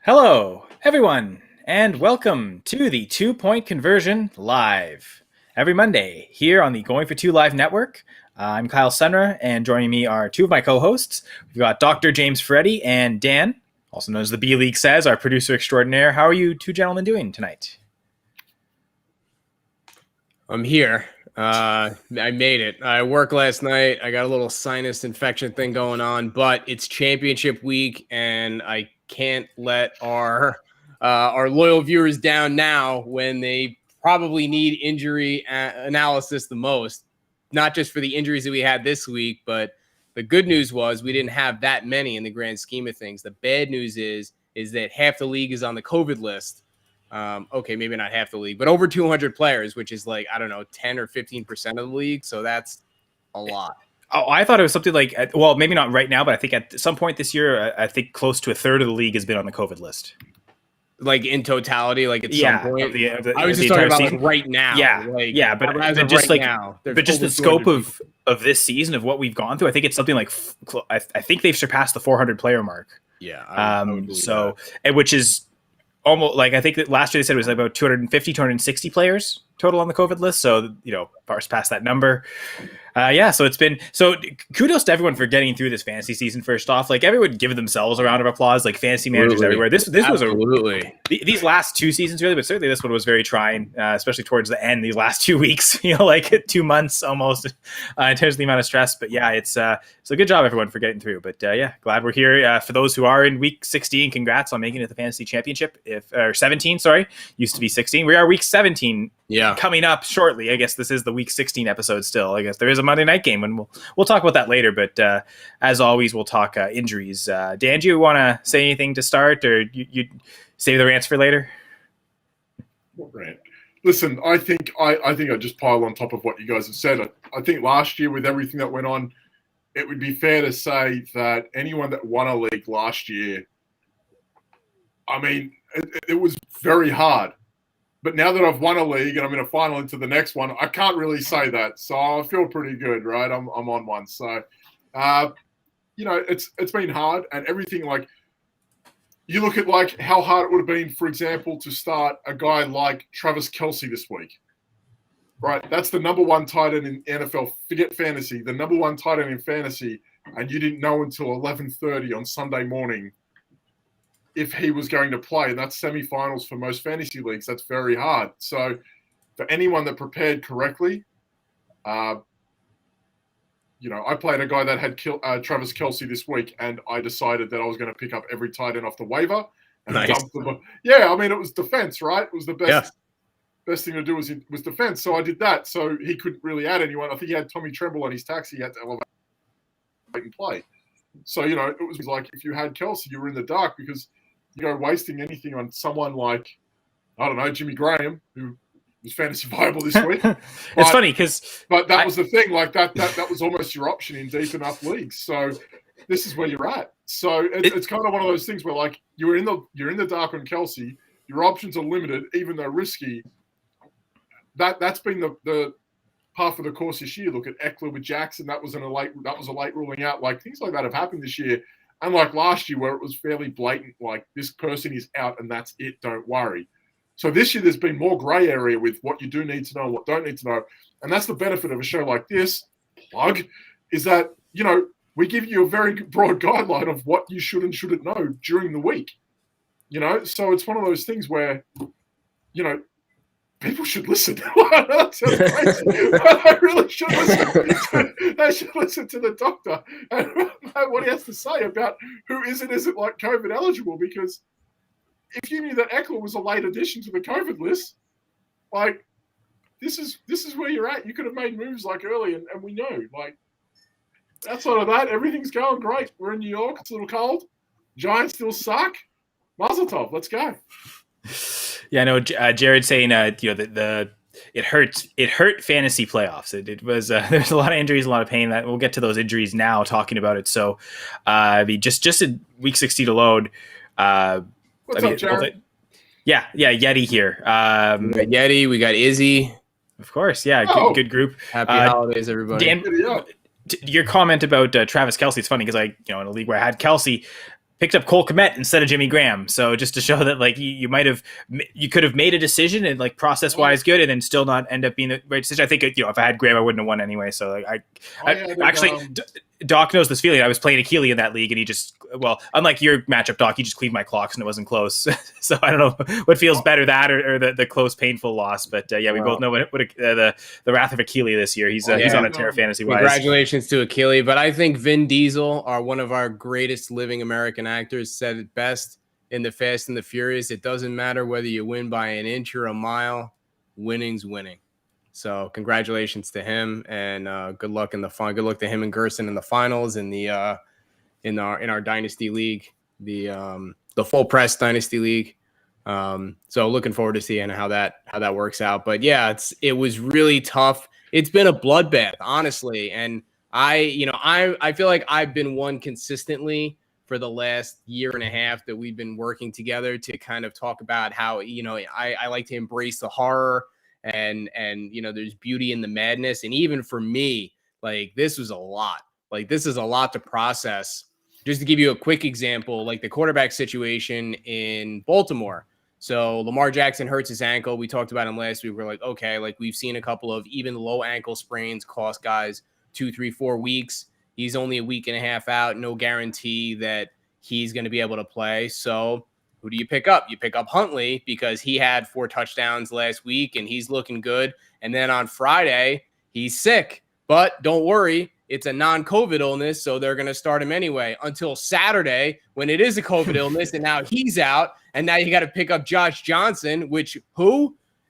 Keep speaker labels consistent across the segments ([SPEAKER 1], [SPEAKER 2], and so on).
[SPEAKER 1] Hello, everyone, and welcome to the 2 Point Conversion Live. Every Monday here on the Going for Two Live Network. I'm Kyle Senra, and joining me are two of my co-hosts. We've got Dr. James Ferretti and Dan, also known as the B League Says, our producer extraordinaire. How are you two gentlemen doing tonight?
[SPEAKER 2] I'm here. I made it. I worked last night. I got a little sinus infection thing going on, but it's championship week, and I can't let our loyal viewers down now when they probably need injury analysis the most. Not just for the injuries that we had this week, but the good news was we didn't have that many in the grand scheme of things. The bad news is that half the league is on the COVID list. Okay, maybe not half the league, but over 200 players, which is like, I don't know, 10 or 15% of the league. So that's a lot.
[SPEAKER 1] Oh, I thought it was something like, well, maybe not right now, but I think at some point this year, I think close to a third of the league has been on the COVID list.
[SPEAKER 2] Like in totality, like at some point.
[SPEAKER 1] I
[SPEAKER 2] was just talking about like right now.
[SPEAKER 1] But just like now, but just the scope of this season of what we've gone through, I think it's something like I think they've surpassed the 400 player mark.
[SPEAKER 2] Yeah. I would
[SPEAKER 1] so and which is almost like, I think that last year they said it was about 250, 260 players total on the COVID list. So, far past that number. So it's been, so kudos to everyone for getting through this fantasy season. First off, like everyone give themselves a round of applause, like fantasy managers everywhere. This was these last two seasons really, but certainly this one was very trying, especially towards the end, these last 2 weeks, like 2 months almost, in terms of the amount of stress. But yeah, it's a good job everyone for getting through. But glad we're here. For those who are in week 16, congrats on making it to the fantasy championship. Or 17, sorry, used to be 16. We are week 17.
[SPEAKER 2] Yeah,
[SPEAKER 1] coming up shortly. I guess this is the week 16 episode still. I guess there is a Monday night game, and we'll talk about that later. But as always, we'll talk injuries. Dan, do you want to say anything to start, or you save the rants for later?
[SPEAKER 3] What rant? Listen, I think I just pile on top of what you guys have said. I think last year, with everything that went on, it would be fair to say that anyone that won a league last year, I mean, it was very hard. But now that I've won a league and I'm in a final into the next one, I can't really say that. So I feel pretty good, right? I'm on one. So, it's been hard, and everything, like, you look at like how hard it would have been, for example, to start a guy like Travis Kelce this week, right? That's the number one tight end in NFL. Forget fantasy, the number one tight end in fantasy, and you didn't know until 11:30 on Sunday morning if he was going to play. And that's semifinals for most fantasy leagues. That's very hard. So for anyone that prepared correctly, I played a guy that had Travis Kelce this week, and I decided that I was going to pick up every tight end off the waiver. And
[SPEAKER 2] nice.
[SPEAKER 3] It was defense, right? It was the best thing to do was defense. So I did that. So he couldn't really add anyone. I think he had Tommy Tremble on his taxi. He had to elevate and play. So, it was like if you had Kelce, you were in the dark because you go wasting anything on someone like, I don't know, Jimmy Graham, who was fantasy viable this week.
[SPEAKER 1] It's funny because...
[SPEAKER 3] But that was the thing, like that was almost your option in deep enough leagues. So this is where you're at. So it's kind of one of those things where, like, you're in the dark on Kelce, your options are limited, even though risky. That's been the half of the course this year. Look at Eckler with Jackson. That was a late ruling out. Like, things like that have happened this year. Unlike last year where it was fairly blatant, like, this person is out and that's it, don't worry. So this year there's been more gray area with what you do need to know and what don't need to know. And that's the benefit of a show like this, plug, is that, we give you a very broad guideline of what you should and shouldn't know during the week. So it's one of those things where, people should listen. That sounds crazy. They really should listen. They should listen to the doctor and what he has to say about who is and isn't like COVID eligible. Because if you knew that Eckler was a late addition to the COVID list, like, this is where you're at. You could have made moves like early, and we know, like, outside of that, everything's going great. We're in New York. It's a little cold. Giants still suck. Mazel tov. Let's go.
[SPEAKER 1] Yeah, I know. Jared saying, it hurt fantasy playoffs. It was there's a lot of injuries, a lot of pain. That we'll get to those injuries now, talking about it. So, just in week 16 alone.
[SPEAKER 3] What's up, Jared?
[SPEAKER 1] Yeti here.
[SPEAKER 2] We got Yeti. We got Izzy.
[SPEAKER 1] Of course, yeah. Good group.
[SPEAKER 2] Happy holidays, everybody.
[SPEAKER 1] Dan, your comment about Travis Kelce, it's funny because in a league where I had Kelce, picked up Cole Kmet instead of Jimmy Graham. So just to show that like you could have made a decision and like process wise good, and then still not end up being the right decision. I think if I had Graham, I wouldn't have won anyway. So like Doc knows this feeling. I was playing Achille in that league, and he just unlike your matchup, Doc, he just cleaned my clocks and it wasn't close. So I don't know what feels better, that or the close, painful loss. But we both know what the wrath of Achille this year. He's on a tear fantasy wise.
[SPEAKER 2] Congratulations to Achille. But I think Vin Diesel, one of our greatest living American actors, said it best in The Fast and the Furious. It doesn't matter whether you win by an inch or a mile. Winning's winning. So congratulations to him, and good luck in the fun. Good luck to him and Gerson in the finals in the in our dynasty league, the full press dynasty league. So looking forward to seeing how that works out. But yeah, it was really tough. It's been a bloodbath, honestly, and I feel like I've been one consistently for the last year and a half that we've been working together to kind of talk about how I like to embrace the horror. And there's beauty in the madness. And even for me, like, this was a lot. Like, this is a lot to process. Just to give you a quick example, like the quarterback situation in Baltimore. So Lamar Jackson hurts his ankle. We talked about him last week. We're like, okay, like we've seen a couple of even low ankle sprains cost guys 2, 3, 4 weeks. He's only a week and a half out. No guarantee that he's going to be able to play. So who do you pick up? You pick up Huntley because he had 4 touchdowns last week and he's looking good. And then on Friday, he's sick. But don't worry, it's a non-COVID illness, so they're going to start him anyway until Saturday when it is a COVID illness, and now he's out. And now you got to pick up Josh Johnson,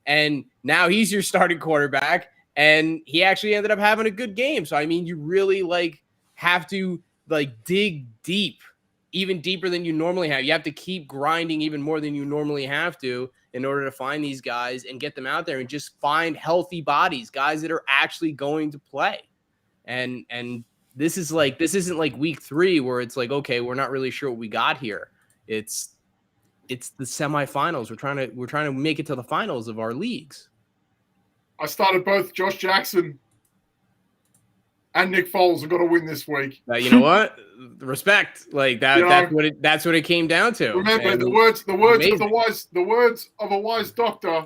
[SPEAKER 2] and now he's your starting quarterback. And he actually ended up having a good game. So, I mean, you really have to dig deep. Even deeper than you normally have. You have to keep grinding even more than you normally have to in order to find these guys and get them out there and just find healthy bodies, guys that are actually going to play. And this isn't like week 3 where it's like, okay, we're not really sure what we got here. It's the semifinals. We're trying to make it to the finals of our leagues.
[SPEAKER 3] I started both Josh Jackson and Nick Foles are going to win this week.
[SPEAKER 2] You know what? Respect, like that. That's what it came down to.
[SPEAKER 3] Remember,
[SPEAKER 2] and
[SPEAKER 3] the words of a wise doctor,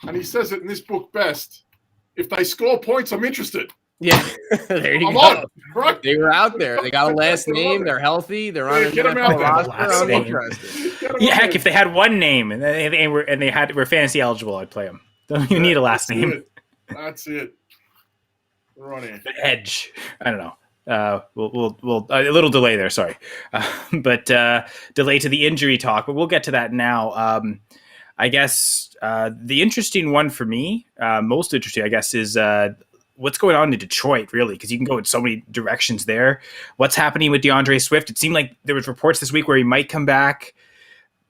[SPEAKER 3] and he says it in this book best. If they score points, I'm interested.
[SPEAKER 2] Yeah, there you go. Right? They were out there. They got a last name. They're healthy. They're on the NFL roster. I'm interested.
[SPEAKER 1] Yeah, heck, if they had one name and they were fantasy eligible, I'd play them. Don't even need a last name.
[SPEAKER 3] That's it. We're on here.
[SPEAKER 1] The edge. I don't know. We'll a little delay there. Sorry, but delay to the injury talk. But we'll get to that now. I guess the interesting one for me, most interesting, I guess, is what's going on in Detroit, really, because you can go in so many directions there. What's happening with Deandre Swift? It seemed like there was reports this week where he might come back,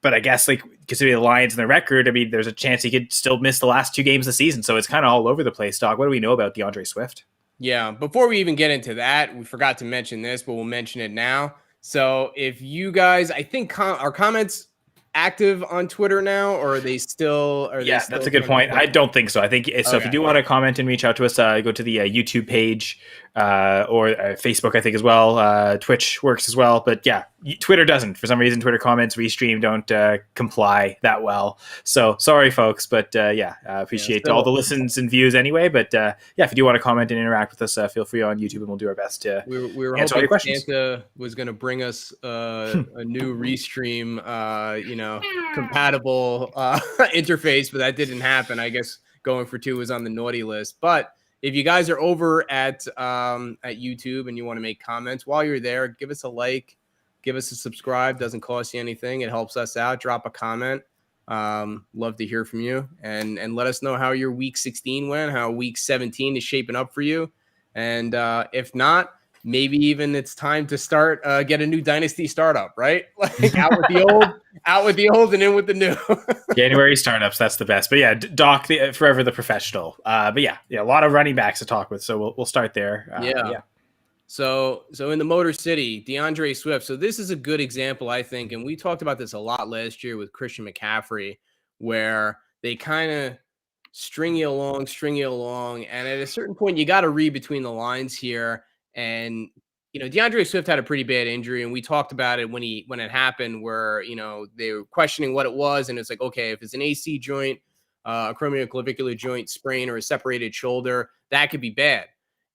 [SPEAKER 1] but I guess considering the Lions and the record, I mean, there's a chance he could still miss the last 2 games of the season. So it's kind of all over the place, Doc. What do we know about Deandre Swift?
[SPEAKER 2] Yeah, before we even get into that, we forgot to mention this, but we'll mention it now. So if you guys, I think our comments active on Twitter now, or are they still?
[SPEAKER 1] That's a good point. I don't think so. I think so. Okay. If you do want to comment and reach out to us, go to the YouTube page or Facebook, I think as well. Twitch works as well, but yeah, Twitter doesn't. For some reason, Twitter comments, Restream don't comply that well. So sorry, folks, but appreciate all the listens and views anyway. But if you do want to comment and interact with us, feel free on YouTube, and we'll do our best to
[SPEAKER 2] we were
[SPEAKER 1] answer all your questions.
[SPEAKER 2] Santa was going to bring us a new Restream, compatible interface, but that didn't happen. I guess going for 2 was on the naughty list. But if you guys are over at YouTube and you want to make comments while you're there, give us a like, give us a subscribe. Doesn't cost you anything. It helps us out. Drop a comment. Love to hear from you and let us know how your week 16 went, how week 17 is shaping up for you. And if not, maybe even it's time to start get a new dynasty startup, right? Like out with the old and in with the new.
[SPEAKER 1] January startups, that's the best. But yeah, Doc, forever the professional. But yeah, a lot of running backs to talk with. So we'll start there.
[SPEAKER 2] Yeah. So in the Motor City, Deandre Swift. So this is a good example, I think, and we talked about this a lot last year with Christian McCaffrey, where they kind of string you along, and at a certain point, you got to read between the lines here. And Deandre Swift had a pretty bad injury, and we talked about it when it happened, where, they were questioning what it was. And it's like, okay, if it's an AC joint, a acromioclavicular joint sprain, or a separated shoulder, that could be bad.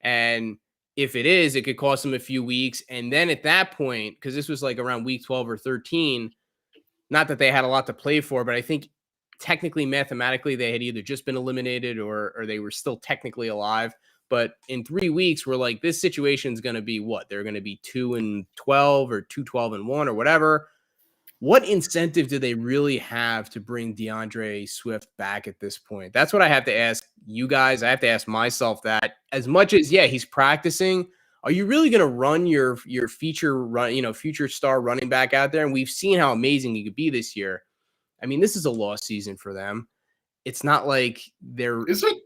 [SPEAKER 2] And if it is, it could cost him a few weeks. And then at that point, because this was like around week 12 or 13, not that they had a lot to play for, but I think technically, mathematically, they had either just been eliminated or they were still technically alive. But in 3 weeks, we're like, this situation is going to be what? They're going to be 2-12 or 2-12-1 or whatever. What incentive do they really have to bring Deandre Swift back at this point? That's what I have to ask you guys. I have to ask myself that. As much as, yeah, he's practicing, are you really going to run your future star running back out there? And we've seen how amazing he could be this year. I mean, this is a lost season for them. It's not like they're.
[SPEAKER 3] Is it?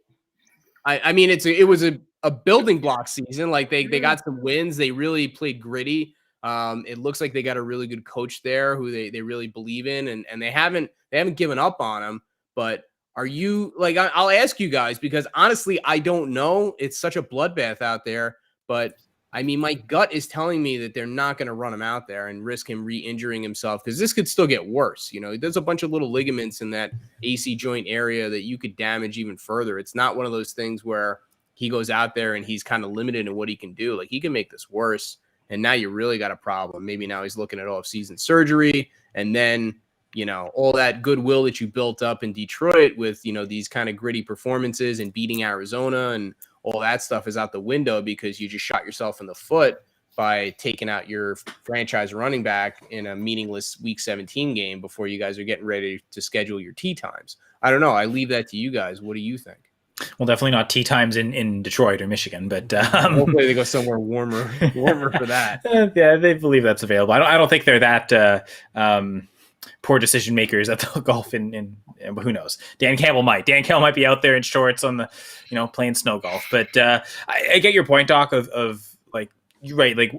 [SPEAKER 2] I mean, it was a building block season. Like they got some wins. They really played gritty. It looks like they got a really good coach there who they really believe in, and they haven't given up on him. But are you like? I'll ask you guys, because honestly, I don't know. It's such a bloodbath out there. But I mean, my gut is telling me that they're not going to run him out there and risk him re-injuring himself, because this could still get worse. There's a bunch of little ligaments in that AC joint area that you could damage even further. It's not one of those things where he goes out there and he's kind of limited in what he can do. Like, he can make this worse. And now you really got a problem. Maybe now he's looking at off-season surgery, and then, all that goodwill that you built up in Detroit with, these kind of gritty performances and beating Arizona and all that stuff is out the window because you just shot yourself in the foot by taking out your franchise running back in a meaningless Week 17 game before you guys are getting ready to schedule your tee times. I don't know. I leave that to you guys. What do you think?
[SPEAKER 1] Well, definitely not tee times in Detroit or Michigan, but
[SPEAKER 2] hopefully they go somewhere warmer for that.
[SPEAKER 1] Yeah, they believe that's available. I don't think they're that poor decision makers at the golf in who knows. Dan Campbell might be out there in shorts on the playing snow golf. But I get your point, Doc, of like, you're right, like,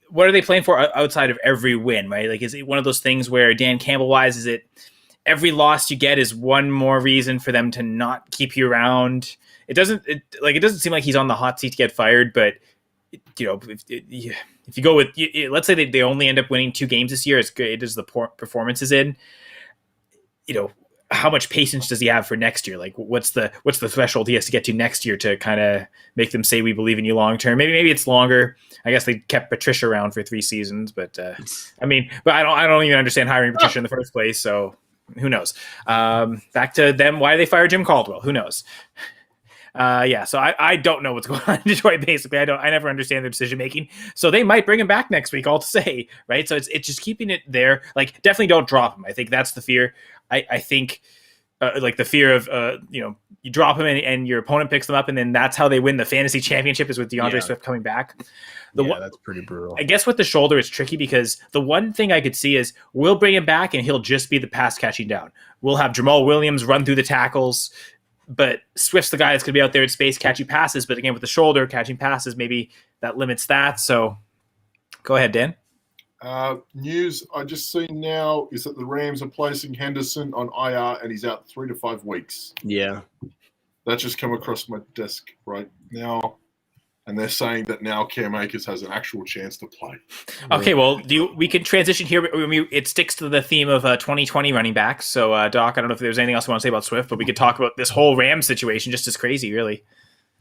[SPEAKER 1] what are they playing for outside of every win, right? Like, is it one of those things where Dan Campbell wise, is it every loss you get is one more reason for them to not keep you around? It doesn't seem like he's on the hot seat to get fired, but if you go with, let's say they only end up winning 2 games this year, as good as the performance is in, how much patience does he have for next year? Like, what's the threshold he has to get to next year to kind of make them say we believe in you long term? Maybe it's longer. I guess they kept Patricia around for 3 seasons, but but I don't even understand hiring Patricia in the first place. So who knows? Back to them. Why did they fire Jim Caldwell? Who knows? So I don't know what's going on in Detroit. Basically, I never understand their decision making. So they might bring him back next week. All to say, right? So it's just keeping it there. Like, definitely don't drop him. I think that's the fear. I think like the fear of you drop him and your opponent picks them up, and then that's how they win the fantasy championship, is with DeAndre Swift coming back.
[SPEAKER 2] That's pretty brutal.
[SPEAKER 1] I guess with the shoulder, it's tricky because the one thing I could see is we'll bring him back and he'll just be the pass catching down. We'll have Jamal Williams run through the tackles, but Swift's the guy that's going to be out there in space catching passes. But again, with the shoulder catching passes, maybe that limits that. So go ahead, Dan.
[SPEAKER 3] News I just seen now is that the Rams are placing Henderson on IR and he's out 3 to 5 weeks.
[SPEAKER 2] Yeah.
[SPEAKER 3] That just come across my desk right now. And they're saying that now Cam Akers has an actual chance to play.
[SPEAKER 1] Okay, well, we can transition here. It sticks to the theme of 2020 running backs. So, Doc, I don't know if there's anything else you want to say about Swift, but we could talk about this whole Rams situation, just as crazy, really.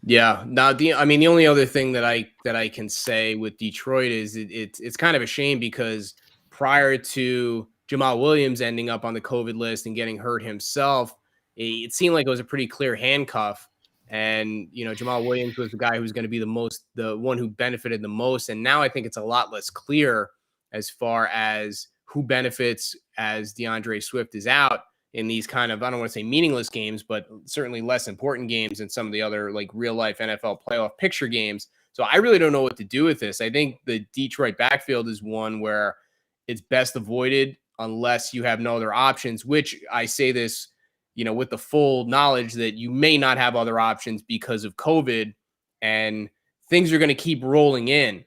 [SPEAKER 2] Yeah. Now, the only other thing that I can say with Detroit is it's kind of a shame, because prior to Jamal Williams ending up on the COVID list and getting hurt himself, it seemed like it was a pretty clear handcuff. And, Jamal Williams was the guy who was going to be the one who benefited the most. And now I think it's a lot less clear as far as who benefits as DeAndre Swift is out in these kind of, I don't want to say meaningless games, but certainly less important games than some of the other like real life NFL playoff picture games. So I really don't know what to do with this. I think the Detroit backfield is one where it's best avoided unless you have no other options, which I say this, with the full knowledge that you may not have other options because of COVID, and things are going to keep rolling in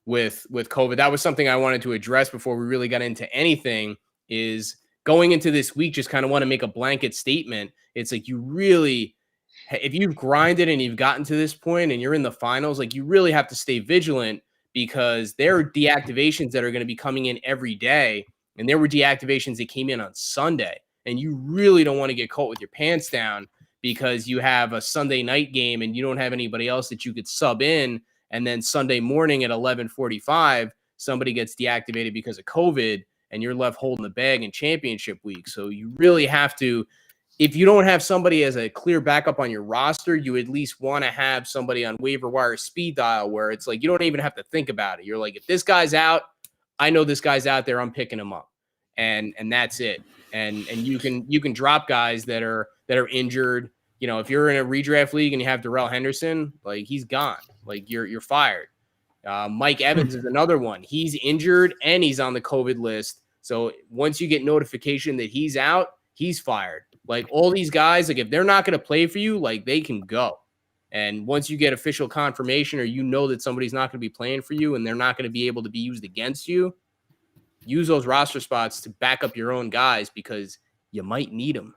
[SPEAKER 2] with COVID. That was something I wanted to address before we really got into anything, is going into this week, just kind of want to make a blanket statement. It's like, you really, if you've grinded and you've gotten to this point and you're in the finals, like you really have to stay vigilant because there are deactivations that are going to be coming in every day. And there were deactivations that came in on Sunday. And you really don't want to get caught with your pants down because you have a Sunday night game and you don't have anybody else that you could sub in. And then Sunday morning at 11:45, somebody gets deactivated because of COVID and you're left holding the bag in championship week. So you really have to, if you don't have somebody as a clear backup on your roster, you at least want to have somebody on waiver wire speed dial where it's like you don't even have to think about it. You're like, if this guy's out, I know this guy's out there, I'm picking him up. And that's it. And you can drop guys that are injured. You know, if you're in a redraft league and you have Darrell Henderson, like he's gone. Like you're fired. Mike Evans is another one. He's injured and he's on the COVID list. So once you get notification that he's out, he's fired. Like all these guys, like if they're not going to play for you, like they can go. And once you get official confirmation or you know that somebody's not going to be playing for you and they're not going to be able to be used against you, use those roster spots to back up your own guys because you might need them.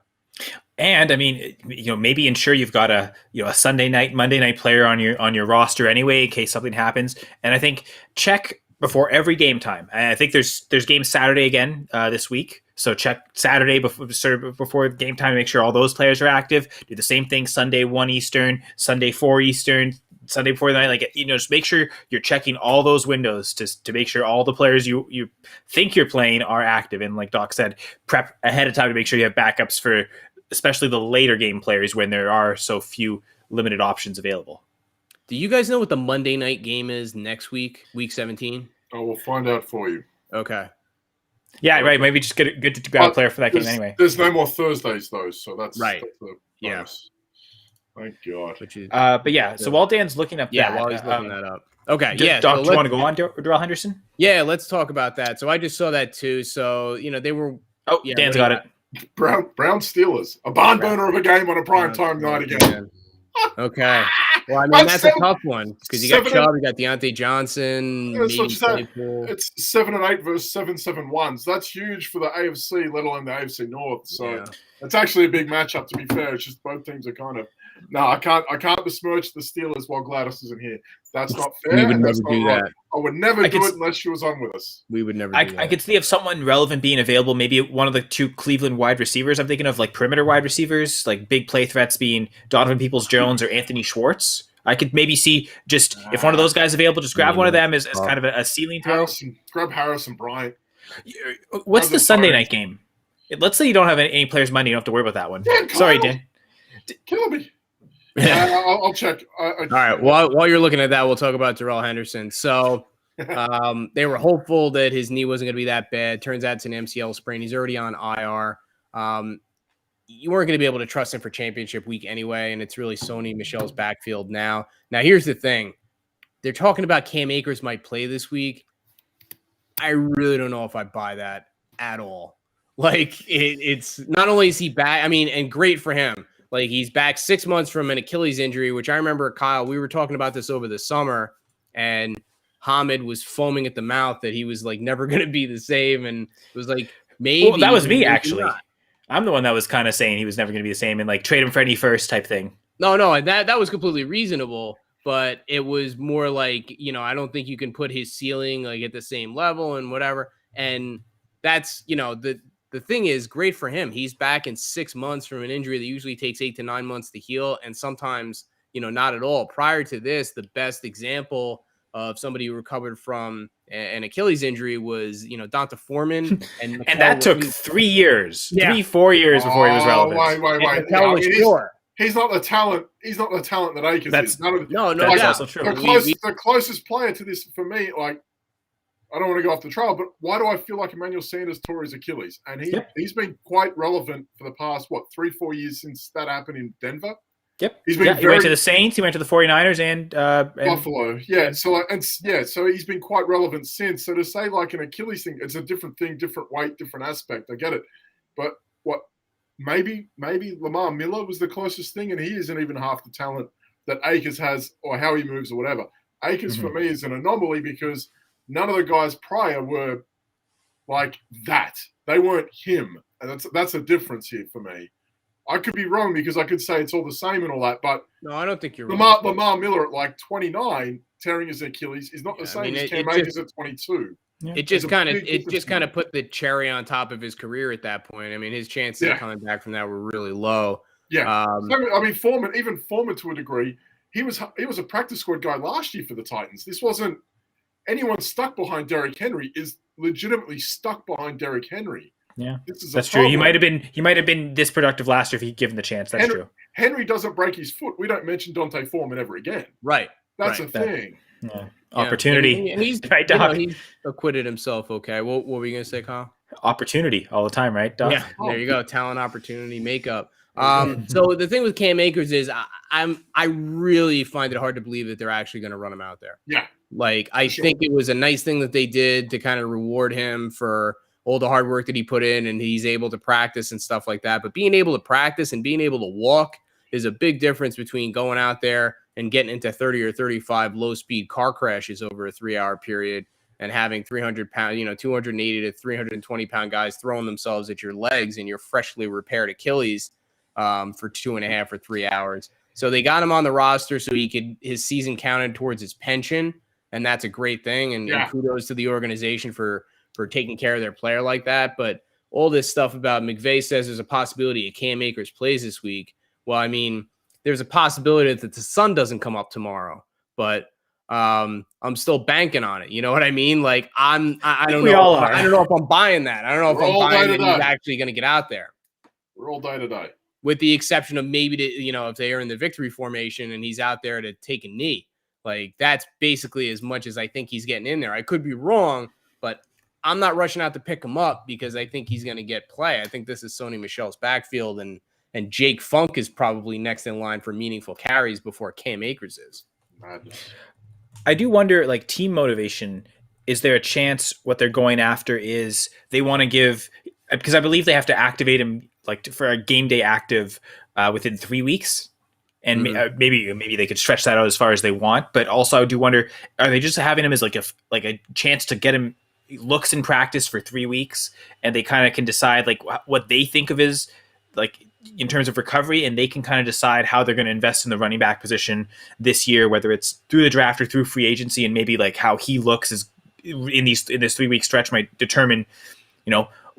[SPEAKER 1] And I mean, you know, maybe ensure you've got a Sunday night, Monday night player on your roster anyway in case something happens. And I think check before every game time. And I think there's games Saturday again this week. So check Saturday before game time to make sure all those players are active. Do the same thing Sunday 1 Eastern, Sunday 4 Eastern, Sunday before the night. Like, you know, just make sure you're checking all those windows to make sure all the players you think you're playing are active. And like Doc said, prep ahead of time to make sure you have backups for especially the later game players when there are so few limited options available.
[SPEAKER 2] Do you guys know what the Monday night game is next week, week 17?
[SPEAKER 3] I will find out for you.
[SPEAKER 2] Okay.
[SPEAKER 1] Yeah, right. Maybe just good to grab a player for that game anyway.
[SPEAKER 3] There's no more Thursdays though, so that's
[SPEAKER 2] right.
[SPEAKER 3] That's the
[SPEAKER 2] bonus.
[SPEAKER 3] Thank God.
[SPEAKER 1] But yeah, so while Dan's looking up
[SPEAKER 2] while he's looking that up. Okay,
[SPEAKER 1] Doc,
[SPEAKER 2] so
[SPEAKER 1] do you want to go on, Darrell Henderson?
[SPEAKER 2] Yeah, let's talk about that. So I just saw that too. So, you know, they were...
[SPEAKER 1] Oh, yeah, Dan's got it.
[SPEAKER 3] Brown Steelers. A barn burner of a game on a prime time night again.
[SPEAKER 2] Okay. Well, I mean, that's a tough one because you got Chubb, you got Deontay Johnson.
[SPEAKER 3] It's 7-8 versus 7-7-1. So that's huge for the AFC, let alone the AFC North. So it's actually a big matchup, to be fair. It's just both teams are kind of I can't besmirch the Steelers while Gladys isn't here. That's not fair.
[SPEAKER 2] We would never do that.
[SPEAKER 3] I would never do it unless she was on with us.
[SPEAKER 2] We would never do that.
[SPEAKER 1] I could see if someone relevant being available, maybe one of the two Cleveland wide receivers. I'm thinking of like perimeter wide receivers, like big play threats being Donovan Peoples-Jones or Anthony Schwartz. I could maybe see just if one of those guys available, just grab one of them as kind of a ceiling throw.
[SPEAKER 3] Grab Harrison Bryant.
[SPEAKER 1] What's the Sunday night game? Let's say you don't have any players Monday. You don't have to worry about that one. Sorry, Dan.
[SPEAKER 3] Kill me. Yeah, I'll check.
[SPEAKER 2] All right. While you're looking at that, we'll talk about Darrell Henderson. So they were hopeful that his knee wasn't going to be that bad. Turns out it's an MCL sprain. He's already on IR. You weren't going to be able to trust him for championship week anyway, and it's really Sony Michel's backfield now. Now, here's the thing. They're talking about Cam Akers might play this week. I really don't know if I buy that at all. Like, it's not only is he back, I mean, and great for him. Like, he's back 6 months from an Achilles injury, which I remember, Kyle, we were talking about this over the summer, and Hamid was foaming at the mouth that he was, like, never going to be the same, and it was like, maybe.
[SPEAKER 1] Well, that was me, actually. I'm the one that was kind of saying he was never going to be the same and, like, trade him for any first type thing.
[SPEAKER 2] No, that was completely reasonable, but it was more like, you know, I don't think you can put his ceiling, like, at the same level and whatever, and that's, you know, the thing is great for him. He's back in 6 months from an injury that usually takes 8 to 9 months to heal. And sometimes, you know, not at all. Prior to this, the best example of somebody who recovered from an Achilles injury was, you know, Donta Foreman. And
[SPEAKER 1] that took 3 years, 4 years before he was relevant.
[SPEAKER 3] Wait. He's not the talent. He's not the talent that Akers is.
[SPEAKER 1] That's also true.
[SPEAKER 3] The closest player to this for me, like, I don't want to go off the trail, but why do I feel like Emmanuel Sanders tore his Achilles? And he's been quite relevant for the past, 3-4 years since that happened in Denver?
[SPEAKER 1] Yep. He went to the Saints, he went to the 49ers and
[SPEAKER 3] Buffalo. Yeah. So he's been quite relevant since. So to say like an Achilles thing, it's a different thing, different weight, different aspect. I get it. But maybe Lamar Miller was the closest thing, and he isn't even half the talent that Akers has or how he moves or whatever. Akers for me is an anomaly because none of the guys prior were like that. They weren't him. And that's a difference here for me. I could be wrong because I could say it's all the same and all that, but
[SPEAKER 2] No, I don't think you're wrong.
[SPEAKER 3] Lamar Miller at like 29 tearing his Achilles is not the same as Cam Akers at 22.
[SPEAKER 1] Yeah.
[SPEAKER 2] It just kind of put the cherry on top of his career at that point. I mean, his chances of coming back from that were really low.
[SPEAKER 3] Yeah, I mean, Foreman to a degree, he was a practice squad guy last year for the Titans. This wasn't anyone stuck behind Derrick Henry is legitimately stuck behind Derrick Henry.
[SPEAKER 1] Yeah, that's true. He might have been this productive last year if he'd given the chance. That's true.
[SPEAKER 3] Henry doesn't break his foot. We don't mention Dante Foreman ever again.
[SPEAKER 2] Right.
[SPEAKER 3] That's a thing.
[SPEAKER 1] Yeah. Opportunity.
[SPEAKER 2] And he's right, Doc. He's acquitted himself. Okay. What were you gonna say, Kyle?
[SPEAKER 1] Opportunity all the time, right, Doc?
[SPEAKER 2] Yeah. There you go. Talent, opportunity, makeup. So the thing with Cam Akers is I really find it hard to believe that they're actually going to run him out there.
[SPEAKER 3] Yeah.
[SPEAKER 2] Like I think it was a nice thing that they did to kind of reward him for all the hard work that he put in, and he's able to practice and stuff like that. But being able to practice and being able to walk is a big difference between going out there and getting into 30 or 35 low-speed car crashes over a 3-hour period and having 300-pound, 280 to 320-pound guys throwing themselves at your legs and your freshly repaired Achilles for 2.5 or 3 hours. So they got him on the roster so his season counted towards his pension, and that's a great thing. And kudos to the organization for taking care of their player like that. But all this stuff about McVay says there's a possibility of Cam Akers plays this week. Well, I mean, there's a possibility that the sun doesn't come up tomorrow, but I'm still banking on it. You know what I mean? Like I don't know. I don't know if I'm buying that. I don't know if I'm buying that he's actually going to get out there.
[SPEAKER 3] We're all day to day.
[SPEAKER 2] With the exception of maybe if they are in the victory formation and he's out there to take a knee, like that's basically as much as I think he's getting in there. I could be wrong, but I'm not rushing out to pick him up because I think he's going to get play. I think this is Sony Michel's backfield, and Jake Funk is probably next in line for meaningful carries before Cam Akers is.
[SPEAKER 1] I do wonder, like, team motivation, is there a chance what they're going after is they want to give, because I believe they have to activate him like for a game day active within 3 weeks. And maybe they could stretch that out as far as they want. But also I do wonder, are they just having him as like a chance to get him looks in practice for 3 weeks, and they kind of can decide like what they think of his, like, in terms of recovery, and they can kind of decide how they're going to invest in the running back position this year, whether it's through the draft or through free agency, and maybe like how he looks is in this 3 week stretch might determine,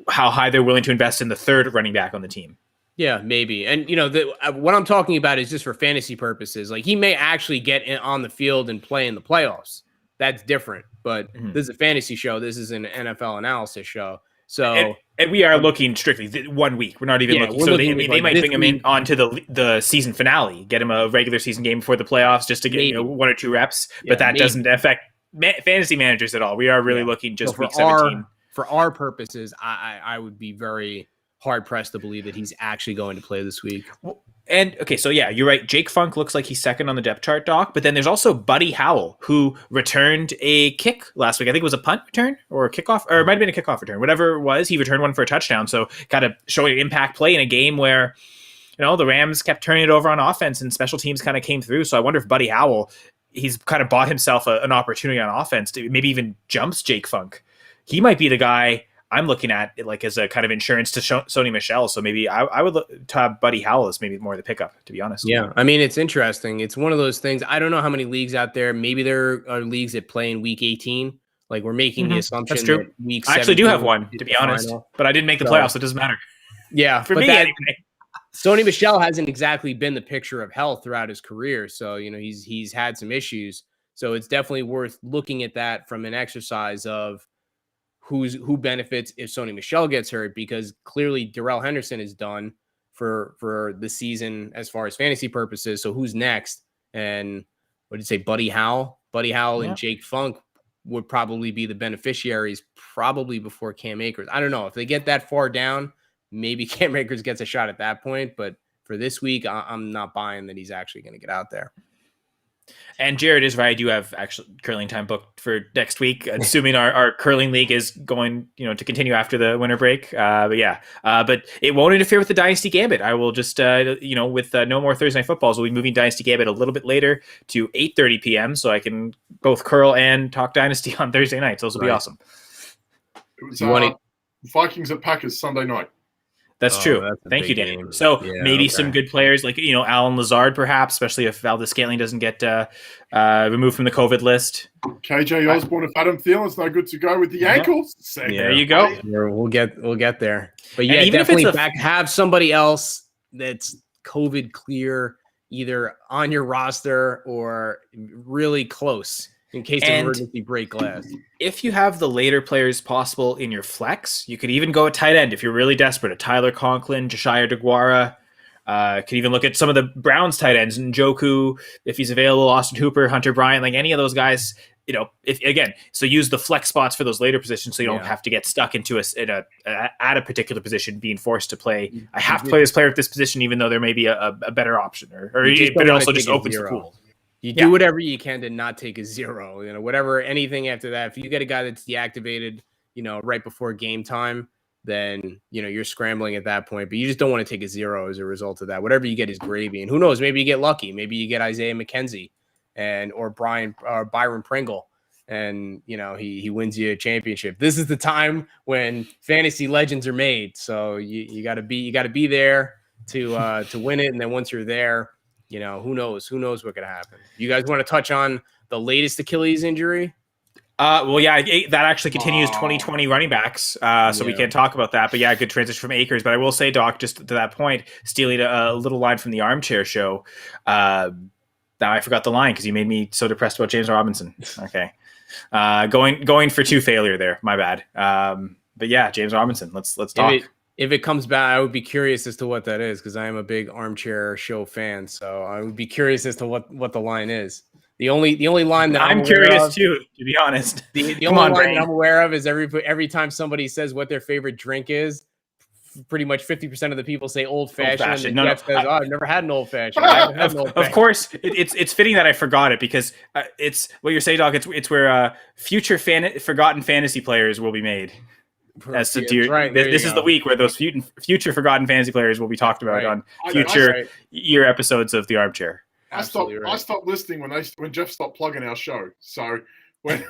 [SPEAKER 1] how high they're willing to invest in the third running back on the team.
[SPEAKER 2] Yeah, maybe. And, what I'm talking about is just for fantasy purposes. Like, he may actually get on the field and play in the playoffs. That's different. But this is a fantasy show. This is an NFL analysis show. So,
[SPEAKER 1] and we are looking strictly 1 week. We're not even looking. So they might bring him in onto the season finale, get him a regular season game before the playoffs just to get 1 or 2 reps. But that doesn't affect fantasy managers at all. We are really looking just week 17.
[SPEAKER 2] For our purposes, I would be very hard pressed to believe that he's actually going to play this week.
[SPEAKER 1] And okay, so yeah, you're right. Jake Funk looks like he's second on the depth chart, Doc. But then there's also Buddy Howell, who returned a kick last week. I think it was a punt return or a kickoff, or it might have been a kickoff return. Whatever it was, he returned one for a touchdown. So kind of showing an impact play in a game where, the Rams kept turning it over on offense and special teams kind of came through. So I wonder if Buddy Howell, he's kind of bought himself an opportunity on offense to maybe even jumps Jake Funk. He might be the guy I'm looking at like as a kind of insurance to Sony Michel. So maybe I would look to have Buddy Howell as maybe more of the pickup, to be honest.
[SPEAKER 2] Yeah. I mean, it's interesting. It's one of those things. I don't know how many leagues out there. Maybe there are leagues that play in week 18. Like, we're making the assumption
[SPEAKER 1] that's true.
[SPEAKER 2] That week
[SPEAKER 1] I actually do have one, to be honest, but I didn't make the playoffs, so it doesn't matter.
[SPEAKER 2] Yeah.
[SPEAKER 1] For me, anyway.
[SPEAKER 2] Sony Michel hasn't exactly been the picture of health throughout his career. So, he's had some issues. So it's definitely worth looking at that from an exercise of who benefits if Sony Michel gets hurt, because clearly Darrell Henderson is done for the season as far as fantasy purposes. So who's next? And what did you say? Buddy Howell and Jake Funk would probably be the beneficiaries probably before Cam Akers. I don't know if they get that far down, maybe Cam Akers gets a shot at that point, but for this week, I'm not buying that he's actually going to get out there.
[SPEAKER 1] And Jared is right. I do have actually curling time booked for next week, assuming our curling league is going, to continue after the winter break. But it won't interfere with the Dynasty Gambit. I will just, with no more Thursday Night Footballs, we'll be moving Dynasty Gambit a little bit later to 8:30 p.m. so I can both curl and talk Dynasty on Thursday nights. Those will be awesome.
[SPEAKER 3] It was Vikings at Packers Sunday night.
[SPEAKER 1] That's true. Thank you, Dan. So maybe some good players like, Alan Lazard, perhaps, especially if Valdez-Scantling doesn't get removed from the COVID list.
[SPEAKER 3] KJ Osborne, if Adam Thielen's no good to go with the ankles.
[SPEAKER 1] There you go.
[SPEAKER 2] We'll get there. But yeah, even definitely if it's have somebody else that's COVID clear, either on your roster or really close in case of emergency break glass.
[SPEAKER 1] If you have the later players possible in your flex, you could even go at tight end if you're really desperate. A Tyler Conklin, Josiah DeGuara. Could even look at some of the Browns tight ends, Njoku, if he's available, Austin Hooper, Hunter Bryant, like any of those guys. So use the flex spots for those later positions, so you don't have to get stuck into at a particular position, being forced to play. I have to play this player at this position, even though there may be a better option, but it also just opens the pool.
[SPEAKER 2] You do whatever you can to not take a zero. Anything after that. If you get a guy that's deactivated, right before game time, then you're scrambling at that point. But you just don't want to take a zero as a result of that. Whatever you get is gravy, and who knows? Maybe you get lucky. Maybe you get Isaiah McKenzie or Byron Pringle, and he wins you a championship. This is the time when fantasy legends are made. So you got to be there to win it. And then once you're there, who knows what could happen. You guys want to touch on the latest Achilles injury?
[SPEAKER 1] That actually continues 2020 running backs. So we can't talk about that, but good transition from Akers. But I will say, Doc, just to that point, stealing a little line from the Armchair Show. Now I forgot the line because you made me so depressed about James Robinson. Okay. Going for two failure there. My bad. But yeah, James Robinson, let's talk.
[SPEAKER 2] If it comes back, I would be curious as to what that is, because I am a big Armchair Show fan. So I would be curious as to what the line is. The only line that I'm
[SPEAKER 1] curious too, to be honest.
[SPEAKER 2] The only line that I'm aware of is every time somebody says what their favorite drink is, pretty much 50% of the people say old fashioned. And Jeff says, I've never had an old fashioned.
[SPEAKER 1] Of course, it's fitting that I forgot it, because it's what you're saying, Doc. It's where future forgotten fantasy players will be made. This is the week where those future forgotten fantasy players will be talked about on future year episodes of the Armchair.
[SPEAKER 3] I stopped listening when Jeff stopped plugging our show. So when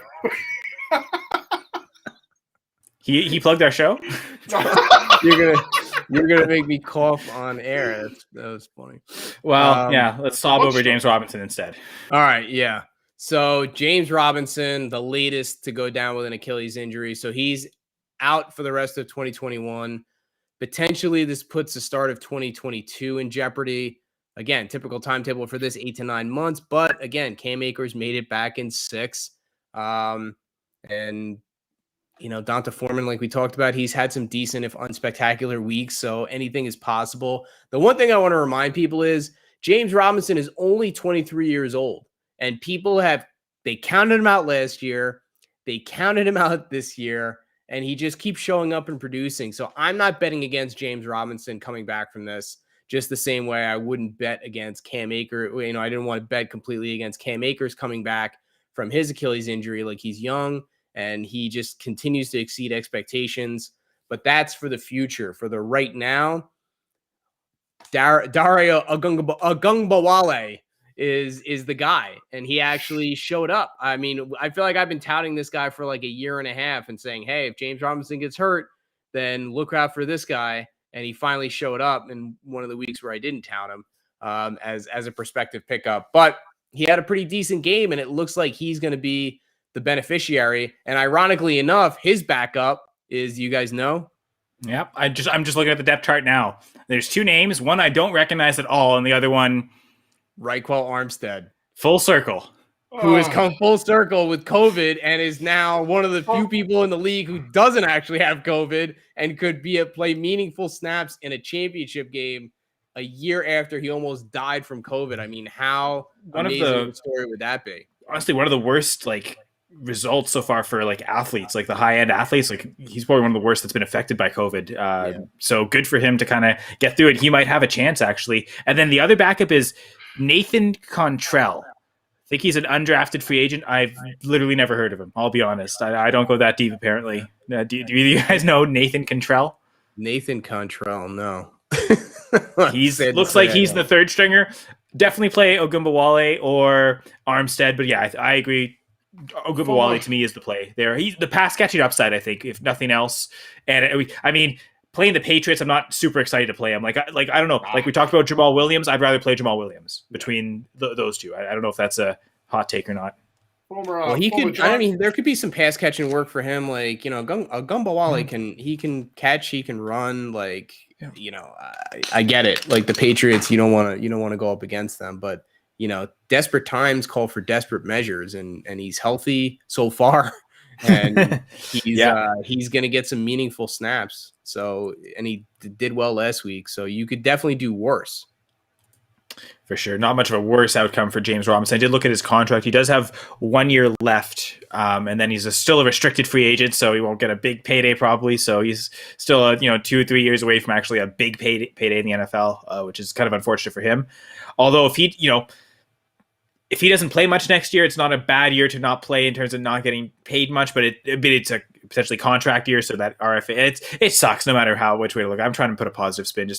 [SPEAKER 1] he plugged our show.
[SPEAKER 2] You're gonna make me cough on air. That was funny.
[SPEAKER 1] Well, let's sob over James Robinson instead.
[SPEAKER 2] All right, yeah. So James Robinson, the latest to go down with an Achilles injury. So he's out for the rest of 2021. Potentially, this puts the start of 2022 in jeopardy. Again, typical timetable for this 8 to 9 months. But again, Cam Akers made it back in 6. And Donta Foreman, like we talked about, he's had some decent, if unspectacular weeks. So anything is possible. The one thing I want to remind people is James Robinson is only 23 years old. And people they counted him out last year. They counted him out this year. And he just keeps showing up and producing. So I'm not betting against James Robinson coming back from this, just the same way I wouldn't bet against Cam Akers. I didn't want to bet completely against Cam Akers coming back from his Achilles injury. Like, he's young and he just continues to exceed expectations. But that's for the future. For the right now, Dario Agungbawale is the guy, and he actually showed up. I mean, I feel like I've been touting this guy for like a year and a half and saying, hey, if James Robinson gets hurt, then look out for this guy. And he finally showed up in one of the weeks where I didn't tout him as a prospective pickup. But he had a pretty decent game, and it looks like he's going to be the beneficiary. And ironically enough, his backup is, you guys know?
[SPEAKER 1] Yep. I'm just looking at the depth chart now. There's two names. One I don't recognize at all, and the other one,
[SPEAKER 2] Raquel Armstead.
[SPEAKER 1] Full circle.
[SPEAKER 2] Who has come full circle with COVID and is now one of the few people in the league who doesn't actually have COVID and could play meaningful snaps in a championship game a year after he almost died from COVID. I mean, how amazing of a story would that be?
[SPEAKER 1] Honestly, one of the worst results so far for athletes, like the high end athletes. He's probably one of the worst that's been affected by COVID. So good for him to kind of get through it. He might have a chance, actually. And then the other backup is Nathan Contrell. I think he's an undrafted free agent. I've literally never heard of him. I'll be honest. I don't go that deep, apparently. Do either of you guys know Nathan Contrell?
[SPEAKER 2] Nathan Contrell, no.
[SPEAKER 1] Looks like he's the third stringer. Definitely play Ogunbowale or Armstead. But yeah, I agree. Ogunbowale to me is the play there. He's the pass catching upside, I think, if nothing else. And playing the Patriots, I'm not super excited to play him. Like I don't know. Like we talked about Jamal Williams, I'd rather play Jamal Williams between those two. I don't know if that's a hot take or not.
[SPEAKER 2] Well, he could. I mean, there could be some pass catching work for him. Like Gumbawale can catch, he can run. Like I get it. Like the Patriots, you don't want to go up against them, but desperate times call for desperate measures, and he's healthy so far, and he's gonna get some meaningful snaps. So, and he did well last week, so you could definitely do worse.
[SPEAKER 1] For sure. Not much of a worse outcome for James Robinson. I did look at his contract. He does have 1 year left, and then he's still a restricted free agent, so he won't get a big payday probably. So he's still 2 or 3 years away from actually a big payday in the NFL, which is kind of unfortunate for him. Although if he doesn't play much next year, it's not a bad year to not play in terms of not getting paid much, but it's a potentially contract year, so that RFA, it sucks no matter which way to look. I'm trying to put a positive spin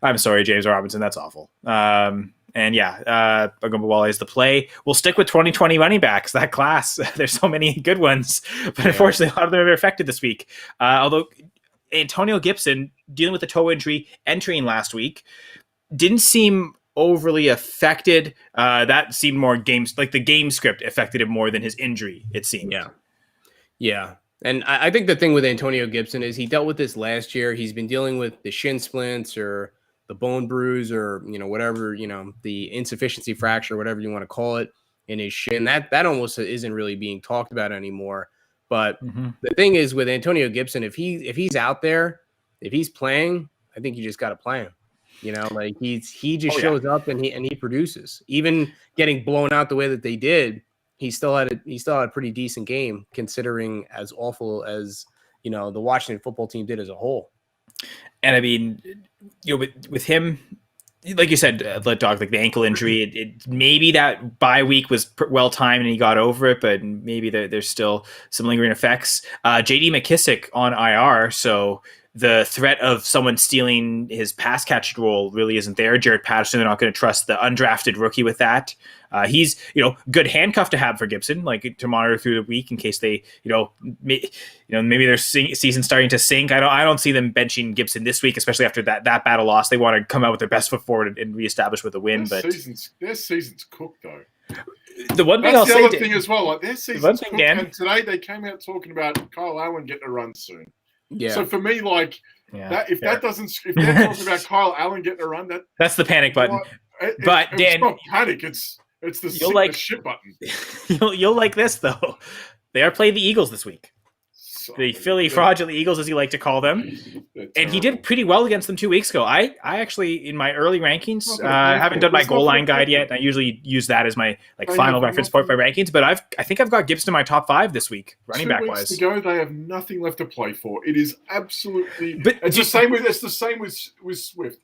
[SPEAKER 1] I'm sorry, James Robinson, that's awful. Ogunbowale is the play. We'll stick with 2020 running backs, that class. There's so many good ones, but unfortunately a lot of them are affected this week. Although Antonio Gibson, dealing with a toe injury entering last week, didn't seem overly affected. That seemed more games, like the game script affected him more than his injury, it seemed.
[SPEAKER 2] Yeah. And I think the thing with Antonio Gibson is he dealt with this last year. He's been dealing with the shin splints or the bone bruise or, whatever, the insufficiency fracture, whatever you want to call it, in his shin. That almost isn't really being talked about anymore. But the thing is with Antonio Gibson, if he's out there, if he's playing, I think you just got to play him. Like he just shows up and he produces. Even getting blown out the way that they did, he still had a pretty decent game considering as awful as the Washington football team did as a whole.
[SPEAKER 1] And I mean, with him, like you said, like the ankle injury, maybe that bye week was well timed and he got over it, but maybe there's still some lingering effects. J.D. McKissick on IR, so the threat of someone stealing his pass catch role really isn't there. Jared Patterson, they're not going to trust the undrafted rookie with that. He's, good handcuff to have for Gibson, like to monitor through the week in case they, maybe their season starting to sink. I don't see them benching Gibson this week, especially after that battle loss. They want to come out with their best foot forward and reestablish with a win.
[SPEAKER 3] Their season's cooked though.
[SPEAKER 1] The one thing
[SPEAKER 3] That's
[SPEAKER 1] I'll
[SPEAKER 3] the
[SPEAKER 1] say,
[SPEAKER 3] other thing as well. Like their season's cooked,
[SPEAKER 1] Dan,
[SPEAKER 3] and today they came out talking about Kyle Allen getting a run soon.
[SPEAKER 2] Yeah.
[SPEAKER 3] So for me, if they're talking about Kyle Allen getting a run,
[SPEAKER 1] that's the panic button. But Dan,
[SPEAKER 3] it's not panic. It's the shit button.
[SPEAKER 1] You'll like this though. They are playing the Eagles this week. The Philly fraudulent Eagles, as you like to call them. And he did pretty well against them 2 weeks ago. I actually, in my early rankings, haven't done my goal line guide yet. I usually use that as my final reference point for rankings. But I think I've got Gibson in my top 5 this week, running back wise.
[SPEAKER 3] 2 weeks ago, they have nothing left to play for. It is absolutely. But it's the same with Swift.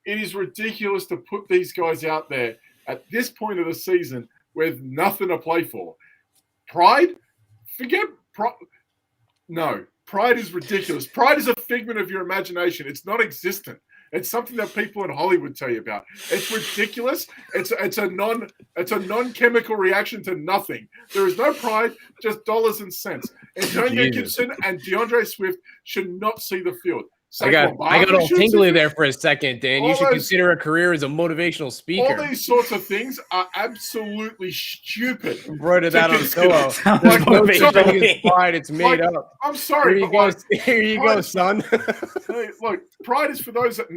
[SPEAKER 3] It is ridiculous to put these guys out there at this point of the season with nothing to play for. Pride, forget pride. No, pride is ridiculous. Pride is a figment of your imagination. It's not existent. It's something that people in Hollywood tell you about. It's ridiculous. It's a non-chemical reaction to nothing. There is no pride, just dollars and cents. Antonio Gibson and Deandre Swift should not see the field.
[SPEAKER 2] I got all tingly there for a second, Dan. You should consider a career as a motivational speaker.
[SPEAKER 3] All these sorts of things are absolutely stupid.
[SPEAKER 2] Embroidered that on solo. Pride, it's made up.
[SPEAKER 3] I'm sorry.
[SPEAKER 2] Here you go, son.
[SPEAKER 3] Look, pride is for those that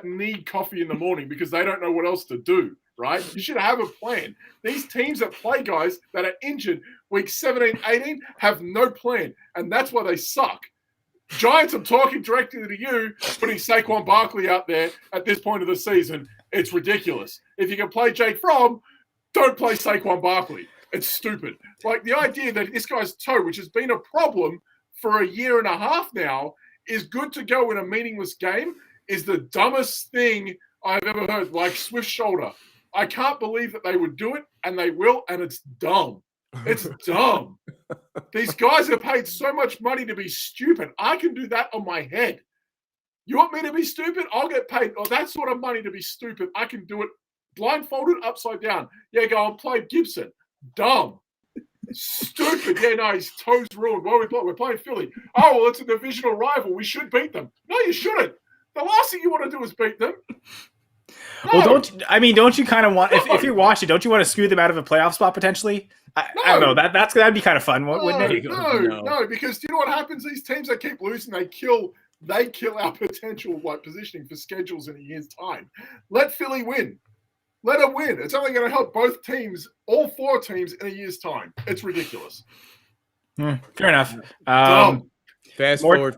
[SPEAKER 3] need coffee in the morning because they don't know what else to do, right? You should have a plan. These teams that play guys that are injured week 17, 18 have no plan, and that's why they suck. Giants, I'm talking directly to you, putting Saquon Barkley out there at this point of the season. It's ridiculous. If you can play Jake Fromm, don't play Saquon Barkley. It's stupid. Like the idea that this guy's toe, which has been a problem for a year and a half now, is good to go in a meaningless game is the dumbest thing I've ever heard. Like Swift's shoulder. I can't believe that they would do it, and they will, and it's dumb. It's dumb. These guys are paid so much money to be stupid. I can do that on my head. You want me to be stupid? I'll get paid that sort of money to be stupid. I can do it blindfolded upside down. Yeah, go and play Gibson. Dumb. Stupid. Yeah, no, his toes ruined. What are we playing? We're playing Philly. Oh, well, it's a divisional rival. We should beat them. No, you shouldn't. The last thing you want to do is beat them. No.
[SPEAKER 1] Well, don't you kind of want, if you're watching, don't you want to screw them out of a playoff spot potentially? I don't know. That'd be kind of fun, wouldn't it?
[SPEAKER 3] No, because you know what happens? These teams that keep losing, they kill our potential positioning for schedules in a year's time. Let Philly win. Let them win. It's only going to help both teams, all 4 teams, in a year's time. It's ridiculous.
[SPEAKER 1] Fair enough.
[SPEAKER 2] Fast forward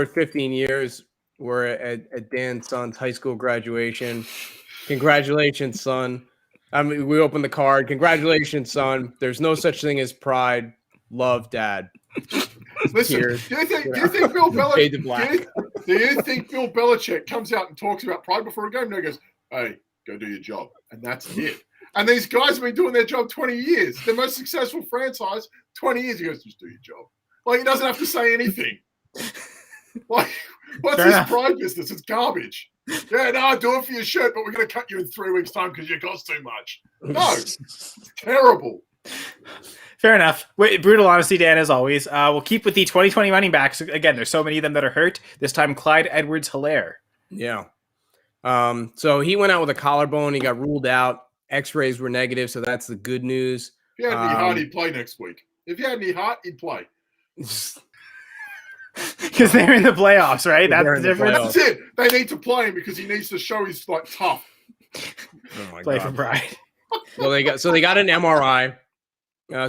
[SPEAKER 2] 15 years. We're at Dan's son's high school graduation. Congratulations, son. I mean, we opened the card. Congratulations, son. There's no such thing as pride. Love, Dad.
[SPEAKER 3] Listen, do you think Bill Belichick comes out and talks about pride before a game? And he goes, "Hey, go do your job," and that's it. And these guys have been doing their job 20 years. The most successful franchise, 20 years. He goes, "Just do your job." Like, he doesn't have to say anything. Like, what's this pride business? It's garbage. Yeah, no, do it for your shirt, but we're going to cut you in 3 weeks' time because you cost too much. No, it's terrible.
[SPEAKER 1] Fair enough. Brutal honesty, Dan, as always. We'll keep with the 2020 running backs. Again, there's so many of them that are hurt. This time, Clyde Edwards-Helaire.
[SPEAKER 2] Yeah. So he went out with a collarbone. He got ruled out. X-rays were negative, so that's the good news.
[SPEAKER 3] If he had any heart, he'd play next week. If he had any heart, he'd play.
[SPEAKER 1] Because they're in the playoffs, right? That's the difference.
[SPEAKER 3] That's it. They need to play him because he needs to show he's tough.
[SPEAKER 1] Play for pride.
[SPEAKER 2] Well, they got an MRI.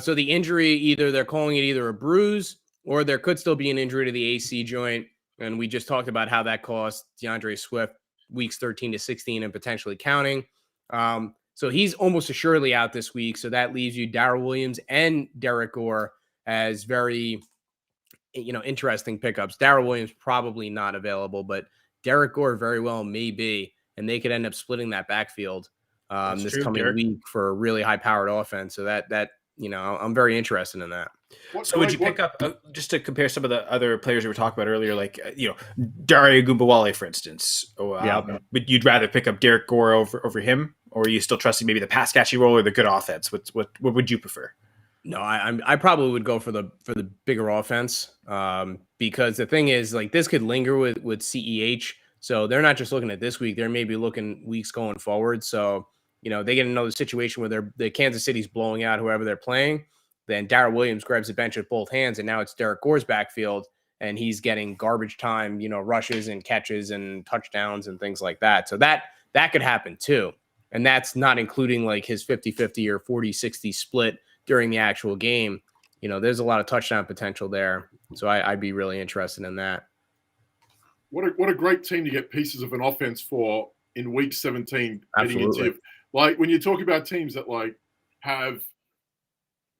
[SPEAKER 2] So the injury, they're calling it either a bruise or there could still be an injury to the AC joint. And we just talked about how that cost Deandre Swift weeks 13 to 16 and potentially counting. So he's almost assuredly out this week. So that leaves you Darrell Williams and Derek Gore as very, interesting pickups. Darrell Williams probably not available, but Derek Gore very well may be, and they could end up splitting that backfield coming week for a really high-powered offense. So that I'm very interested in that.
[SPEAKER 1] Would you pick up, just to compare some of the other players we were talking about earlier, like, Dario Gumbawale, for instance? But you'd rather pick up Derek Gore over him, or are you still trusting maybe the pass catching role or the good offense? What would you prefer?
[SPEAKER 2] No, I probably would go for the bigger offense because the thing is, like, this could linger with CEH. So they're not just looking at this week; they're maybe looking weeks going forward. So they get another situation where the Kansas City's blowing out whoever they're playing. Then Darrell Williams grabs the bench with both hands, and now it's Derek Gore's backfield, and he's getting garbage time, rushes and catches and touchdowns and things like that. So that could happen too. And that's not including like his 50-50 or 40-60 split during the actual game. There's a lot of touchdown potential there. So I'd be really interested in that.
[SPEAKER 3] What a great team to get pieces of an offense for in week 17.
[SPEAKER 2] Absolutely.
[SPEAKER 3] Like, when you talk about teams that have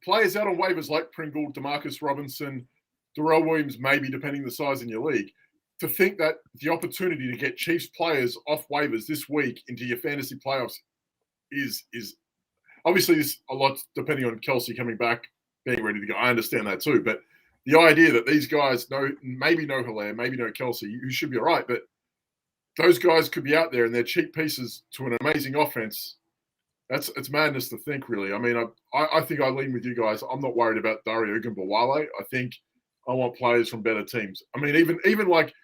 [SPEAKER 3] players out on waivers like Pringle, Demarcus Robinson, Darrell Williams, maybe depending the size in your league, to think that the opportunity to get Chiefs players off waivers this week into your fantasy playoffs is obviously a lot depending on Kelsey coming back, being ready to go. I understand that too, but the idea that these guys maybe know Helaire, maybe know Kelsey, you should be all right, but those guys could be out there and they're cheap pieces to an amazing offense. It's madness to think, really. I mean, I think I lean with you guys. I'm not worried about Dario Gumbawale. I think I want players from better teams. I mean, even like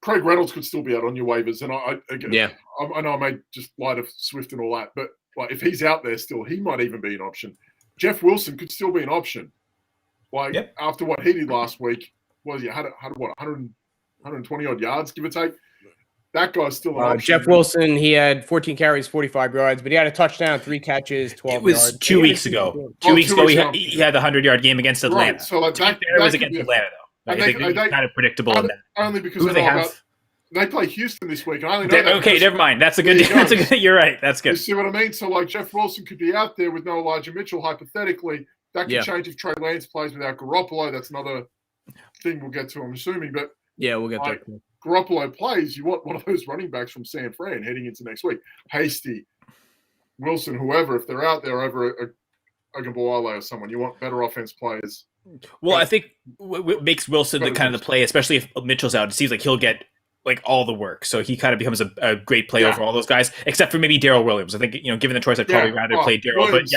[SPEAKER 3] Craig Reynolds could still be out on your waivers, and I know I made just light of Swift and all that, but like if he's out there still, he might even be an option. Jeff Wilson could still be an option. After what he did last week, had 120 odd yards, give or take. That guy's still an option.
[SPEAKER 2] Jeff Wilson, he had 14 carries, 45 yards, but he had a touchdown, 3 catches, 12 yards.
[SPEAKER 1] It was 2 weeks ago. 2 weeks ago, he had the 100-yard game against Atlanta.
[SPEAKER 3] Right. So that
[SPEAKER 1] was against Atlanta, though. I think it's kind of predictable in that.
[SPEAKER 3] Only because they play Houston this week. And I only know that
[SPEAKER 1] okay, never mind. That's a good. You're right. That's good.
[SPEAKER 3] You see what I mean? So Jeff Wilson could be out there with no Elijah Mitchell. Hypothetically, that could change if Trey Lance plays without Garoppolo. That's another thing we'll get to, I'm assuming. But
[SPEAKER 2] we'll get there.
[SPEAKER 3] Garoppolo plays, you want one of those running backs from San Fran heading into next week. Hasty, Wilson, whoever, if they're out there over a Gumbawale or someone, you want better offense players.
[SPEAKER 1] Well, I think what makes Wilson the kind of the play, especially if Mitchell's out, it seems like he'll get all the work. So he kind of becomes a great play over all those guys, except for maybe Darrell Williams. I think, given the choice, I'd probably rather play Darrell. But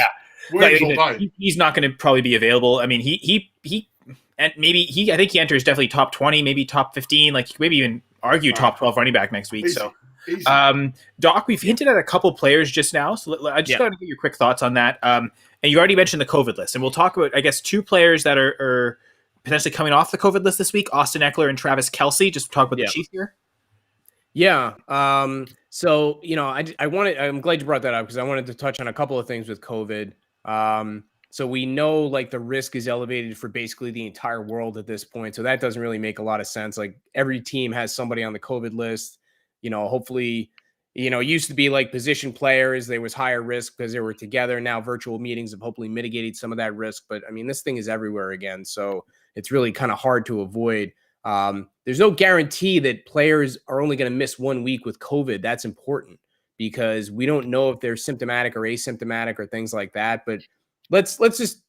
[SPEAKER 3] Williams all day.
[SPEAKER 1] He's not going to probably be available. I mean, he and maybe I think he enters definitely top 20, maybe top 15, like maybe even argue top 12 running back next week.
[SPEAKER 3] Easy.
[SPEAKER 1] So,
[SPEAKER 3] Easy.
[SPEAKER 1] Doc, we've hinted at a couple players just now, so I just got to get your quick thoughts on that. And you already mentioned the COVID list, and we'll talk about, I guess, two players that are potentially coming off the COVID list this week: Austin Eckler and Travis Kelce. Just talk about the Chiefs here.
[SPEAKER 2] Yeah. So, I'm glad you brought that up because I wanted to touch on a couple of things with COVID. So we know like the risk is elevated for basically the entire world at this point. So that doesn't really make a lot of sense. Like every team has somebody on the COVID list, hopefully, it used to be like position players. There was higher risk because they were together. Now virtual meetings have hopefully mitigated some of that risk. But I mean, this thing is everywhere again. So it's really kind of hard to avoid. There's no guarantee that players are only going to miss 1 week with COVID. That's important because we don't know if they're symptomatic or asymptomatic or things like that. But let's just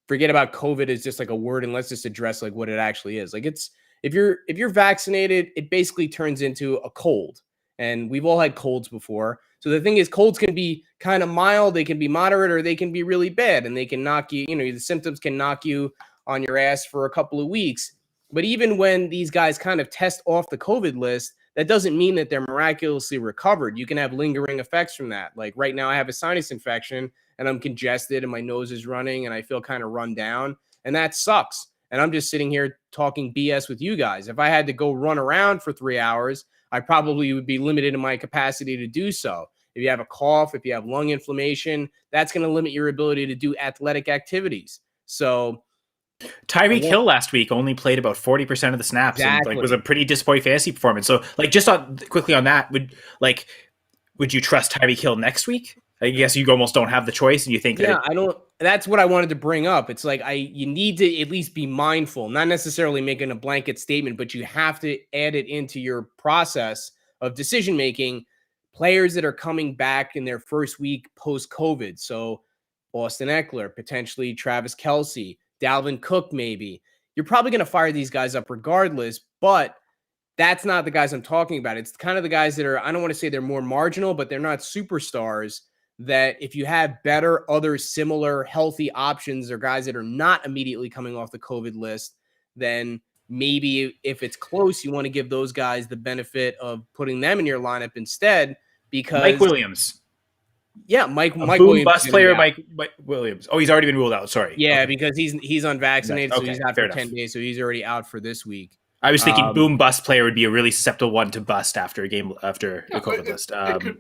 [SPEAKER 2] forget about COVID as just like a word, and let's just address like what it actually is. Like if you're vaccinated, it basically turns into a cold, and we've all had colds before. So the thing is, colds can be kind of mild, they can be moderate, or they can be really bad, and they can knock you. The symptoms can knock you on your ass for a couple of weeks. But even when these guys kind of test off the COVID list, that doesn't mean that they're miraculously recovered. You can have lingering effects from that. Like right now, I have a sinus infection and I'm congested and my nose is running and I feel kind of run down. And that sucks. And I'm just sitting here talking BS with you guys. If I had to go run around for 3 hours, I probably would be limited in my capacity to do so. If you have a cough, if you have lung inflammation, that's going to limit your ability to do athletic activities. So
[SPEAKER 1] Tyreek Hill last week only played about 40% of the snaps,
[SPEAKER 2] Exactly.
[SPEAKER 1] and was a pretty disappointing fantasy performance. So, just quickly on that, would you trust Tyreek Hill next week? I guess you almost don't have the choice, and you think
[SPEAKER 2] I don't. That's what I wanted to bring up. It's like you need to at least be mindful, not necessarily making a blanket statement, but you have to add it into your process of decision making. Players that are coming back in their first week post COVID, so Austin Eckler, potentially Travis Kelce, Dalvin Cook, maybe. You're probably going to fire these guys up regardless, but that's not the guys I'm talking about. It's kind of the guys that are, I don't want to say they're more marginal, but they're not superstars, that if you have better, other similar healthy options or guys that are not immediately coming off the COVID list, then maybe if it's close, you want to give those guys the benefit of putting them in your lineup instead. Because
[SPEAKER 1] Mike Williams.
[SPEAKER 2] Yeah, Mike
[SPEAKER 1] boom
[SPEAKER 2] Williams.
[SPEAKER 1] Bust player, Mike Williams. Oh, he's already been ruled out. Sorry.
[SPEAKER 2] Yeah, because he's unvaccinated, so he's out for 10
[SPEAKER 1] enough.
[SPEAKER 2] days, so he's already out for this week.
[SPEAKER 1] I was thinking boom bust player would be a really susceptible one to bust after a game after the COVID list.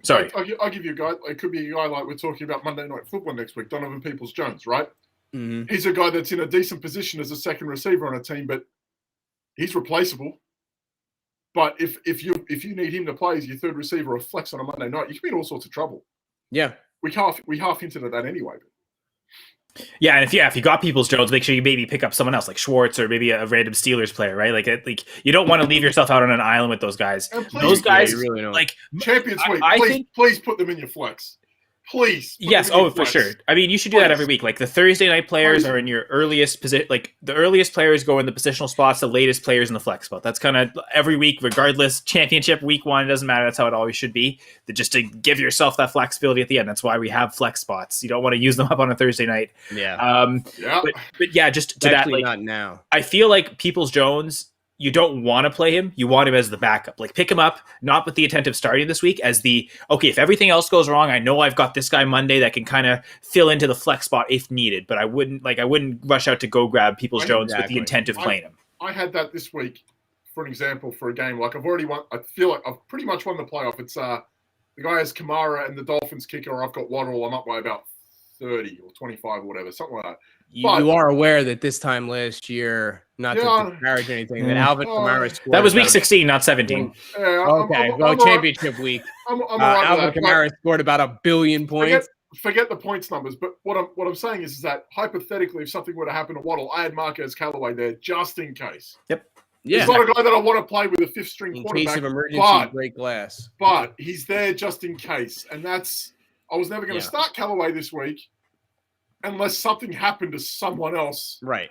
[SPEAKER 1] Sorry.
[SPEAKER 3] I'll give you a guy. It could be a guy like we're talking about Monday Night Football next week, Donovan Peoples-Jones, right?
[SPEAKER 2] Mm-hmm.
[SPEAKER 3] He's a guy that's in a decent position as a second receiver on a team, but he's replaceable. But if you need him to play as your third receiver or flex on a Monday night, you can be in all sorts of trouble.
[SPEAKER 2] Yeah.
[SPEAKER 3] We half hinted at that anyway.
[SPEAKER 1] Yeah, and if you got Peoples-Jones, make sure you maybe pick up someone else like Schwartz or maybe a random Steelers player, right? Like you don't want to leave yourself out on an island with those guys. Those guys,
[SPEAKER 2] really don't.
[SPEAKER 1] like
[SPEAKER 3] Champions Week. Please put them in your flex. Please.
[SPEAKER 1] Yes. Oh, for sure. I mean, you should do that every week. Like the Thursday night players are in your earliest position. Like the earliest players go in the positional spots, the latest players in the flex spot. That's kind of every week, regardless. Championship week 1, it doesn't matter. That's how it always should be. Just to give yourself that flexibility at the end. That's why we have flex spots. You don't want to use them up on a Thursday night.
[SPEAKER 2] Yeah.
[SPEAKER 1] But yeah, just to that. Like,
[SPEAKER 2] not now.
[SPEAKER 1] I feel like Peoples-Jones, you don't want to play him. You want him as the backup. Like pick him up, not with the intent of starting this week as if everything else goes wrong, I know I've got this guy Monday that can kind of fill into the flex spot if needed, but I wouldn't rush out to go grab Peoples-Jones with the intent of playing him.
[SPEAKER 3] I had that this week for an example for a game. Like I've already won. I feel like I've pretty much won the playoff. It's the guy has Kamara and the Dolphins kicker. I've got Waddle. I'm up by about 30 or 25 or whatever, something like that.
[SPEAKER 2] You are aware that this time last year, not to disparage anything, that Alvin Kamara scored.
[SPEAKER 1] That was week 16, not 17.
[SPEAKER 2] Championship week. Alvin Kamara scored about 1 billion points.
[SPEAKER 3] Forget the points numbers, but what I'm saying is that hypothetically, if something were to happen to Waddle, I had Marquez Callaway there just in case.
[SPEAKER 1] Yep.
[SPEAKER 2] Yeah.
[SPEAKER 3] He's not a guy that I want to play with a fifth string quarterback.
[SPEAKER 2] In case of emergency, break glass.
[SPEAKER 3] But he's there just in case, and I was never going to start Callaway this week. Unless something happened to someone else.
[SPEAKER 2] Right.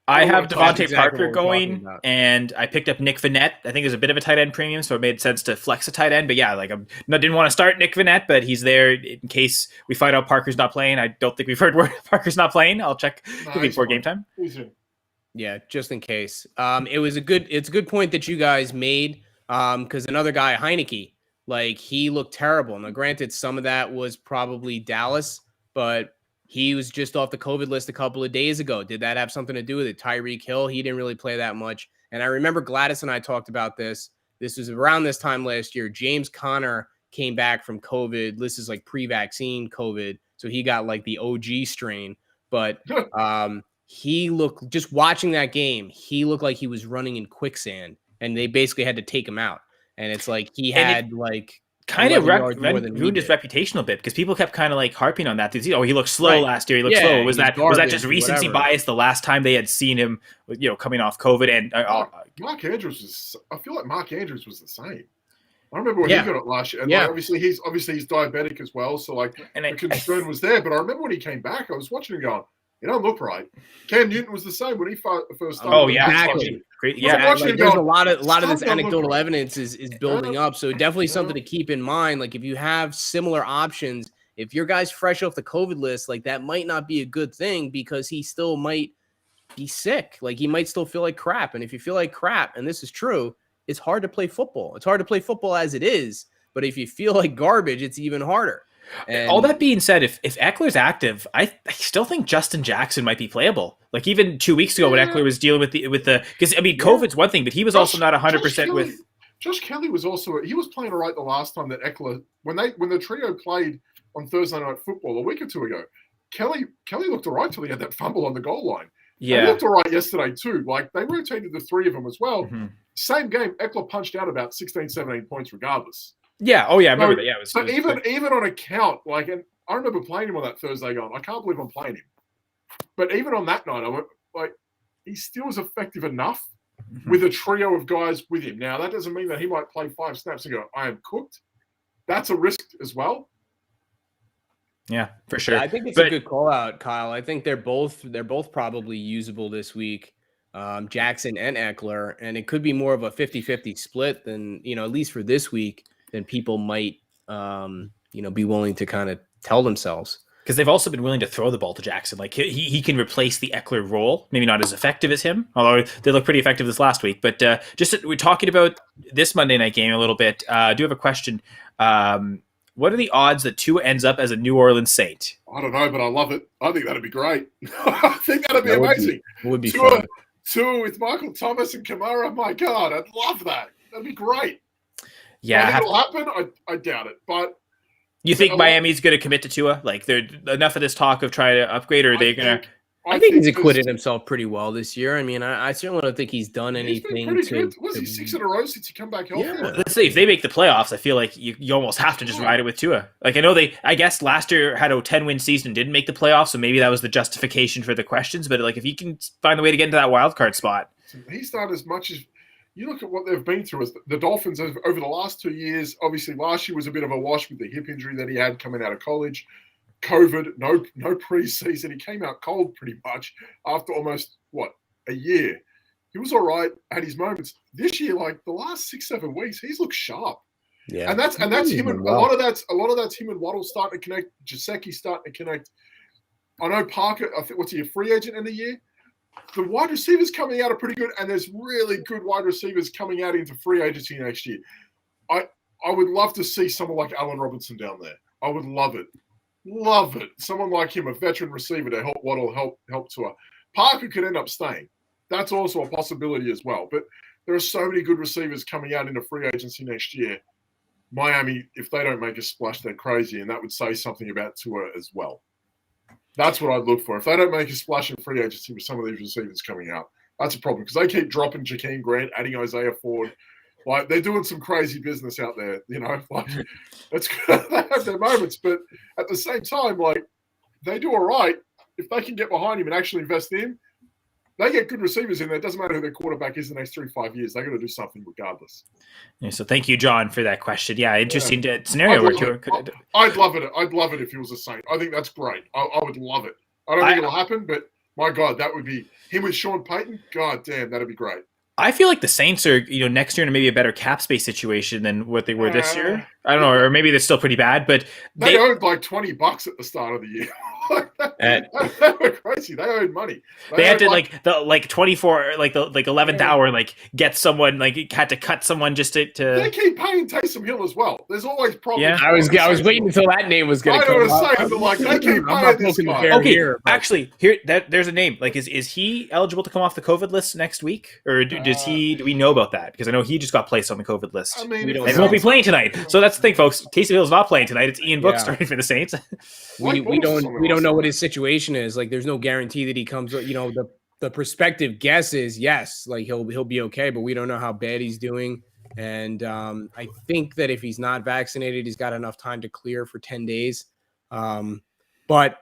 [SPEAKER 1] I have
[SPEAKER 2] That's
[SPEAKER 1] Devontae
[SPEAKER 2] exactly
[SPEAKER 1] Parker
[SPEAKER 2] what we're talking
[SPEAKER 1] going,
[SPEAKER 2] about.
[SPEAKER 1] and I picked up Nick Vannett. I think there's a bit of a tight end premium, so it made sense to flex a tight end. But yeah, like I didn't want to start Nick Vannett, but he's there in case we find out Parker's not playing. I don't think we've heard word Parker's not playing. I'll check before game time.
[SPEAKER 2] Yeah, just in case. It's a good point that you guys made. Because another guy, Heineke, like he looked terrible. Now, granted, some of that was probably Dallas, but he was just off the COVID list a couple of days ago. Did that have something to do with it? Tyreek Hill, he didn't really play that much. And I remember Gladys and I talked about this. This was around this time last year. James Conner came back from COVID. This is like pre-vaccine COVID. So he got like the OG strain. But he looked, just watching that game, he looked like he was running in quicksand. And they basically had to take him out. And it's like he had like
[SPEAKER 1] kind of
[SPEAKER 2] ruined
[SPEAKER 1] his reputation a bit because people kept kind of like harping on that. Oh, he looked slow last year. He looked slow. Was that just recency bias? The last time they had seen him, coming off COVID, and
[SPEAKER 3] Mark Andrews was. I feel like Mark Andrews was the same. I remember when he got it last year, and obviously he's diabetic as well. So like the concern was there. But I remember when he came back, I was watching him going, "You don't look right." Cam Newton was the same when he first started.
[SPEAKER 1] Oh yeah, exactly.
[SPEAKER 2] Like, there's a lot of this anecdotal evidence is building up. So definitely something to keep in mind. Like if you have similar options, if your guy's fresh off the COVID list, like that might not be a good thing because he still might be sick. Like he might still feel like crap. And if you feel like crap, and this is true, it's hard to play football. It's hard to play football as it is. But if you feel like garbage, it's even harder. And
[SPEAKER 1] all that being said, if Eckler's active, I still think Justin Jackson might be playable. Like even 2 weeks ago when Eckler was dealing with the because I mean COVID's one thing, but he was also not 100% with.
[SPEAKER 3] Josh Kelly was playing all right the last time that Eckler when the trio played on Thursday Night Football a week or two ago. Kelly looked all right till he had that fumble on the goal line. Yeah, he looked all right yesterday too. Like they rotated the three of them as well. Mm-hmm. Same game, Eckler punched out about 16, 17 points regardless.
[SPEAKER 1] Yeah. Oh, yeah. I remember that. Yeah.
[SPEAKER 3] Even on account, like, and I remember playing him on that Thursday going, I can't believe I'm playing him. But even on that night, I went, like, he still was effective enough with a trio of guys with him. Now, that doesn't mean that he might play 5 snaps and go, I am cooked. That's a risk as well.
[SPEAKER 1] Yeah, for sure.
[SPEAKER 2] Yeah, I think it's a good call out, Kyle. I think they're both probably usable this week. Jackson and Eckler, and it could be more of a 50-50 split than, at least for this week. Then people might, be willing to kind of tell themselves.
[SPEAKER 1] Because they've also been willing to throw the ball to Jackson. Like he can replace the Eckler role. Maybe not as effective as him, although they look pretty effective this last week. But we're talking about this Monday night game a little bit. I do have a question. What are the odds that Tua ends up as a New Orleans Saint?
[SPEAKER 3] I don't know, but I love it. I think that'd be great. I think that'd be amazing.
[SPEAKER 2] Would be fun.
[SPEAKER 3] Tua with Michael Thomas and Kamara. My God, I'd love that. That'd be great.
[SPEAKER 1] Yeah,
[SPEAKER 3] I think it'll happen. I doubt it, but
[SPEAKER 1] you think Miami's going to commit to Tua? Like, there enough of this talk of trying to upgrade, or are they going to?
[SPEAKER 2] I think he's acquitted himself pretty well this year. I mean, I certainly don't think he's done anything.
[SPEAKER 3] Was he 6 in a row since he come back healthy?
[SPEAKER 1] Yeah. Let's say if they make the playoffs, I feel like you almost have to just ride it with Tua. Like I know I guess last year had a 10-win season and didn't make the playoffs, so maybe that was the justification for the questions. But like if you can find a way to get into that wild card spot,
[SPEAKER 3] he's done as much as. You look at what they've been through as the Dolphins over the last 2 years. Obviously, last year was a bit of a wash with the hip injury that he had coming out of college. COVID, no preseason. He came out cold pretty much after almost a year. He was all right, had his moments. This year, like the last 6-7 weeks, he's looked sharp. Yeah, and that's him. And a lot of that's him and Waddle starting to connect. Gesicki starting to connect. I know Parker. I think he a free agent in the year? The wide receivers coming out are pretty good, and there's really good wide receivers coming out into free agency next year. I would love to see someone like Allen Robinson down there. I would love it. Love it. Someone like him, a veteran receiver to help Waddle, help Tua. Parker could end up staying. That's also a possibility as well. But there are so many good receivers coming out into free agency next year. Miami, if they don't make a splash, they're crazy, and that would say something about Tua as well. That's what I'd look for. If they don't make a splash in free agency with some of these receivers coming out, that's a problem because they keep dropping Jakeem Grant, adding Isaiah Ford. Like they're doing some crazy business out there, Like that's good. They have their moments, but at the same time, like they do all right if they can get behind him and actually invest in him. They get good receivers in there. It doesn't matter who their quarterback is the next 3-5 years. They're going to do something regardless.
[SPEAKER 1] Yeah, so thank you, John, for that question. Yeah, interesting scenario.
[SPEAKER 3] I'd love it. I'd love it if he was a Saint. I think that's great. I would love it. I don't think it'll happen, but My God, that would be him with Sean Payton. God damn, that'd be great.
[SPEAKER 1] I feel like the Saints are, next year in maybe a better cap space situation than what they were this year. I don't know, or maybe they're still pretty bad, but
[SPEAKER 3] they owed like $20 at the start of the year. They were crazy. They owed money.
[SPEAKER 1] They had to 24, the 11th hour, get someone, had to cut someone just to.
[SPEAKER 3] They keep paying Taysom Hill as well. There's always problems.
[SPEAKER 2] Yeah, I was waiting until that name was going to come up.
[SPEAKER 3] They keep paying this guy.
[SPEAKER 1] Okay, actually, there's a name. Is he eligible to come off the COVID list next week, or do we know about that? Because I know he just got placed on the COVID list.
[SPEAKER 3] I mean,
[SPEAKER 1] he won't be playing tonight. So that's the thing, folks. Taysom Hill's not playing tonight. It's Ian Book starting for the Saints.
[SPEAKER 2] We don't know what his situation is. There's no guarantee that he comes. The prospective guess is yes, he'll be okay, but we don't know how bad he's doing. And I think that if he's not vaccinated, he's got enough time to clear for 10 days. But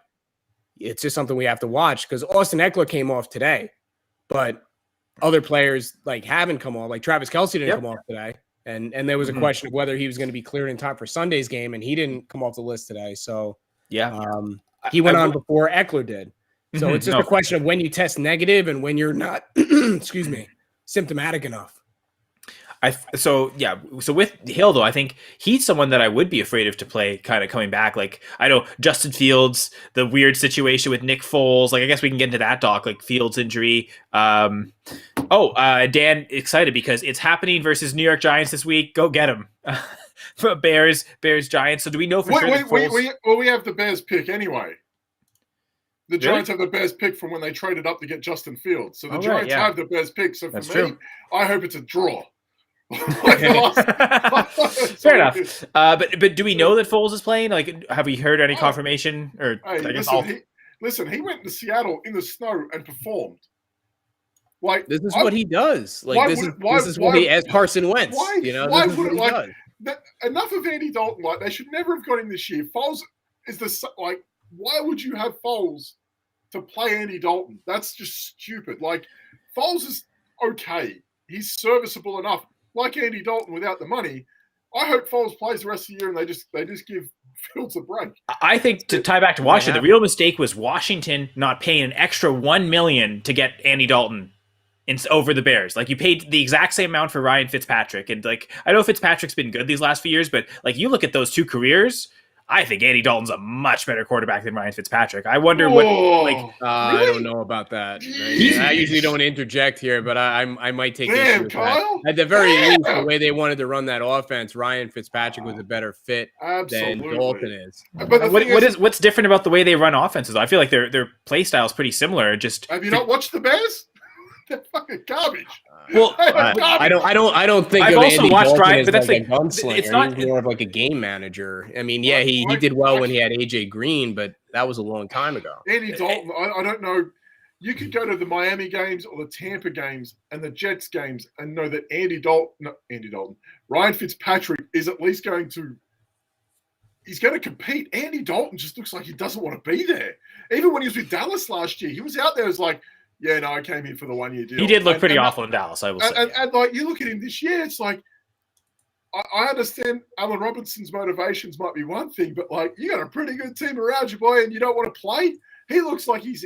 [SPEAKER 2] it's just something we have to watch because Austin Eckler came off today, but other players haven't come off. Travis Kelce didn't come off today. And there was a question of whether he was going to be cleared in time for Sunday's game, and he didn't come off the list today. So he went on before Eckler did. So it's just a question of when you test negative and when you're not, symptomatic enough.
[SPEAKER 1] So with Hill, though, I think he's someone that I would be afraid of to play kind of coming back. I know Justin Fields, the weird situation with Nick Foles. I guess we can get into that, Doc, Fields injury. Dan excited because it's happening versus New York Giants this week. Go get him. Bears, Giants. So do we know for sure that Foles...
[SPEAKER 3] we have the Bears pick anyway. The Giants have the Bears pick from when they traded up to get Justin Fields. So the Giants have the Bears pick. So for me, I hope it's a draw.
[SPEAKER 1] Fair enough. But do we know that Foles is playing? Have we heard any confirmation? Or
[SPEAKER 3] listen, he went to Seattle in the snow and performed.
[SPEAKER 2] This is what he does. This is what he, as Carson Wentz.
[SPEAKER 3] Why would it enough of Andy Dalton? They should never have got him this year. Foles is why would you have Foles to play Andy Dalton? That's just stupid. Foles is okay. He's serviceable enough. Like Andy Dalton without the money. I hope Foles plays the rest of the year and they just give Fields a break.
[SPEAKER 1] I think to tie back to Washington, the real mistake was Washington not paying an extra $1 million to get Andy Dalton over the Bears. You paid the exact same amount for Ryan Fitzpatrick. And I know Fitzpatrick's been good these last few years, but you look at those two careers, I think Andy Dalton's a much better quarterback than Ryan Fitzpatrick. I wonder
[SPEAKER 3] really?
[SPEAKER 2] I don't know about that. I usually don't interject here, but I might take issue with
[SPEAKER 3] Kyle?
[SPEAKER 2] that. At the very least, the way they wanted to run that offense, Ryan Fitzpatrick was a better fit than Dalton is.
[SPEAKER 1] But what's different about the way they run offenses? I feel like their play style is pretty similar.
[SPEAKER 3] Have you not watched the Bears? They're fucking garbage.
[SPEAKER 1] Well,
[SPEAKER 2] I don't think
[SPEAKER 1] I've
[SPEAKER 2] of
[SPEAKER 1] also
[SPEAKER 2] Andy
[SPEAKER 1] watched
[SPEAKER 2] Dalton
[SPEAKER 1] Ryan,
[SPEAKER 2] as
[SPEAKER 1] but that's
[SPEAKER 2] a gunslinger.
[SPEAKER 1] it's not
[SPEAKER 2] He's more of a game manager. I mean, he did well when he had AJ Green, but that was a long time ago.
[SPEAKER 3] Andy Dalton, I don't know. You could go to the Miami games or the Tampa games and the Jets games and know that Ryan Fitzpatrick is at least he's going to compete. Andy Dalton just looks like he doesn't want to be there. Even when he was with Dallas last year, he was out there as yeah, no, I came here for the 1 year deal.
[SPEAKER 1] He did look pretty awful in Dallas, I will say.
[SPEAKER 3] And you look at him this year, it's I understand Allen Robinson's motivations might be one thing, but you got a pretty good team around you, boy, and you don't want to play. He looks like he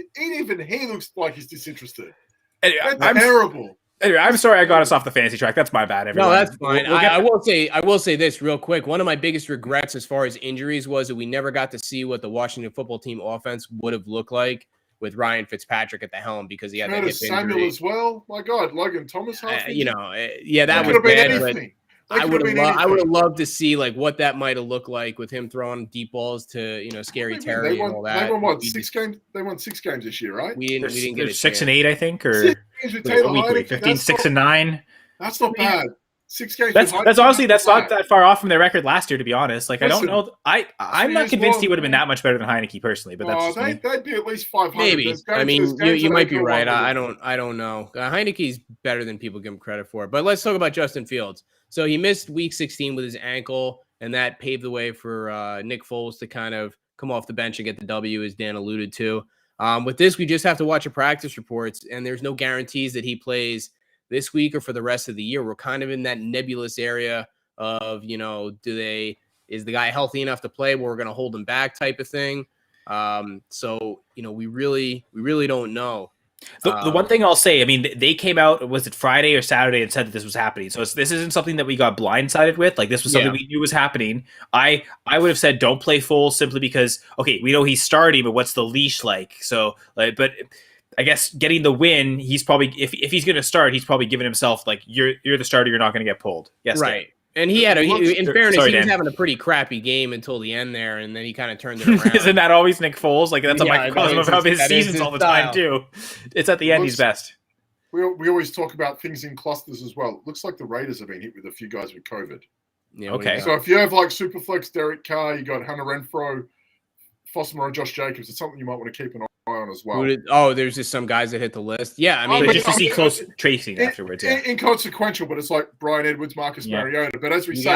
[SPEAKER 3] looks like he's disinterested. That's terrible.
[SPEAKER 1] Anyway, I'm sorry I got us off the fantasy track. That's my bad, everyone.
[SPEAKER 2] No, that's fine. I will say this real quick. One of my biggest regrets as far as injuries was that we never got to see what the Washington football team offense would have looked like with Ryan Fitzpatrick at the helm because he had that hip
[SPEAKER 3] Samuel
[SPEAKER 2] injury.
[SPEAKER 3] As well. My God, Logan Thomas.
[SPEAKER 2] That was bad. But I would have loved to see what that might have looked like with him throwing deep balls to Scary Terry and all that.
[SPEAKER 3] They won 6 games. They won 6 games this year, right?
[SPEAKER 2] We didn't get
[SPEAKER 1] 6 and 8, I think, or 15, 6 and 9.
[SPEAKER 3] That's not bad. 6 games.
[SPEAKER 1] That's honestly not that far off from their record last year, to be honest. I don't know. I'm not convinced he would have been that much better than Heineke personally, but that's
[SPEAKER 3] they'd be at least 500.
[SPEAKER 2] Maybe. I mean, you might be right. I don't know. Heineke's better than people give him credit for. But let's talk about Justin Fields. So he missed Week 16 with his ankle, and that paved the way for Nick Foles to kind of come off the bench and get the W, as Dan alluded to. With this, we just have to watch the practice reports, and there's no guarantees that he plays this week or for the rest of the year. We're kind of in that nebulous area of, is the guy healthy enough to play where we're going to hold him back type of thing. So we really don't know.
[SPEAKER 1] The one thing I'll say, I mean, they came out, was it Friday or Saturday, and said that this was happening. So this isn't something that we got blindsided with. Like, this was something we knew was happening. I would have said don't play Foles simply because, okay, we know he's starting, but what's the leash like? So, but I guess getting the win, he's probably, if he's going to start, he's probably giving himself, like, you're the starter, you're not going to get pulled. Yes,
[SPEAKER 2] right.
[SPEAKER 1] Dan.
[SPEAKER 2] And he had, in fairness,
[SPEAKER 1] Sorry,
[SPEAKER 2] he was
[SPEAKER 1] Dan.
[SPEAKER 2] having a pretty crappy game until the end there, and then he kind of turned it around.
[SPEAKER 1] Isn't that always Nick Foles? Like, that's a microcosm of how his season's
[SPEAKER 2] his
[SPEAKER 1] all the
[SPEAKER 2] style.
[SPEAKER 1] time, too. It's at the end he's best.
[SPEAKER 3] We always talk about things in clusters as well. It looks like the Raiders have been hit with a few guys with COVID.
[SPEAKER 2] Yeah,
[SPEAKER 1] okay.
[SPEAKER 3] So if you have, like, Superflex, Derek Carr, you got Hunter Renfrow, Fossmore, and Josh Jacobs, it's something you might want to keep an eye on as well.
[SPEAKER 2] There's just some guys that hit the list. Yeah, I mean,
[SPEAKER 1] but just to see close tracing afterwards. Yeah.
[SPEAKER 3] Inconsequential, but it's like Brian Edwards, Marcus Mariota. But as we
[SPEAKER 2] you
[SPEAKER 3] say,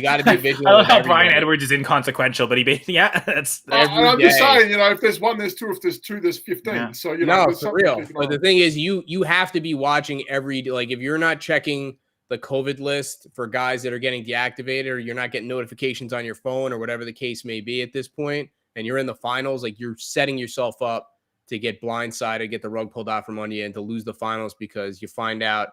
[SPEAKER 2] got to be vigilant.
[SPEAKER 1] I love how Brian Edwards is inconsequential, but that's.
[SPEAKER 3] I'm just saying, if there's one, there's two. If there's two, there's 15.
[SPEAKER 1] Yeah.
[SPEAKER 3] So
[SPEAKER 2] no, for real. But the thing is, you have to be watching if you're not checking the COVID list for guys that are getting deactivated, or you're not getting notifications on your phone, or whatever the case may be at this point, and you're in the finals, like, you're setting yourself up to get blindsided, get the rug pulled out from under you, and to lose the finals because you find out,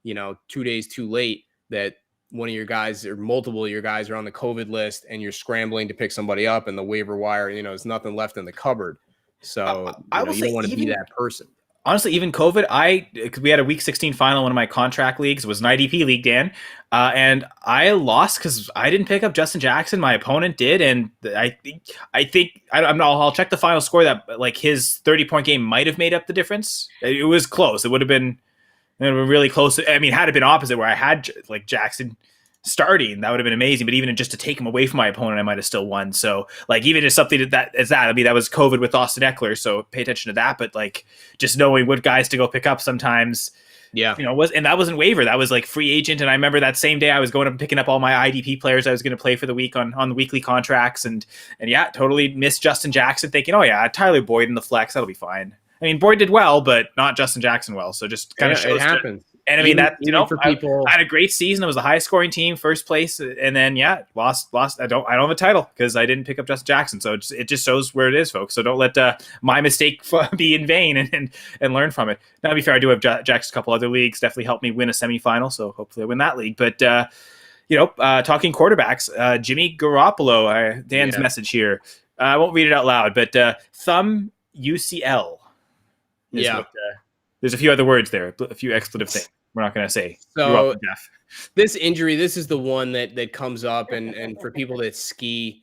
[SPEAKER 2] 2 days too late that one of your guys or multiple of your guys are on the COVID list, and you're scrambling to pick somebody up, and the waiver wire, there's nothing left in the cupboard. So you don't want to be that person.
[SPEAKER 1] Honestly, even COVID, because we had a Week 16 final in one of my contract leagues. It was an IDP league, Dan, and I lost because I didn't pick up Justin Jackson. My opponent did, and I'll check the final score. That, like, his 30-point game might have made up the difference. It was close. It would have been really close. I mean, had it been opposite, where I had, like, Jackson starting, that would have been amazing. But even just to take him away from my opponent, I might have still won. So, like, even just something that I mean, that was COVID with Austin Eckler, so pay attention to that. But, like, just knowing what guys to go pick up sometimes, and that wasn't waiver, that was like free agent. And I remember that same day I was going up and picking up all my IDP players I was going to play for the week on the weekly contracts, and totally missed Justin Jackson, thinking, Tyler Boyd in the flex, that'll be fine. I mean, Boyd did well, but not Justin Jackson well. So just kind of shows
[SPEAKER 2] it happens.
[SPEAKER 1] And I mean,
[SPEAKER 2] for people,
[SPEAKER 1] I had a great season. It was a high scoring team, first place, and then lost. I don't have a title because I didn't pick up Justin Jackson. So it just shows where it is, folks. So don't let my mistake be in vain, and learn from it. Now, to be fair, I do have Jackson a couple other leagues. Definitely helped me win a semifinal. So hopefully I win that league. But talking quarterbacks, Jimmy Garoppolo, Dan's message here. I won't read it out loud, but thumb UCL. There's a few other words there, a few expletive things. We're not going to say.
[SPEAKER 2] So this injury, this is the one that comes up, and for people that ski,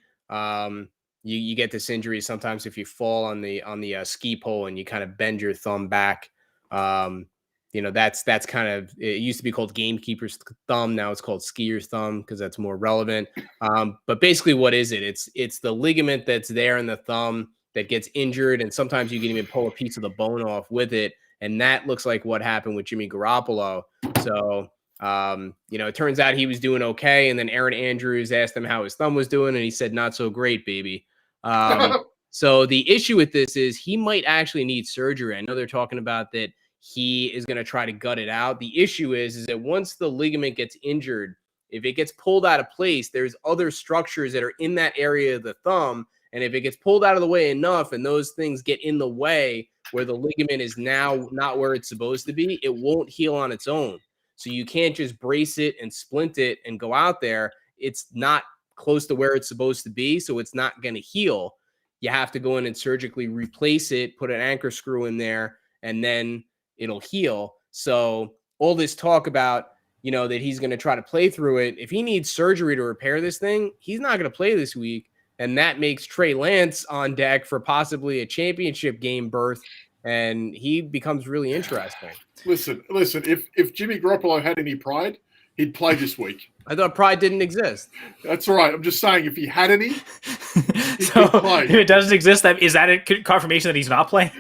[SPEAKER 2] you get this injury sometimes if you fall on the ski pole and you kind of bend your thumb back. That's kind of, it used to be called gamekeeper's thumb. Now it's called skier's thumb because that's more relevant. But basically, what is it? It's the ligament that's there in the thumb that gets injured, and sometimes you can even pull a piece of the bone off with it. And that looks like what happened with Jimmy Garoppolo. So, it turns out he was doing okay. And then Aaron Andrews asked him how his thumb was doing, and he said, not so great, baby. So the issue with this is he might actually need surgery. I know they're talking about that he is going to try to gut it out. The issue is that once the ligament gets injured, if it gets pulled out of place, there's other structures that are in that area of the thumb. And if it gets pulled out of the way enough and those things get in the way where the ligament is now not where it's supposed to be, it won't heal on its own. So you can't just brace it and splint it and go out there. It's not close to where it's supposed to be, so it's not going to heal. You have to go in and surgically replace it, put an anchor screw in there, and then it'll heal. So all this talk about, that he's going to try to play through it, if he needs surgery to repair this thing, he's not going to play this week. And that makes Trey Lance on deck for possibly a championship game berth, and he becomes really interesting.
[SPEAKER 3] Listen. If Jimmy Garoppolo had any pride, he'd play this week.
[SPEAKER 2] I thought pride didn't exist.
[SPEAKER 3] That's all right. I'm just saying, if he had any,
[SPEAKER 1] he'd play. If it doesn't exist, is that a confirmation that he's not playing?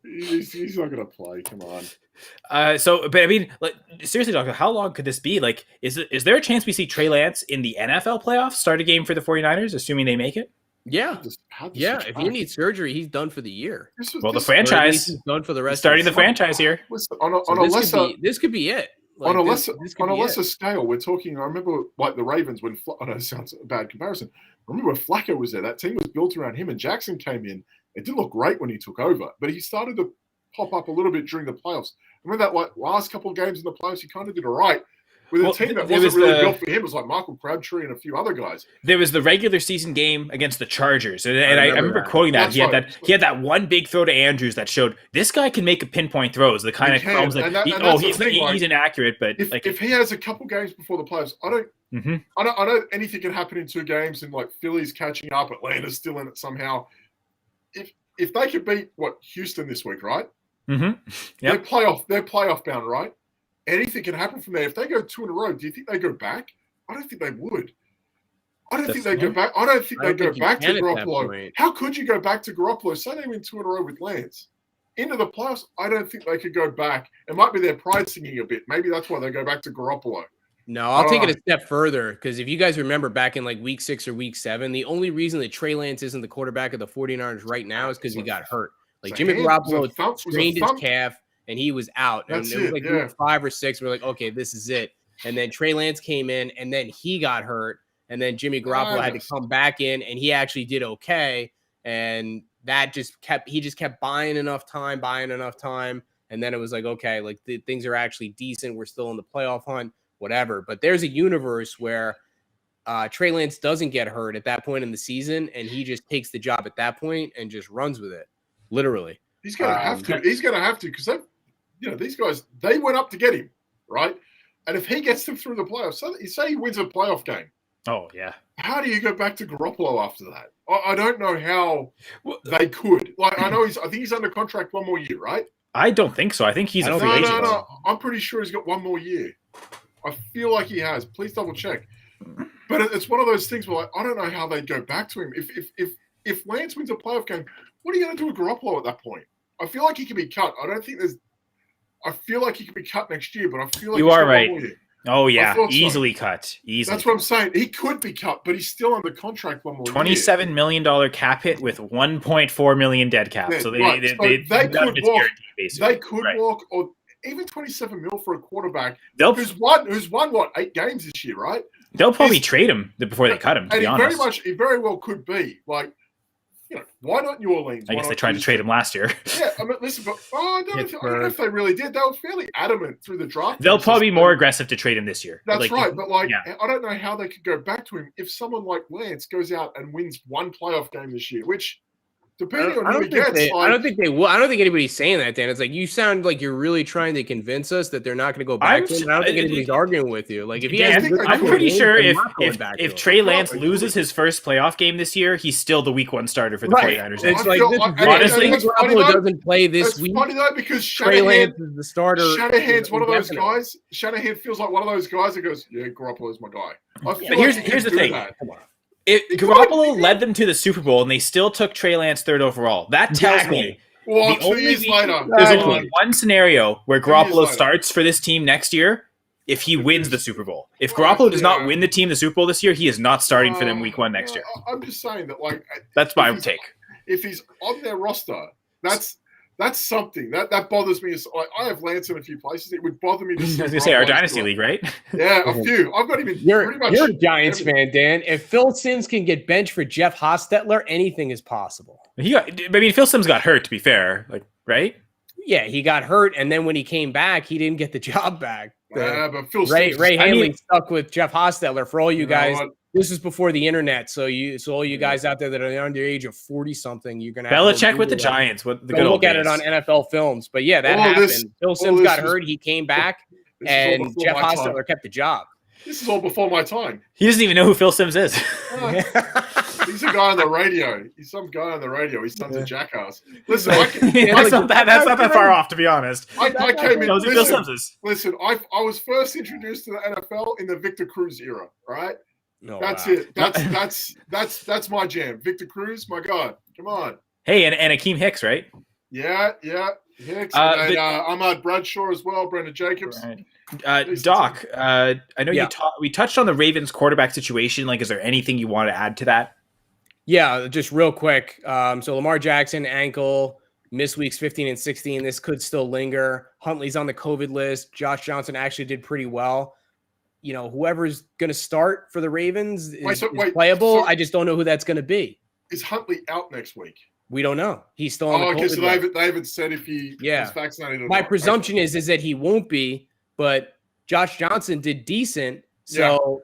[SPEAKER 3] He's not going to play. Come on.
[SPEAKER 1] But I mean, seriously, Doctor, how long could this be? Like, is there a chance we see Trey Lance in the NFL playoffs start a game for the 49ers, assuming they make it?
[SPEAKER 2] Yeah. If he needs surgery, he's done for the year.
[SPEAKER 1] The franchise
[SPEAKER 2] is done for the rest.
[SPEAKER 1] Starting the franchise here.
[SPEAKER 3] Listen,
[SPEAKER 2] this could be it.
[SPEAKER 3] On a lesser scale, we're talking. I remember, like, the Ravens when. I know it sounds a bad comparison, remember when Flacco was there, that team was built around him, and Jackson came in. It didn't look great when he took over, but he started to pop up a little bit during the playoffs. Remember that like last couple of games in the playoffs, he kind of did all right. With a team that wasn't really built for him, it was like Michael Crabtree and a few other guys.
[SPEAKER 1] There was the regular season game against the Chargers, and I remember quoting that. He had that one big throw to Andrews that showed this guy can make a pinpoint throws. The kind of throws he's inaccurate, but
[SPEAKER 3] if he has a couple games before the playoffs, I know anything can happen in 2 games, and like Philly's catching up, Atlanta's still in it somehow. If they could beat Houston this week, right?
[SPEAKER 1] Mm-hmm. Yep.
[SPEAKER 3] They're playoff bound, right? Anything can happen from there. If they go 2 in a row, do you think they go back? I don't think they would. I don't think they go back. I don't think they go back to Garoppolo. How could you go back to Garoppolo? Say they win 2 in a row with Lance. Into the playoffs, I don't think they could go back. It might be their pride singing a bit. Maybe that's why they go back to Garoppolo.
[SPEAKER 2] No, I'll take it a step further, because if you guys remember back in like week 6 or week 7, the only reason that Trey Lance isn't the quarterback of the 49ers right now is because he got hurt. Like Jimmy Garoppolo strained his calf and he was out. And it was like week 5 or 6. We're like, okay, this is it. And then Trey Lance came in and then he got hurt. And then Jimmy Garoppolo had to come back in and he actually did okay. And that he just kept buying enough time. And then it was like, okay, like things are actually decent. We're still in the playoff hunt, whatever. But there's a universe where Trey Lance doesn't get hurt at that point in the season. And he just takes the job at that point and just runs with it. Literally.
[SPEAKER 3] He's going to have to. He's going to have to, because these guys, they went up to get him, right? And if he gets them through the playoffs, say he wins a playoff game.
[SPEAKER 1] Oh, yeah.
[SPEAKER 3] How do you go back to Garoppolo after that? I don't know how they could. Like, I think he's under contract 1 more year, right?
[SPEAKER 1] I don't think so. I think he's a free agent.
[SPEAKER 3] No. I'm pretty sure he's got 1 more year. I feel like he has. Please double check. But it's one of those things where I don't know how they go back to him. If Lance wins a playoff game, what are you going to do with Garoppolo at that point? I feel like he can be cut. I feel like he can be cut next year, but I feel like
[SPEAKER 1] you are right. Oh yeah, easily cut. Easily.
[SPEAKER 3] That's what I'm saying. He could be cut, but he's still under contract 1 more year.
[SPEAKER 1] $27 million cap hit with $1.4 million dead cap. So they could
[SPEAKER 3] walk. They could walk, or even $27 million for a quarterback who's won 8 games this year, right?
[SPEAKER 1] They'll probably trade him before they cut him. To be honest,
[SPEAKER 3] it very well could be like. Why not New Orleans?
[SPEAKER 1] I guess they tried to trade him last year.
[SPEAKER 3] Yeah, I mean, listen, but I don't know if they really did. They were fairly adamant through the draft.
[SPEAKER 1] They'll probably be more aggressive to trade him this year.
[SPEAKER 3] That's right, but I don't know how they could go back to him if someone like Lance goes out and wins 1 playoff game this year, which, depending on who he gets.
[SPEAKER 2] I don't think they will. I don't think anybody's saying that, Dan. It's like you sound like you're really trying to convince us that they're not going to go back to him. I don't think anybody's arguing with you. Like if he
[SPEAKER 1] I'm pretty sure if Trey Lance loses his first playoff game this year, he's still the week 1 starter for the 49ers.
[SPEAKER 2] It's like honestly, Garoppolo doesn't play this week.
[SPEAKER 3] It's funny though, because
[SPEAKER 2] Trey Lance is the starter.
[SPEAKER 3] Shanahan's one of those guys. Shanahan feels like one of those guys that goes, "Yeah, Garoppolo's my guy."
[SPEAKER 1] But here's the thing. Garoppolo led them to the Super Bowl, and they still took Trey Lance 3rd overall. That tells me
[SPEAKER 3] there's
[SPEAKER 1] only one scenario where Garoppolo starts for this team next year if he wins the Super Bowl. If Garoppolo does not win the team the Super Bowl this year, he is not starting for them week 1 next year.
[SPEAKER 3] I'm just saying that,
[SPEAKER 1] that's my take.
[SPEAKER 3] If he's on their roster, that's something that bothers me. I have Lance in a few places. It would bother me to see.
[SPEAKER 1] I was gonna say our dynasty league, right?
[SPEAKER 3] Yeah, a few. I've got even.
[SPEAKER 2] You're a Giants fan, Dan. If Phil Simms can get benched for Jeff Hostetler, anything is possible.
[SPEAKER 1] Phil Simms got hurt. To be fair, right?
[SPEAKER 2] Yeah, he got hurt, and then when he came back, he didn't get the job back.
[SPEAKER 3] But Phil
[SPEAKER 2] Ray Handling stuck with Jeff Hostetler. For all you guys, this is before the internet, so all you guys out there that are under the age of 40-something, you're gonna have
[SPEAKER 1] Belichick with the Giants. What the good old
[SPEAKER 2] look at
[SPEAKER 1] days.
[SPEAKER 2] It on NFL films, but yeah, that happened. Phil Simms got hurt, he came back, and Jeff Hostetler kept the job.
[SPEAKER 3] This is all before my time.
[SPEAKER 1] He doesn't even know who Phil Simms is.
[SPEAKER 3] He's a guy on the radio. He's some guy on the radio. His son's a jackass. Listen,
[SPEAKER 1] that's not that far off, to be honest.
[SPEAKER 3] I came in.
[SPEAKER 1] Phil Simms is.
[SPEAKER 3] Listen, I was first introduced to the NFL in the Victor Cruz era. Right.
[SPEAKER 2] No,
[SPEAKER 3] that's it. That's my jam. Victor Cruz, my God. Come on.
[SPEAKER 1] Hey, and Akeem Hicks, right?
[SPEAKER 3] Yeah. Hicks. And Ahmad Bradshaw as well, Brandon Jacobs.
[SPEAKER 1] Right. Doc, I know we touched on the Ravens quarterback situation. Is there anything you want to add to that?
[SPEAKER 2] Yeah, just real quick. So Lamar Jackson, ankle, missed weeks 15 and 16. This could still linger. Huntley's on the COVID list. Josh Johnson actually did pretty well. whoever's going to start for the Ravens is playable.
[SPEAKER 3] So
[SPEAKER 2] I just don't know who that's going to be.
[SPEAKER 3] Is Huntley out next week?
[SPEAKER 2] We don't know. He's still on the COVID
[SPEAKER 3] so
[SPEAKER 2] list.
[SPEAKER 3] they haven't said if he is vaccinated or
[SPEAKER 2] My
[SPEAKER 3] not.
[SPEAKER 2] presumption is that he won't be, but Josh Johnson did decent, so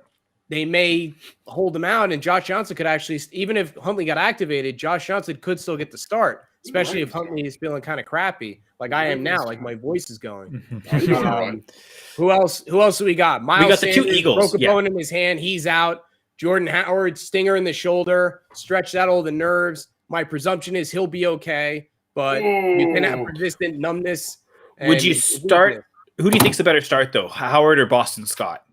[SPEAKER 2] they may hold him out, and Josh Johnson could actually, even if Huntley got activated, Josh Johnson could still get the start, especially if Huntley is feeling kind of crappy, like I am now, like my voice is going. Who else do we got? Miles
[SPEAKER 1] we got
[SPEAKER 2] Sanders,
[SPEAKER 1] the 2 Eagles.
[SPEAKER 2] Broke a bone in his hand. He's out. Jordan Howard, stinger in the shoulder, stretched out all the nerves. My presumption is he'll be okay, but you can have persistent numbness.
[SPEAKER 1] Would you start? Who do you think's the better start, though? Howard or Boston Scott?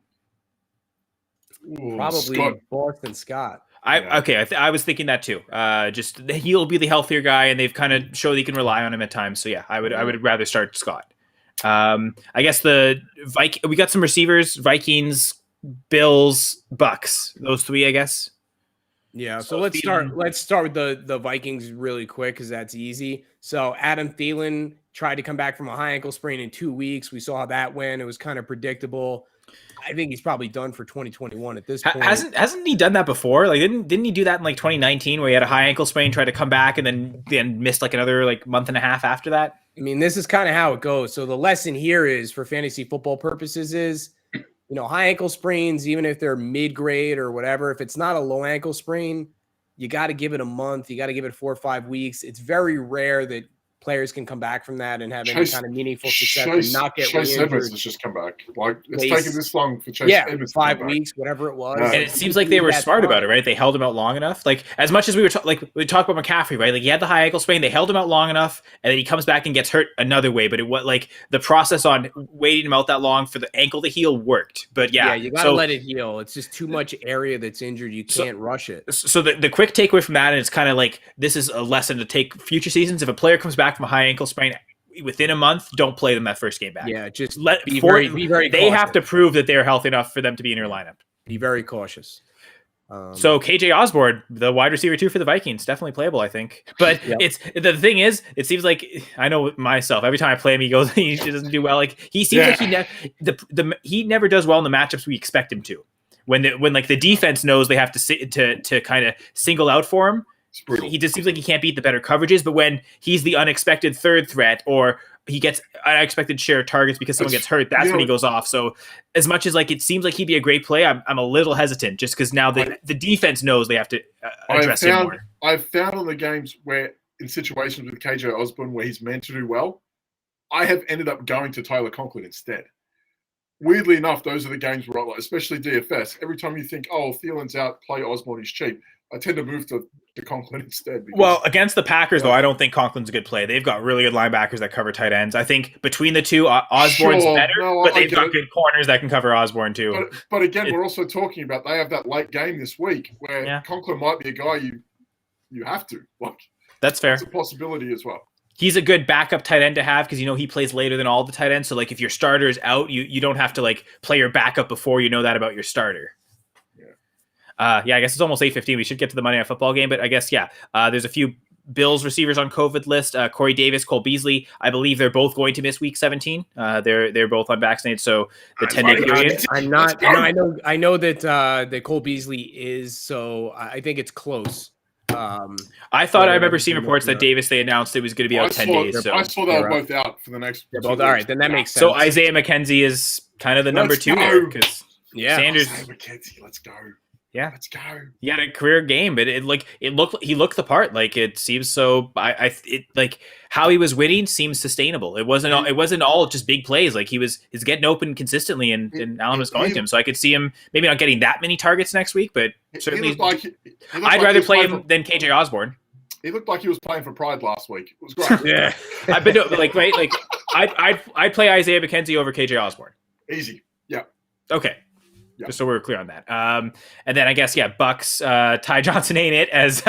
[SPEAKER 2] Probably Scott. Boston Scott.
[SPEAKER 1] I was thinking that too. Just he'll be the healthier guy, and they've kind of showed you can rely on him at times. So yeah, I would rather start Scott. I guess we got some receivers: Vikings, Bills, Bucks. Those 3, I guess.
[SPEAKER 2] Yeah, so let's start with the Vikings really quick because that's easy. So Adam Thielen tried to come back from a high ankle sprain in 2 weeks. We saw how that went. It was kind of predictable. I think he's probably done for 2021 at this point.
[SPEAKER 1] Hasn't he done that before? Like didn't he do that in like 2019 where he had a high ankle sprain, tried to come back, and then missed like another like month and a half after that?
[SPEAKER 2] I mean, this is kind of how it goes. So the lesson here is for fantasy football purposes is, high ankle sprains, even if they're mid-grade or whatever, if it's not a low ankle sprain, you got to give it a month. You got to give it 4 or 5 weeks. It's very rare that players can come back from that and have any kind of meaningful success and not get
[SPEAKER 3] Chase Edmonds has just come back. Like it's taken this long for Chase Edmonds.
[SPEAKER 2] 5 weeks, whatever it was.
[SPEAKER 1] And it seems like they were smart about it, right? They held him out long enough. Like as much as we talked about McCaffrey, right? Like he had the high ankle sprain, they held him out long enough, and then he comes back and gets hurt another way. But it was like the process on waiting him out that long for the ankle to heal worked. But
[SPEAKER 2] you gotta let it heal. It's just too much area that's injured. You can't rush it.
[SPEAKER 1] So the quick takeaway from that, and it's kind of like this is a lesson to take future seasons. If a player comes back from a high ankle sprain within a month, don't play them that first game back.
[SPEAKER 2] Yeah, just
[SPEAKER 1] be very
[SPEAKER 2] They
[SPEAKER 1] cautious. Have to prove that they're healthy enough for them to be in your lineup.
[SPEAKER 2] Be very cautious.
[SPEAKER 1] So KJ Osborne, the wide receiver 2 for the Vikings, definitely playable, I think. But it's the thing is, it seems like I know myself. Every time I play him, he doesn't do well. Like he seems like he never does well in the matchups we expect him to. When the defense knows they have to kind of single out for him. He just seems like he can't beat the better coverages, but when he's the unexpected third threat or he gets unexpected share of targets because someone gets hurt, that's when he goes off. So as much as like it seems like he'd be a great play, I'm a little hesitant just because now the defense knows they have to address him more.
[SPEAKER 3] I've found on the games where in situations with KJ Osborne where he's meant to do well, I have ended up going to Tyler Conklin instead. Weirdly enough, those are the games where, especially DFS, every time you think, Thielen's out, play Osborne, he's cheap, I tend to move to Conklin instead.
[SPEAKER 1] Well, against the Packers, though, I don't think Conklin's a good play. They've got really good linebackers that cover tight ends. I think between the two, Osborne's better, but they've got good corners that can cover Osborne too.
[SPEAKER 3] But again, we're also talking about they have that late game this week where Conklin might be a guy you have to.
[SPEAKER 1] That's fair.
[SPEAKER 3] It's a possibility as well.
[SPEAKER 1] He's a good backup tight end to have because he plays later than all the tight ends. So like if your starter is out, you don't have to like play your backup before you know that about your starter. I guess it's almost 8:15. We should get to the Monday Night Football game, but I guess there's a few Bills receivers on COVID list. Corey Davis, Cole Beasley. I believe they're both going to miss Week 17. They're both unvaccinated, so the 10-day period.
[SPEAKER 2] I'm not. I know that Cole Beasley is. So I think it's close.
[SPEAKER 1] I thought I remember seeing reports that Davis they announced it was going to be out 10 days. So
[SPEAKER 3] I saw they were both out for the next.
[SPEAKER 2] They're both all right. Then that makes sense.
[SPEAKER 1] So Isaiah McKenzie is kind of the number 2 there because Sanders.
[SPEAKER 3] Isaiah McKenzie, let's go.
[SPEAKER 1] Yeah,
[SPEAKER 3] let's go.
[SPEAKER 1] He had a career game, but he looked the part. Like it seems so. Like how he was winning seems sustainable. It wasn't all just big plays. Like he's getting open consistently, and Allen was going to him. So I could see him maybe not getting that many targets next week, but certainly I'd rather play him than KJ Osborne.
[SPEAKER 3] He looked like he was playing for Pride last week. It was great.
[SPEAKER 1] Yeah, I'd play Isaiah McKenzie over KJ Osborne.
[SPEAKER 3] Easy. Yeah.
[SPEAKER 1] Okay. Yep. Just so we're clear on that. And then I guess, Bucks, Ty Johnson ain't it, as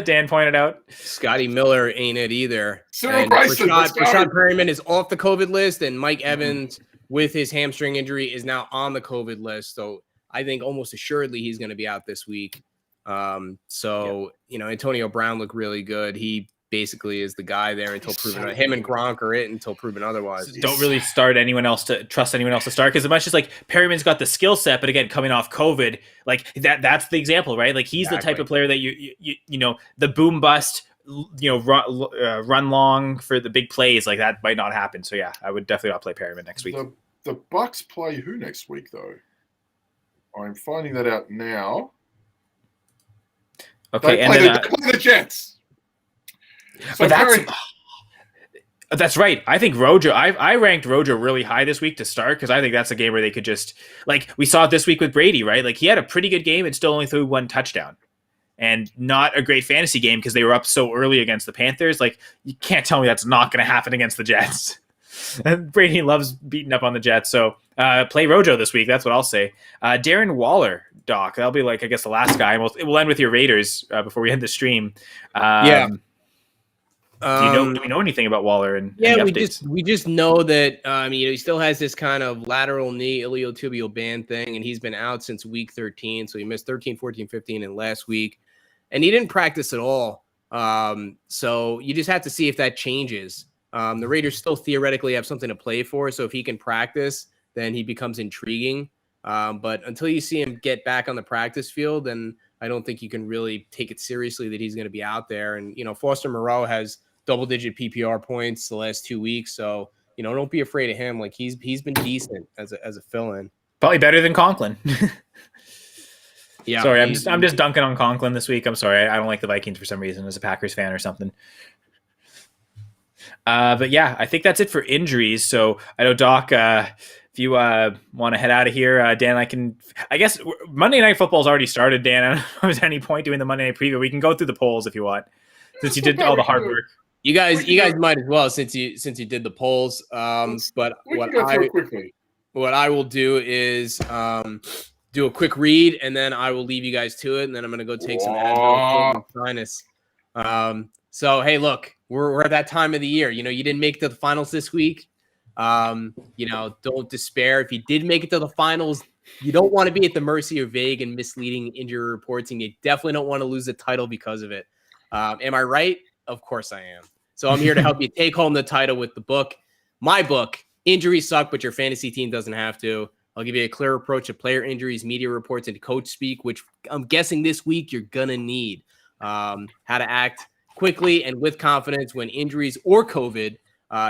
[SPEAKER 1] Dan pointed out.
[SPEAKER 2] Scotty Miller ain't it either.
[SPEAKER 3] Rashad
[SPEAKER 2] Perryman is off the COVID list, and Mike Evans, with his hamstring injury, is now on the COVID list. So I think almost assuredly he's going to be out this week. Antonio Brown looked really good. He basically is the guy there until proven. Him and Gronk are it until proven otherwise.
[SPEAKER 1] Don't really trust anyone else to start, because as much as like Perryman's got the skill set, but again, coming off COVID, like that's the example, right? Like he's the type of player that you know, the boom bust, you know, run long for the big plays, like that might not happen. So yeah, I would definitely not play Perryman next week.
[SPEAKER 3] The Bucks play who next week though? I'm finding that out now.
[SPEAKER 1] Okay,
[SPEAKER 3] they play the Jets. So
[SPEAKER 1] that's right. I think Rojo. I ranked Rojo really high this week to start, because I think that's a game where they could just, like we saw it this week with Brady, right? Like he had a pretty good game and still only threw one touchdown, and not a great fantasy game because they were up so early against the Panthers. Like you can't tell me that's not going to happen against the Jets. And Brady loves beating up on the Jets, so play Rojo this week. That's what I'll say. Darren Waller, Doc. That'll be like, I guess, the last guy. We'll end with your Raiders before we end the stream.
[SPEAKER 2] Yeah.
[SPEAKER 1] Do we know anything about Waller? And
[SPEAKER 2] yeah, we just know that you know, he still has this kind of lateral knee iliotibial band thing, and he's been out since week 13. So he missed 13, 14, 15 in last week, and he didn't practice at all. So you just have to see if that changes. The Raiders still theoretically have something to play for, so if he can practice, then he becomes intriguing. But until you see him get back on the practice field, then I don't think you can really take it seriously that he's going to be out there. And you know, Foster Moreau has double-digit PPR points the last 2 weeks, so you know, don't be afraid of him. Like he's been decent as a fill-in.
[SPEAKER 1] Probably better than Conklin.
[SPEAKER 2] Yeah,
[SPEAKER 1] sorry, I'm just dunking on Conklin this week. I'm sorry, I don't like the Vikings for some reason as a Packers fan or something. But yeah, I think that's it for injuries. So I know, Doc, if you want to head out of here, Dan, I guess Monday Night Football's already started, Dan. I don't know if there's any point doing the Monday Night preview. We can go through the polls if you want, since you did all the hard work.
[SPEAKER 2] You guys might as well, since you did the polls. But what I will do is do a quick read, and then I will leave you guys to it, and then I'm going to go take some Advil sinus. So hey, look, we're at that time of the year. You know, you didn't make it to the finals this week. You know, don't despair. If you did make it to the finals, you don't want to be at the mercy of vague and misleading injury reports, and you definitely don't want to lose the title because of it. Am I right? Of course I am. So I'm here to help you take home the title with the book. My book, Injuries Suck, but Your Fantasy Team Doesn't Have to. I'll give you a clear approach to player injuries, media reports, and coach speak, which I'm guessing this week you're going to need. How to act quickly and with confidence when injuries or COVID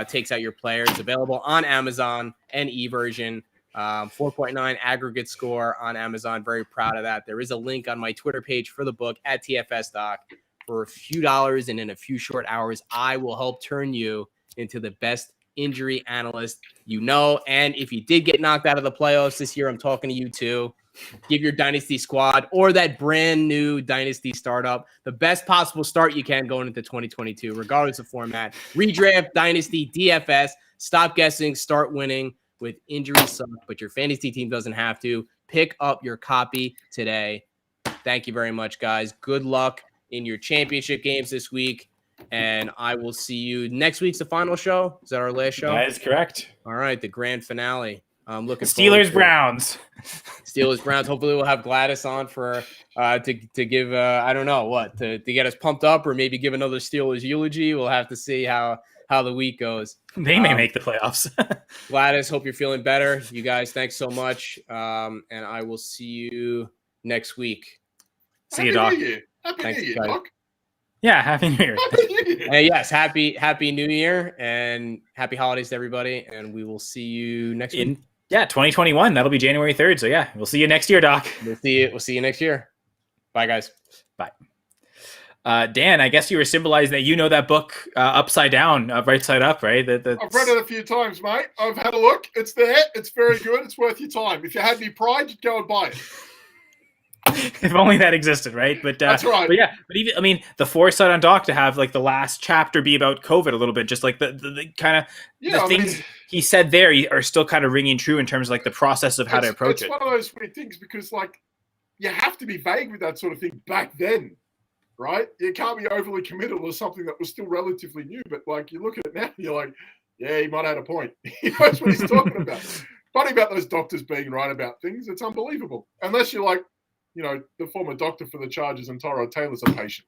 [SPEAKER 2] takes out your players. Available on Amazon and eVersion. 4.9 aggregate score on Amazon. Very proud of that. There is a link on my Twitter page for the book at TFSDoc. For a few dollars and in a few short hours, I will help turn you into the best injury analyst you know. And if you did get knocked out of the playoffs this year, I'm talking to you too. Give your dynasty squad or that brand new dynasty startup the best possible start you can going into 2022, regardless of format. Redraft, dynasty, DFS. Stop guessing, start winning with Injuries Suck, but your fantasy team doesn't have to. Pick up your copy today. Thank you very much, guys. Good luck in your championship games this week, and I will see you next week's the final show. Is that our last show?
[SPEAKER 1] That is correct.
[SPEAKER 2] All right, the grand finale. I'm looking
[SPEAKER 1] Steelers Browns.
[SPEAKER 2] Steelers Browns. Hopefully we'll have Gladys on for to give I don't know what to get us pumped up, or maybe give another Steelers eulogy. We'll have to see how the week goes.
[SPEAKER 1] They may make the playoffs.
[SPEAKER 2] Gladys, hope you're feeling better. You guys, thanks so much. And I will see you next week.
[SPEAKER 1] See you, Doc.
[SPEAKER 3] Happy New Year, Doc.
[SPEAKER 1] Yeah, Happy New Year.
[SPEAKER 2] Yes, happy New Year and happy holidays to everybody. And we will see you next week.
[SPEAKER 1] 2021. That'll be January 3rd. So yeah, we'll see you next year, Doc.
[SPEAKER 2] We'll see you next year. Bye, guys.
[SPEAKER 1] Bye. Dan, I guess you were symbolizing that you know that book upside down, right side up, right?
[SPEAKER 3] I've read it a few times, mate. I've had a look. It's there. It's very good. It's worth your time. If you had any pride, you'd go and buy it.
[SPEAKER 1] If only that existed, right? But
[SPEAKER 3] that's right.
[SPEAKER 1] But yeah, but even, I mean, the foresight on Doc to have like the last chapter be about COVID a little bit, just like the kind of the things he said there are still kind of ringing true in terms of like the process of how to approach it.
[SPEAKER 3] It's one of those weird things because like you have to be vague with that sort of thing back then, right? You can't be overly committal to something that was still relatively new. But like you look at it now, you're like, yeah, he might have had a point. He knows what he's talking about. Funny about those doctors being right about things. It's unbelievable. Unless you're like the former doctor for the Chargers and Tyrod Taylor's a patient.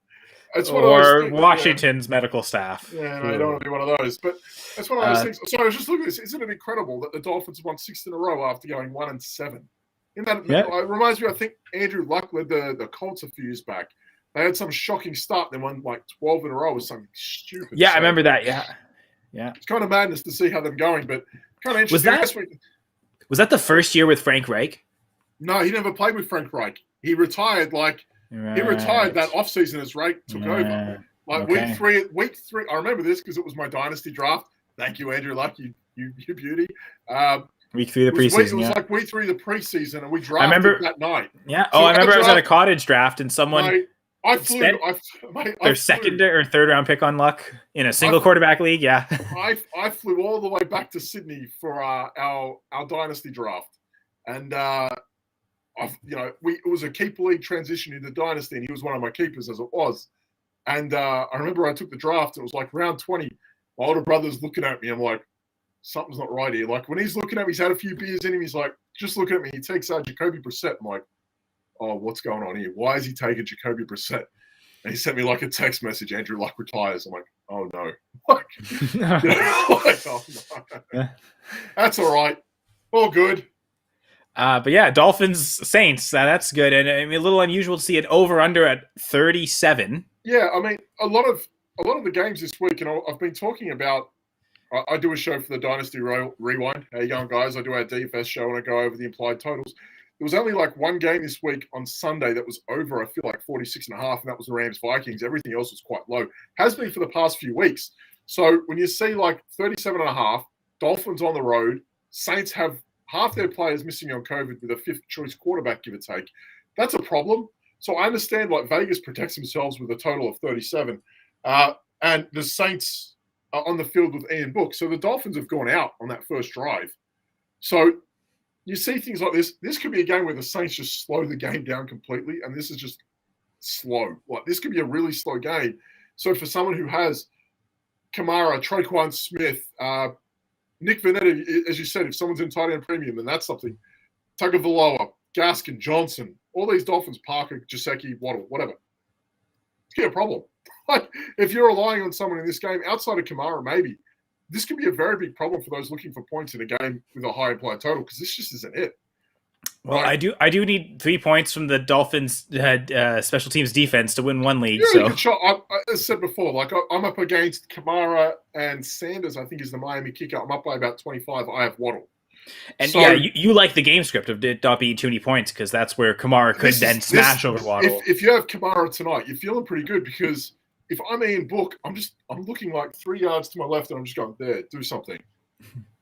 [SPEAKER 3] It's one of those things,
[SPEAKER 1] Washington's medical staff.
[SPEAKER 3] Yeah, no, you don't want to be one of those. But it's one of those things. So I was just looking at this. Isn't it incredible that the Dolphins won 6 in a row after going 1-7? It reminds me, I think Andrew Luck led the Colts a few years back. They had some shocking start. They won like 12 in a row or something stupid.
[SPEAKER 1] Yeah, I remember that. Yeah.
[SPEAKER 3] It's kind of madness to see how they're going, but kind of interesting.
[SPEAKER 1] Was that the first year with Frank Reich?
[SPEAKER 3] No, he never played with Frank Reich. He retired He retired that offseason as Reich took over. Week three. I remember this because it was my dynasty draft. Thank you, Andrew Luck. You beauty.
[SPEAKER 1] Week 3 of the preseason.
[SPEAKER 3] It was like week 3 of the preseason, and we drafted that night.
[SPEAKER 1] Yeah. So I remember I was at a cottage draft, and someone
[SPEAKER 3] spent
[SPEAKER 1] their second or third round pick on Luck in a single quarterback league. Yeah.
[SPEAKER 3] I flew all the way back to Sydney for our dynasty draft, and it was a keeper league transition into dynasty, and he was one of my keepers as it was. And I remember I took the draft. It was like round 20. My older brother's looking at me. I'm like, something's not right here. Like when he's looking at me, he's had a few beers in him. He's like, just looking at me. He takes Jacoby Brissett. I'm like, oh, what's going on here? Why is he taking Jacoby Brissett? And he sent me like a text message. Andrew Luck retires. I'm like, oh no. Oh, no. That's all right. All good.
[SPEAKER 1] But yeah, Dolphins Saints. That's good, and I mean, a little unusual to see it over under at 37.
[SPEAKER 3] Yeah, I mean, a lot of the games this week, and I've been talking about. I do a show for the Dynasty Rewind. How you going, guys? I do our DFS show, and I go over the implied totals. There was only like one game this week on Sunday that was over. I feel like 46.5, and that was the Rams Vikings. Everything else was quite low. Has been for the past few weeks. So when you see like 37.5, Dolphins on the road, Saints have half their players missing on COVID with a 5th choice quarterback, give or take. That's a problem. So I understand like Vegas protects themselves with a total of 37. And the Saints are on the field with Ian Book. So the Dolphins have gone out on that first drive. So you see things like this. This could be a game where the Saints just slow the game down completely. And this is just slow. Like this could be a really slow game. So for someone who has Kamara, Traquan Smith, Nick Vannetta, as you said, if someone's in tight end premium, then that's something. Tagovailoa, Gaskin, Johnson, all these Dolphins, Parker, Gesicki, Waddle, whatever. It's going to be a problem. Like, if you're relying on someone in this game, outside of Kamara, maybe, this could be a very big problem for those looking for points in a game with a high implied total, because this just isn't it.
[SPEAKER 1] Well, I do need 3 points from the Dolphins special teams defense to win one league.
[SPEAKER 3] Yeah, so as I said before, like I'm up against Kamara and Sanders. I think is the Miami kicker. I'm up by about 25. I have Waddle.
[SPEAKER 1] And so, yeah, you like the game script of it not being too many points because that's where Kamara could then smash over Waddle.
[SPEAKER 3] If you have Kamara tonight, you're feeling pretty good because if I'm Ian Book, I'm looking like 3 yards to my left and I'm just going, there, do something.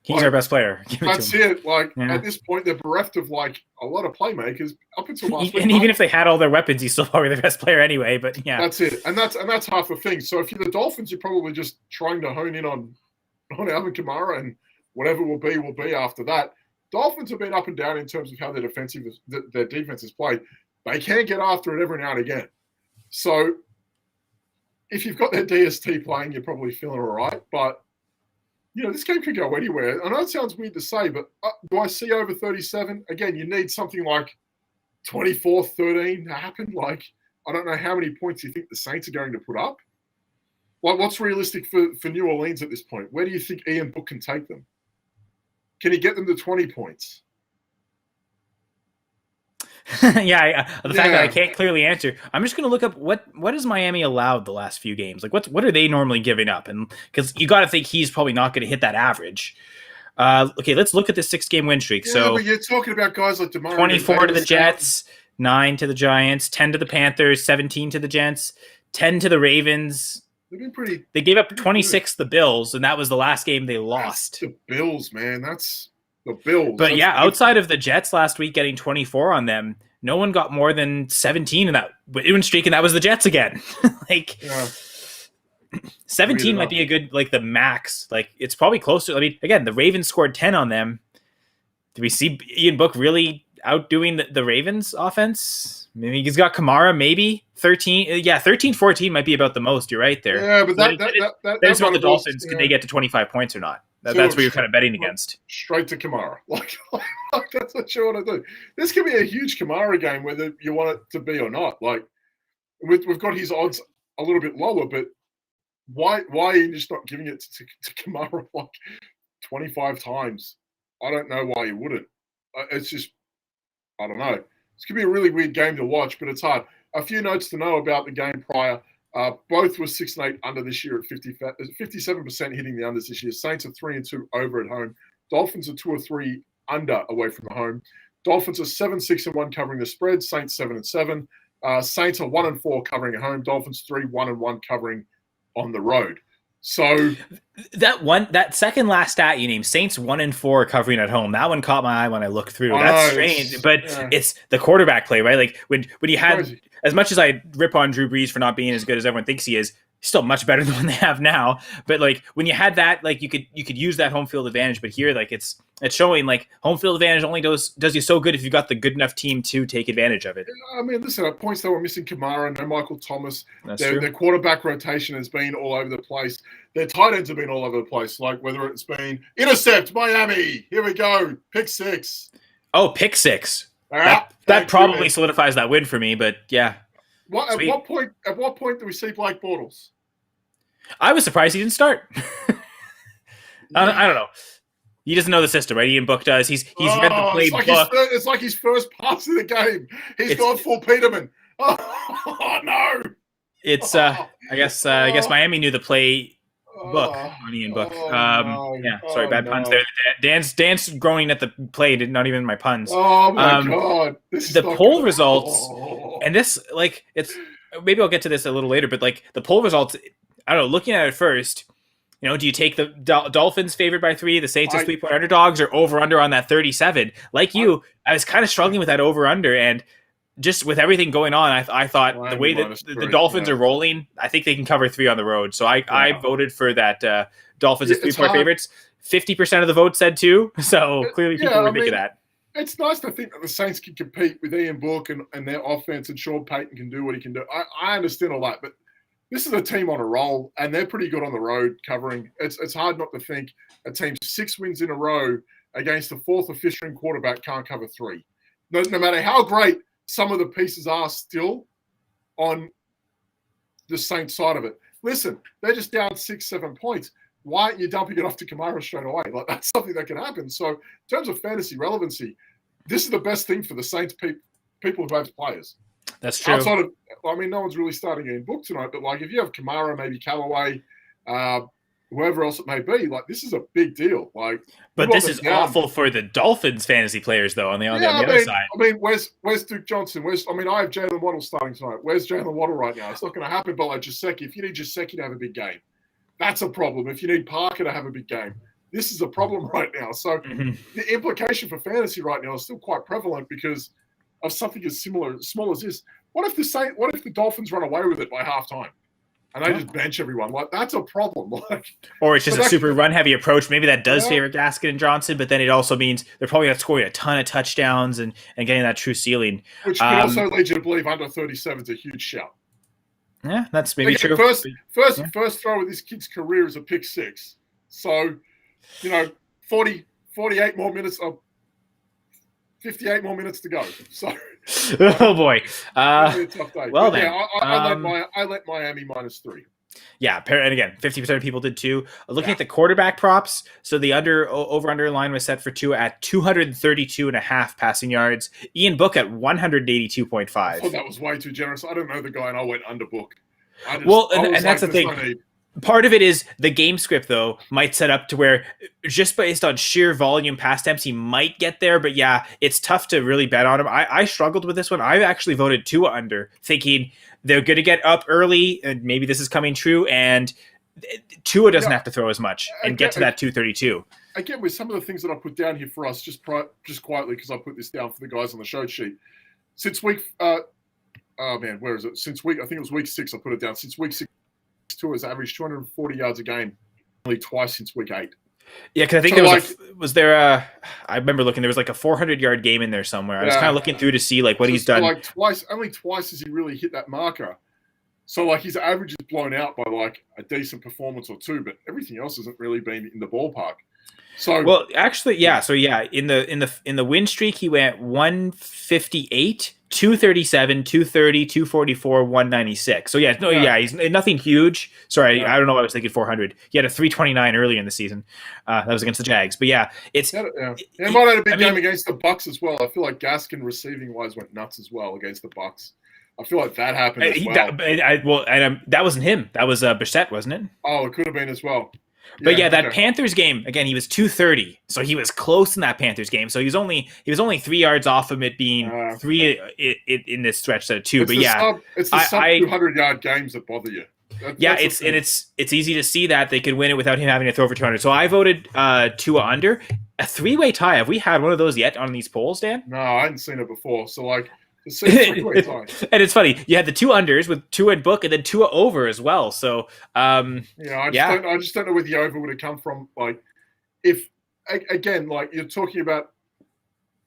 [SPEAKER 1] He's our best player.
[SPEAKER 3] That's it. Like at this point, they're bereft of like a lot of playmakers up until last week.
[SPEAKER 1] And even if they had all their weapons, he's still probably their best player anyway. But yeah,
[SPEAKER 3] that's it. And that's half the thing. So if you're the Dolphins, you're probably just trying to hone in on Alvin Kamara, and whatever will be after that. Dolphins have been up and down in terms of how their defense is played. They can get after it every now and again. So if you've got that DST playing, you're probably feeling all right. But this game could go anywhere. I know it sounds weird to say, but do I see over 37? Again, you need something like 24-13 to happen. Like, I don't know how many points you think the Saints are going to put up. Like, what's realistic for New Orleans at this point? Where do you think Ian Book can take them? Can he get them to 20 points?
[SPEAKER 1] The fact that I can't clearly answer, I'm just going to look up what has Miami allowed the last few games. Like what are they normally giving up? And because you got to think he's probably not going to hit that average. Okay, let's look at the 6-game win streak. So
[SPEAKER 3] but you're talking about guys like DeMar.
[SPEAKER 1] 24 to the Jets, 9 to the Giants, 10 to the Panthers, 17 to the Jets, 10 to the Ravens.
[SPEAKER 3] They've been pretty.
[SPEAKER 1] They gave up 26 to the Bills, and that was the last game they lost.
[SPEAKER 3] That's the Bills, man. That's the Bills.
[SPEAKER 1] But outside of the Jets last week getting 24 on them, no one got more than 17 in that win streak, and that was the Jets again. 17 might be a good, like, the max. Like, it's probably closer. I mean, again, the Ravens scored 10 on them. Do we see Ian Book really outdoing the Ravens offense? Maybe he's got Kamara, maybe 13. Yeah, 13-14 might be about the most. You're right there.
[SPEAKER 3] Yeah, but that's
[SPEAKER 1] about the Dolphins. Could they get to 25 points or not? That's what you're kind of betting against.
[SPEAKER 3] Straight to Kamara. Like that's what you want to do. This could be a huge Kamara game, whether you want it to be or not. Like we've got his odds a little bit lower, but why are you just not giving it to Kamara like 25 times? I don't know why you wouldn't. It's just, I don't know. This could be a really weird game to watch, but it's hard. A few notes to know about the game prior. Both were 6 and 8 under this year at 57% hitting the unders this year. Saints are 3 and 2 over at home. Dolphins are 2 or 3 under away from the home. Dolphins are 7-6 and 1 covering the spread. Saints 7 and 7. Saints are 1 and 4 covering at home. Dolphins 3 1 and 1 covering on the road. So
[SPEAKER 1] that second last stat you named, Saints 1 and 4 covering at home. That one caught my eye when I looked through. That's strange, but it's the quarterback play, right? Like when you had, crazy. As much as I rip on Drew Brees for not being as good as everyone thinks he is, he's still much better than what they have now. But like when you had that, like you could use that home field advantage. But here, like it's showing like home field advantage only does you so good if you've got the good enough team to take advantage of it.
[SPEAKER 3] I mean, listen, at points they were missing Kamara, no Michael Thomas. Their quarterback rotation has been all over the place. Their tight ends have been all over the place. Like whether it's been intercept Miami, here we go, pick 6.
[SPEAKER 1] Oh, pick 6. That probably solidifies that win for me. But yeah.
[SPEAKER 3] At what point do we see Blake Bortles?
[SPEAKER 1] I was surprised he didn't start. I don't know. He doesn't know the system, right? Ian Book does. He's read the playbook.
[SPEAKER 3] It's like his first pass of the game. He's gone full Peterman. Oh no!
[SPEAKER 1] It's I guess Miami knew the play book on Ian Book. Sorry, bad puns there. Dan's groaning at the play, not even my puns.
[SPEAKER 3] Oh my god!
[SPEAKER 1] The poll results, and this like it's maybe I'll get to this a little later, but like the poll results, I don't know. Looking at it first. Do you take the Dolphins favored by 3, the Saints as 3-point underdogs, or over-under on that 37? Like you, I was kind of struggling with that over-under, and just with everything going on, I thought the way that the Dolphins are rolling, I think they can cover 3 on the road. So I voted for that Dolphins as 3-point favorites. 50% of the vote said 2, so clearly people were thinking that.
[SPEAKER 3] It's nice to think that the Saints can compete with Ian Book and their offense, and Sean Payton can do what he can do. I understand all that, but this is a team on a roll, and they're pretty good on the road covering. It's hard not to think a team 6 wins in a row against the 4th or 5th string quarterback can't cover 3. No matter how great some of the pieces are still on the Saints side of it. Listen, they're just down 6-7 points. Why aren't you dumping it off to Kamara straight away? Like that's something that can happen. So in terms of fantasy relevancy, this is the best thing for the Saints people who have players.
[SPEAKER 1] That's true.
[SPEAKER 3] Outside of, no one's really starting in book tonight, but like if you have Kamara, maybe Callaway, whoever else it may be, like this is a big deal. Like,
[SPEAKER 1] but this is awful for the Dolphins fantasy players, though. On the other side,
[SPEAKER 3] where's Duke Johnson? I have Jalen Waddle starting tonight. Where's Jalen Waddle right now? It's not going to happen. But like Gesicki, if you need Gesicki to have a big game, that's a problem. If you need Parker to have a big game, this is a problem right now. So the implication for fantasy right now is still quite prevalent because of something as small as this. What if the Dolphins run away with it by halftime and they just bench everyone? Like that's a problem. Like,
[SPEAKER 1] or it's just a super run-heavy approach. Maybe that does favor Gaskin and Johnson, but then it also means they're probably not scoring a ton of touchdowns and getting that true ceiling.
[SPEAKER 3] Which can also lead you to believe under 37 is a huge shout.
[SPEAKER 1] Yeah, that's maybe true.
[SPEAKER 3] First throw of this kid's career is a pick 6. So, 48 more minutes of 58 more minutes to go. So,
[SPEAKER 1] oh boy,
[SPEAKER 3] a tough day.
[SPEAKER 1] Well,
[SPEAKER 3] then,
[SPEAKER 1] then,
[SPEAKER 3] I let Miami -3.
[SPEAKER 1] Yeah, and again, 50% of people did too. Looking at the quarterback props, so the over-under line was set for 2 at 232.5 passing yards. Ian Book at 182.5.
[SPEAKER 3] Oh, that was way too generous. I don't know the guy, and I went under Book.
[SPEAKER 1] And that's the thing. Part of it is the game script, though, might set up to where just based on sheer volume pass attempts, he might get there. But yeah, it's tough to really bet on him. I struggled with this one. I actually voted 2 under, thinking they're going to get up early, and maybe this is coming true, and Tua doesn't have to throw as much and get to that 232.
[SPEAKER 3] Again, with some of the things that I put down here for us, just quietly, because I put this down for the guys on the show sheet. Since week, where is it? Since I think it was week 6, I put it down. Since week 6, Tua has averaged 240 yards a game, only twice since week 8.
[SPEAKER 1] Yeah, because I think I remember looking, there was like a 400-yard game in there somewhere. I was kind of looking through to see like what he's done.
[SPEAKER 3] Like only twice has he really hit that marker. So like his average is blown out by like a decent performance or 2, but everything else hasn't really been in the ballpark. So
[SPEAKER 1] Well, actually, yeah. So yeah, in the win streak, he went 158, 237, 230, 244, 196. So yeah, no, yeah, he's nothing huge. Sorry, I don't know why I was thinking 400. He had a 329 early in the season. That was against the Jags. But yeah, it's
[SPEAKER 3] He might have had a big game against the Bucks as well. I feel like Gaskin receiving wise went nuts as well against the Bucks. I feel like that happened as well.
[SPEAKER 1] That wasn't him. That was Brissett, wasn't it?
[SPEAKER 3] Oh, it could have been as well.
[SPEAKER 1] But that Panthers game again, he was 230, so he was close in that Panthers game. So he was only 3 yards off of it being three in this stretch instead of 2. But
[SPEAKER 3] it's the sub 200-yard games that bother you.
[SPEAKER 1] It's easy to see that they could win it without him having to throw for 200. So I voted Tua under. A 3-way tie. Have we had one of those yet on these polls, Dan?
[SPEAKER 3] No, I hadn't seen it before. So like.
[SPEAKER 1] And it's funny. You had the 2 unders with Tua and Book, and then Tua over as well. So,
[SPEAKER 3] I just don't know where the over would have come from. Like, if again, like you're talking about,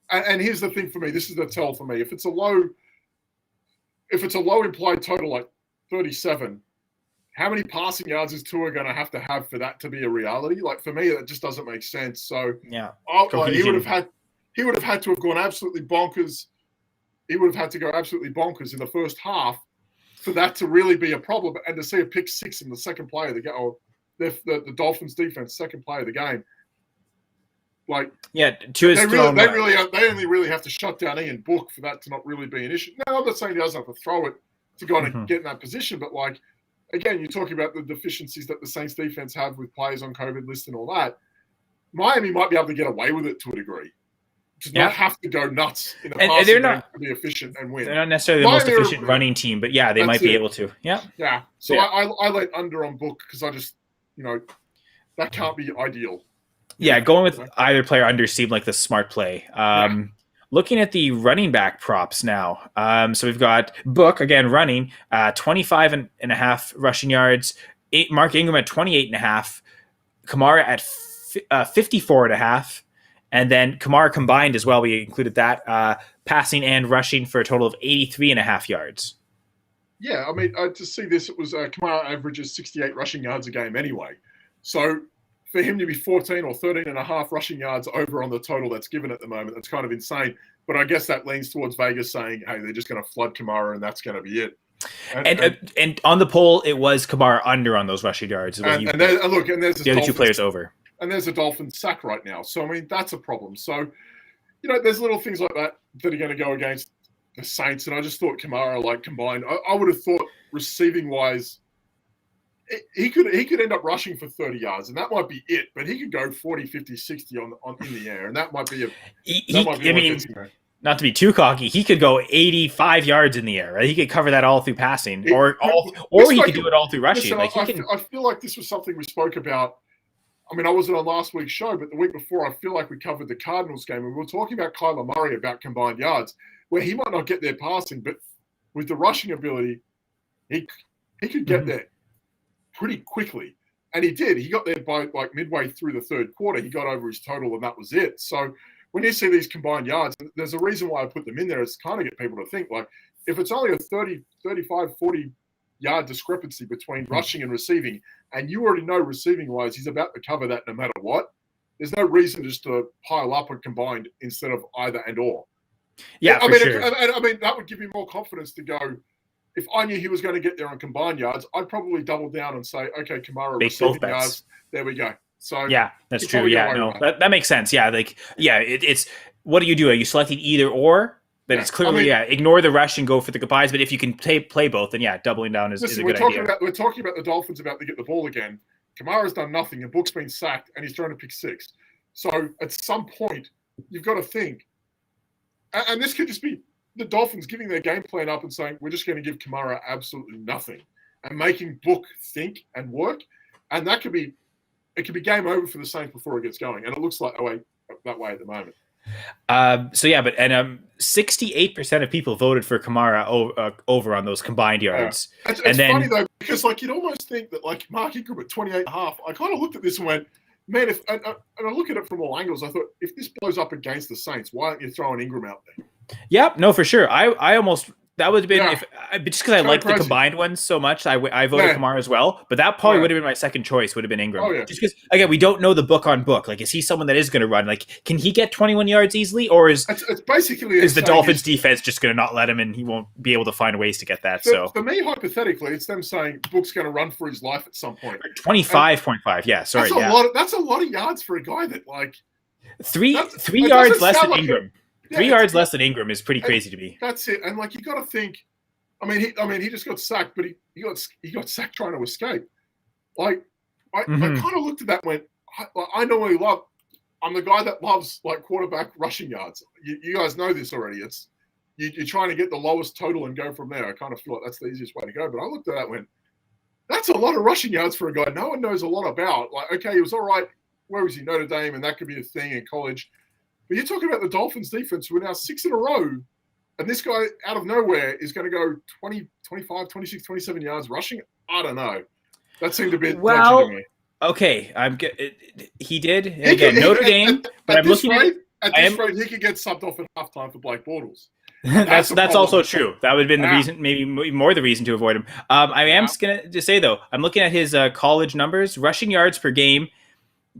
[SPEAKER 3] and here's the thing for me. This is the tell for me. If it's a low implied total like 37, how many passing yards is Tua going to have for that to be a reality? Like for me, that just doesn't make sense. So
[SPEAKER 1] yeah,
[SPEAKER 3] he would have had to have gone absolutely bonkers. He would have had to go absolutely bonkers in the first half for that to really be a problem. And to see a pick 6 in the second play of the game, or the Dolphins defense second play of the game, like they only really have to shut down Ian Book for that to not really be an issue. No, I'm not saying he doesn't have to throw it to go and get in that position, but like again, you're talking about the deficiencies that the Saints defense have with players on COVID list and all that. Miami might be able to get away with it to a degree. Not have to go nuts in the passing game to be efficient and win.
[SPEAKER 1] They're not necessarily the most efficient running team, but yeah, they might be able to. Yeah.
[SPEAKER 3] Yeah. So I let under on Book because I just, that can't be ideal.
[SPEAKER 1] Yeah, going with either player under seemed like the smart play. Looking at the running back props now. So we've got Book, again, running, 25.5 rushing yards, Mark Ingram at 28.5, Kamara at 54.5. And then Kamara combined as well. We included that passing and rushing for a total of 83.5 yards.
[SPEAKER 3] Yeah, I mean, to see this, it was Kamara averages 68 rushing yards a game anyway. So for him to be 14 or 13.5 rushing yards over on the total that's given at the moment, that's kind of insane. But I guess that leans towards Vegas saying, hey, they're just going to flood Kamara and that's going to be it.
[SPEAKER 1] And on the poll, it was Kamara under on those rushing yards.
[SPEAKER 3] And there's
[SPEAKER 1] the other 2 players over.
[SPEAKER 3] And there's a Dolphins sack right now. So, I mean, that's a problem. So, there's little things like that are going to go against the Saints. And I just thought Kamara, combined, I would have thought receiving-wise, he could end up rushing for 30 yards. And that might be it. But he could go 40, 50, 60 in the air. And that might be
[SPEAKER 1] not to be too cocky, he could go 85 yards in the air, right? He could cover that all through passing. Or he could do it all through rushing.
[SPEAKER 3] Listen, I feel like this was something we spoke about. I mean, I wasn't on last week's show, but the week before, I feel like we covered the Cardinals game, and we were talking about Kyler Murray about combined yards, where he might not get there passing, but with the rushing ability, he could get there pretty quickly. And he did. He got there by midway through the third quarter. He got over his total, and that was it. So when you see these combined yards, there's a reason why I put them in there. It's kind of get people to think, if it's only a 30, 35, 40 yard discrepancy between rushing and receiving, and you already know receiving wise he's about to cover that no matter what, there's no reason just to pile up and combined instead of either and or.
[SPEAKER 1] Yeah, I
[SPEAKER 3] mean that would give you more confidence to go. If I knew he was going to get there on combined yards, I'd probably double down and say, okay, Kamara receiving yards, there we go. So
[SPEAKER 1] yeah, that's true. Yeah, no, that makes sense. Yeah, it's what do you do? Are you selecting either or? But it's clearly, ignore the rush and go for the combines. But if you can play both, then doubling down is a good idea.
[SPEAKER 3] We're talking about the Dolphins about to get the ball again. Kamara's done nothing, and Book's been sacked, and he's trying to pick 6. So at some point, you've got to think. And this could just be the Dolphins giving their game plan up and saying, we're just going to give Kamara absolutely nothing, and making Book think and work. And it could be game over for the Saints before it gets going. And it looks like that way at the moment.
[SPEAKER 1] 68% of people voted for Kamara over on those combined yards.
[SPEAKER 3] It's funny though, because you'd almost think that Mark Ingram at 28.5, I kind of looked at this and went, man, and I look at it from all angles. I thought, if this blows up against the Saints, why aren't you throwing Ingram out there?
[SPEAKER 1] Yep, no, for sure. I almost that would have been just because I like the combined ones so much, I voted Kamara as well. But that probably would have been my second choice. Would have been Ingram.
[SPEAKER 3] Oh, yeah.
[SPEAKER 1] Just because again, we don't know the book on book. Like, is he someone that is going to run? Like, can he get 21 yards easily, or is
[SPEAKER 3] it's basically
[SPEAKER 1] the Dolphins defense just going to not let him, and he won't be able to find ways to get that?
[SPEAKER 3] For me, hypothetically, it's them saying Book's going to run for his life at some point.
[SPEAKER 1] 25.5. Yeah, sorry.
[SPEAKER 3] That's a lot of yards for a guy that like
[SPEAKER 1] three yards less than
[SPEAKER 3] like
[SPEAKER 1] Ingram. 3 yards less than Ingram is pretty crazy to me.
[SPEAKER 3] That's it. And like you got to think. I mean, he just got sacked, but he got sacked trying to escape. Like I kind of looked at that and went, I normally love. I'm the guy that loves like quarterback rushing yards. You guys know this already. It's you're trying to get the lowest total and go from there. I kind of feel like that's the easiest way to go. But I looked at that and went, that's a lot of rushing yards for a guy no one knows a lot about. Like, okay, he was all right. Where was he? Notre Dame, and that could be a thing in college. But you're talking about the Dolphins defense who are now 6 in a row. And this guy out of nowhere is going to go 20, 25, 26, 27 yards rushing. I don't know. That seemed a bit dodgy to me.
[SPEAKER 1] Okay. He did. And again, Notre Dame. But I'm looking
[SPEAKER 3] at this rate, he could get subbed off at halftime for Blake Bortles.
[SPEAKER 1] That's also true. That would have been the reason, maybe more the reason to avoid him. I am just going to say, though, I'm looking at his college numbers. Rushing yards per game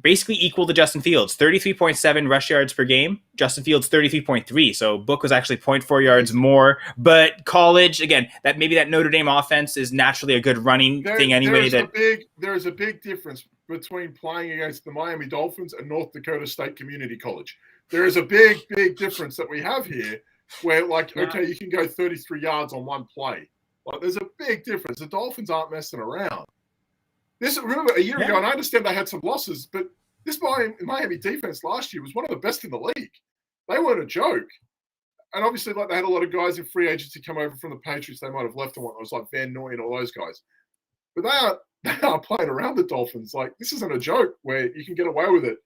[SPEAKER 1] basically equal to Justin Fields. 33.7 rush yards per game. Justin Fields 33.3. So Book was actually 0.4 yards more. But college, again, that Notre Dame offense is naturally a good running thing anyway.
[SPEAKER 3] There's a big difference between playing against the Miami Dolphins and North Dakota State Community College. There is a big difference that we have here where, like, okay, you can go 33 yards on one play. Like, there's a big difference. The Dolphins aren't messing around. Remember a year ago, and I understand they had some losses, but this Miami defense last year was one of the best in the league. They weren't a joke. And obviously, like, they had a lot of guys in free agency come over from the Patriots. They might have left and whatnot. It was like Van Noy and all those guys. But they are playing around the Dolphins. Like, this isn't a joke where you can get away with it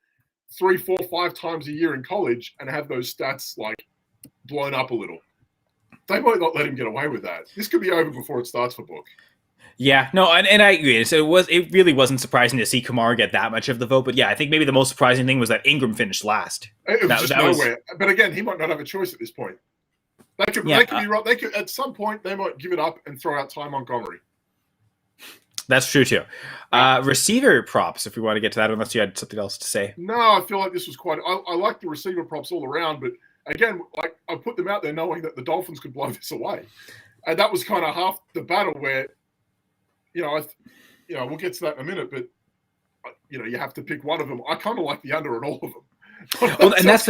[SPEAKER 3] 3, 4, 5 times a year in college and have those stats, like, blown up a little. They might not let him get away with that. This could be over before it starts for Book.
[SPEAKER 1] Yeah, no, and I agree. So it really wasn't surprising to see Kamara get that much of the vote. But yeah, I think maybe the most surprising thing was that Ingram finished last.
[SPEAKER 3] It was just nowhere. But again, he might not have a choice at this point. They could be right. They could at some point they might give it up and throw out Ty Montgomery.
[SPEAKER 1] That's true too. Receiver props, if we want to get to that, unless you had something else to say.
[SPEAKER 3] No, I feel like this was quite. I like the receiver props all around, but again, like I put them out there knowing that the Dolphins could blow this away, and that was kind of half the battle where. We'll get to that in a minute, but you have to pick one of them. I kind of like the under on all of them.
[SPEAKER 1] Well, and that's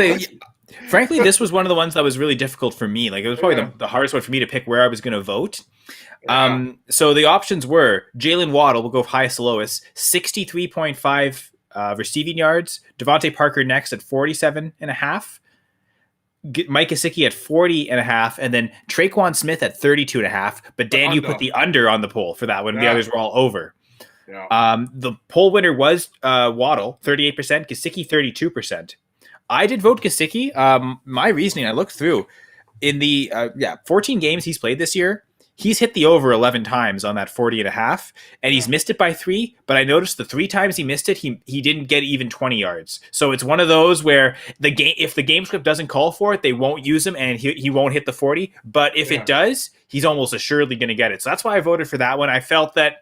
[SPEAKER 1] frankly, this was one of the ones that was really difficult for me. Like, it was probably the hardest one for me to pick where I was going to vote. Yeah. So the options were Jalen Waddle, we'll go highest to lowest, 63.5 receiving yards. Devontae Parker next at 47.5. Mike Gesicki at 40.5, and then Traquan Smith at 32.5. But Dan, you put the under on the poll for that one. Yeah. The others were all over. Yeah. The poll winner was Waddle, 38%, Gesicki 32%. I did vote Gesicki. My reasoning, I looked through in the 14 games he's played this year. He's hit the over 11 times on that 40.5, and he's missed it by 3. But I noticed the 3 times he missed it, he didn't get even 20 yards. So it's one of those where if the game script doesn't call for it, they won't use him, and he won't hit the 40. But if it does, he's almost assuredly going to get it. So that's why I voted for that one. I felt that,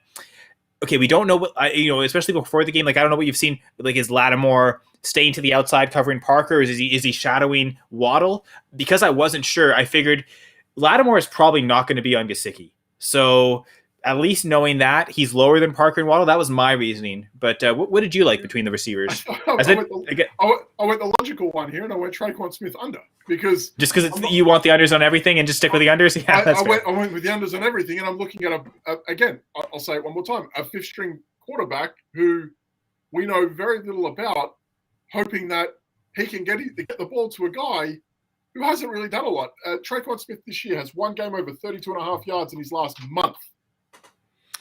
[SPEAKER 1] okay, we don't know what, especially before the game. Like, I don't know what you've seen. Like, is Lattimore staying to the outside covering Parker? Or is he shadowing Waddle? Because I wasn't sure, I figured Lattimore is probably not going to be on Gesicki. So at least knowing that he's lower than Parker and Waddle, that was my reasoning. But what did you like between the receivers?
[SPEAKER 3] I went the logical one here, and I went Traquan Smith under because
[SPEAKER 1] you want the unders on everything and just stick with the unders. Yeah,
[SPEAKER 3] I went with the unders on everything, and I'm looking at again. I'll say it one more time: a 5th-string quarterback who we know very little about, hoping that he can get the ball to a guy who hasn't really done a lot. Traquan Smith this year has one game over 32.5 yards in his last month.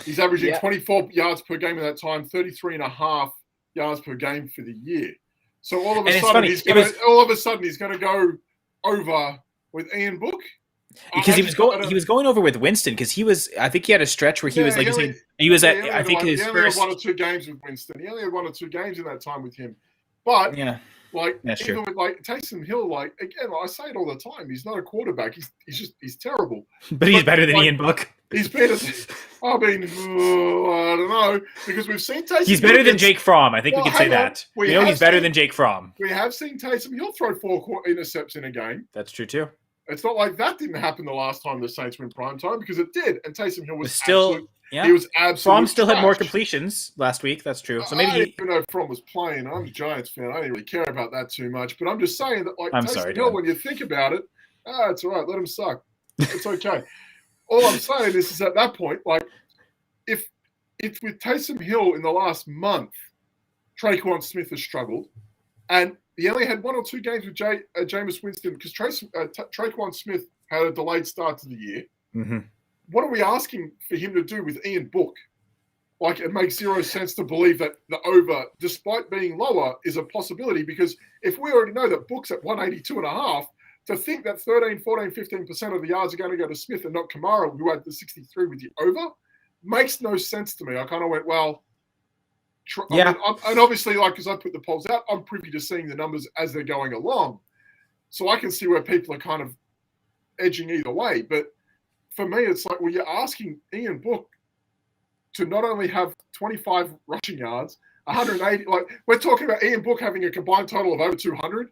[SPEAKER 3] He's averaging 24 yards per game in that time, 33.5 yards per game for the year. So all of a sudden he's going to go over with Ian Book.
[SPEAKER 1] Because he was going over with Winston because I think he had a stretch where he was like he was at I think his first
[SPEAKER 3] 1 or 2 games with Winston. He only had 1 or 2 games in that time with him. But like
[SPEAKER 1] that's
[SPEAKER 3] even
[SPEAKER 1] true.
[SPEAKER 3] with like Taysom Hill, like again, I say it all the time. He's not a quarterback. He's terrible.
[SPEAKER 1] But he's better than Ian Book.
[SPEAKER 3] He's better. I mean, I don't know, because we've seen Taysom.
[SPEAKER 1] He's better than Jake Fromm. I think we can say that. He's better than Jake Fromm.
[SPEAKER 3] We have seen Taysom Hill throw 4 intercepts in a game.
[SPEAKER 1] That's true too.
[SPEAKER 3] It's not like that didn't happen the last time the Saints were in prime time, because it did. And Taysom Hill was
[SPEAKER 1] still.
[SPEAKER 3] He was absolutely.
[SPEAKER 1] Fromm still had more completions last week. That's true. So maybe
[SPEAKER 3] I didn't even know Fromm was playing. I'm a Giants fan. I didn't really care about that too much. But I'm just saying that, like, Taysom Hill, when you think about it, it's all right. Let him suck. It's okay. All I'm saying is at that point, like, if with Taysom Hill in the last month, Traquan Smith has struggled, and he only had 1 or 2 games with Jameis Winston because Traquan Smith had a delayed start to the year.
[SPEAKER 1] Mm-hmm.
[SPEAKER 3] What are we asking for him to do with Ian Book? Like, it makes zero sense to believe that the over, despite being lower, is a possibility, because if we already know that Book's at 182.5, to think that 13, 14, 15% of the yards are going to go to Smith and not Kamara, who had the 63 with the over, makes no sense to me. I kind of went, well,
[SPEAKER 1] yeah.
[SPEAKER 3] I mean, and obviously, like, because I put the polls out, I'm privy to seeing the numbers as they're going along. So I can see where people are kind of edging either way. But for me, it's like, well, you're asking Ian Book to not only have 25 rushing yards, 180, like, we're talking about Ian Book having a combined total of over 200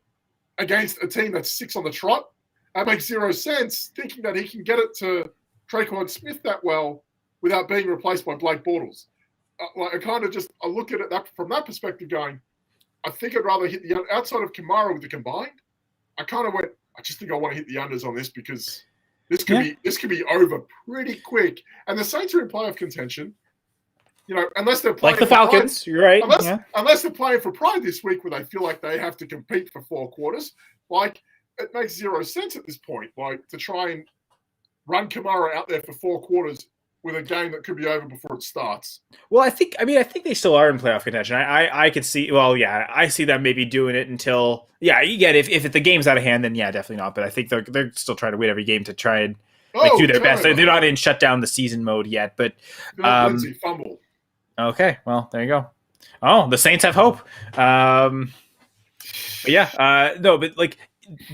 [SPEAKER 3] against a team that's 6 on the trot. That makes zero sense, thinking that he can get it to Traquan Smith that well without being replaced by Blake Bortles. Like, I look at it from that perspective going, I think I'd rather hit the outside of Kamara with the combined. I kind of went, I just think I want to hit the unders on this, because this could be over pretty quick. And the Saints are in playoff contention. You know, unless they're playing
[SPEAKER 1] like the Falcons, you're right.
[SPEAKER 3] Unless they're playing for pride this week, where they feel like they have to compete for 4 quarters. Like, it makes zero sense at this point. Like, to try and run Kamara out there for 4 quarters with a game that could be over before it starts.
[SPEAKER 1] Well, I think they still are in playoff contention. I could see. Well, yeah, I see them maybe doing it until. Yeah, you get if the game's out of hand, then yeah, definitely not. But I think they're still trying to win every game to try and do their best. They're not in shut down the season mode yet. But
[SPEAKER 3] Mckenzie fumble.
[SPEAKER 1] Okay, well, there you go. Oh, the Saints have hope. But yeah, no, but like,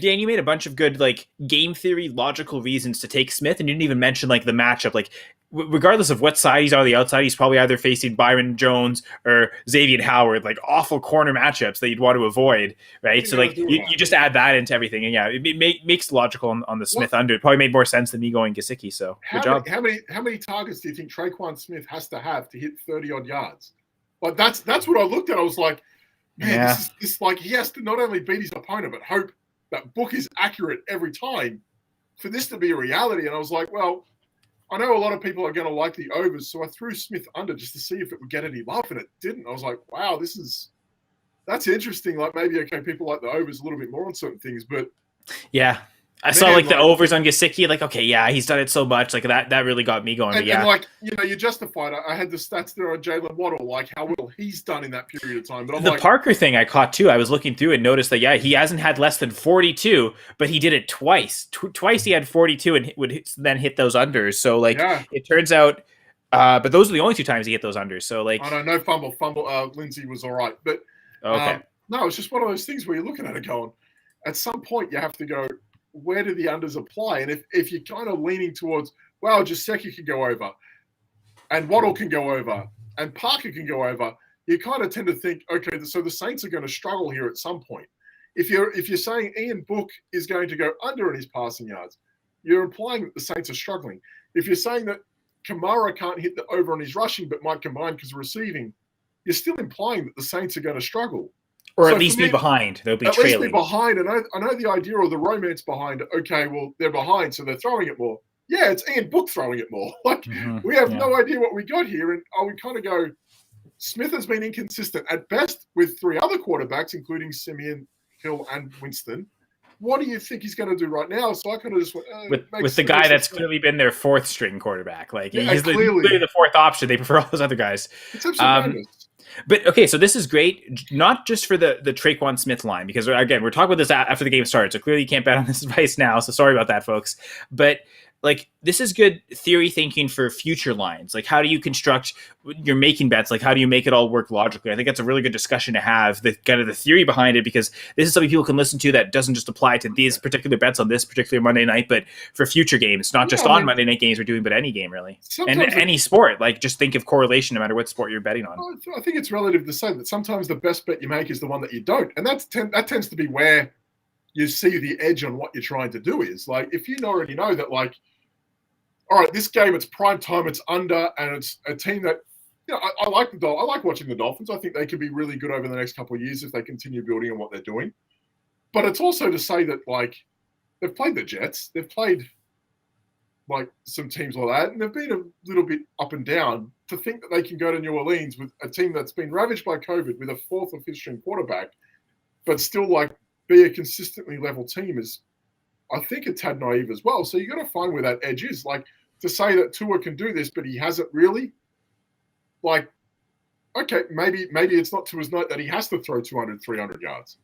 [SPEAKER 1] Dan, you made a bunch of good, like, game theory, logical reasons to take Smith, and you didn't even mention, like, the matchup. Like, regardless of what side he's on the outside, he's probably either facing Byron Jones or Xavier Howard, like, awful corner matchups that you'd want to avoid, right? So, like, you just add that into everything, and yeah, it makes logical on the Smith under. It probably made more sense than me going Gesicki, so good job.
[SPEAKER 3] How many targets do you think Traquan Smith has to have to hit 30-odd yards? Like, that's what I looked at. I was like, man, this like, he has to not only beat his opponent, but hope that Book is accurate every time for this to be a reality. And I was like, well, I know a lot of people are going to like the overs, so I threw Smith under just to see if it would get any love, and it didn't. I was like, wow, that's interesting. Like, maybe, okay, people like the overs a little bit more on certain things, but
[SPEAKER 1] yeah. I saw like the overs on Gesicki, like, okay, yeah, he's done it so much, like that really got me going.
[SPEAKER 3] And like, you know, you justified it. I had the stats there on Jalen Waddle, like how well he's done in that period of time. But
[SPEAKER 1] the Parker thing I caught too. I was looking through and noticed that, yeah, he hasn't had less than 42, but he did it twice. Twice he had 42 and would then hit those unders. So like, It turns out, but those are the only 2 times he hit those unders. So like,
[SPEAKER 3] I don't know, fumble. Lindsay was all right, but
[SPEAKER 1] okay,
[SPEAKER 3] no, it's just one of those things where you're looking at it going, at some point you have to go, where do the unders apply? And if you're kind of leaning towards, well, Gesicki can go over, and Waddle can go over, and Parker can go over, you kind of tend to think, okay, so the Saints are going to struggle here at some point. If you're saying Ian Book is going to go under in his passing yards, you're implying that the Saints are struggling. If you're saying that Kamara can't hit the over on his rushing but might combine because of receiving, you're still implying that the Saints are going to struggle.
[SPEAKER 1] Or at least be behind. They'll be trailing.
[SPEAKER 3] At least be behind. And I know the idea or the romance behind, okay, well, they're behind, so they're throwing it more. Yeah, it's Ian Book throwing it more. Like, we have no idea what we got here. And we kind of go, Smith has been inconsistent at best with 3 other quarterbacks, including Simeon, Hill, and Winston. What do you think he's going to do right now? So I kind of just went,
[SPEAKER 1] with the guy that's clearly been their 4th string quarterback. Like, he's clearly the 4th option. They prefer all those other guys.
[SPEAKER 3] It's absolutely
[SPEAKER 1] But okay, so this is great, not just for the Traquan Smith line, because again, we're talking about this after the game started, so clearly you can't bet on this advice now, so sorry about that, folks. But like this is good theory thinking for future lines. Like, how do you construct? You're making bets. Like, how do you make it all work logically? I think that's a really good discussion to have. The kind of the theory behind it, because this is something people can listen to that doesn't just apply to these particular bets on this particular Monday night, but for future games, not just on Monday night games we're doing, but any game really, and any sport. Like, just think of correlation no matter what sport you're betting on.
[SPEAKER 3] I think it's relative to say that sometimes the best bet you make is the one that you don't, and that tends to be where you see the edge on what you're trying to do is. Like, if you already know that, like, all right, this game, it's prime time, it's under, and it's a team that, you know, I like watching the Dolphins. I think they could be really good over the next couple of years if they continue building on what they're doing. But it's also to say that, like, they've played the Jets, they've played, like, some teams like that, and they've been a little bit up and down. To think that they can go to New Orleans with a team that's been ravaged by COVID with a fourth or fifth string quarterback, but still, like, be a consistently level team is, I think, a tad naive as well. So you got to find where that edge is. Like, to say that Tua can do this, but he hasn't really, like, okay, maybe it's not Tua's night that he has to throw 200, 300 yards.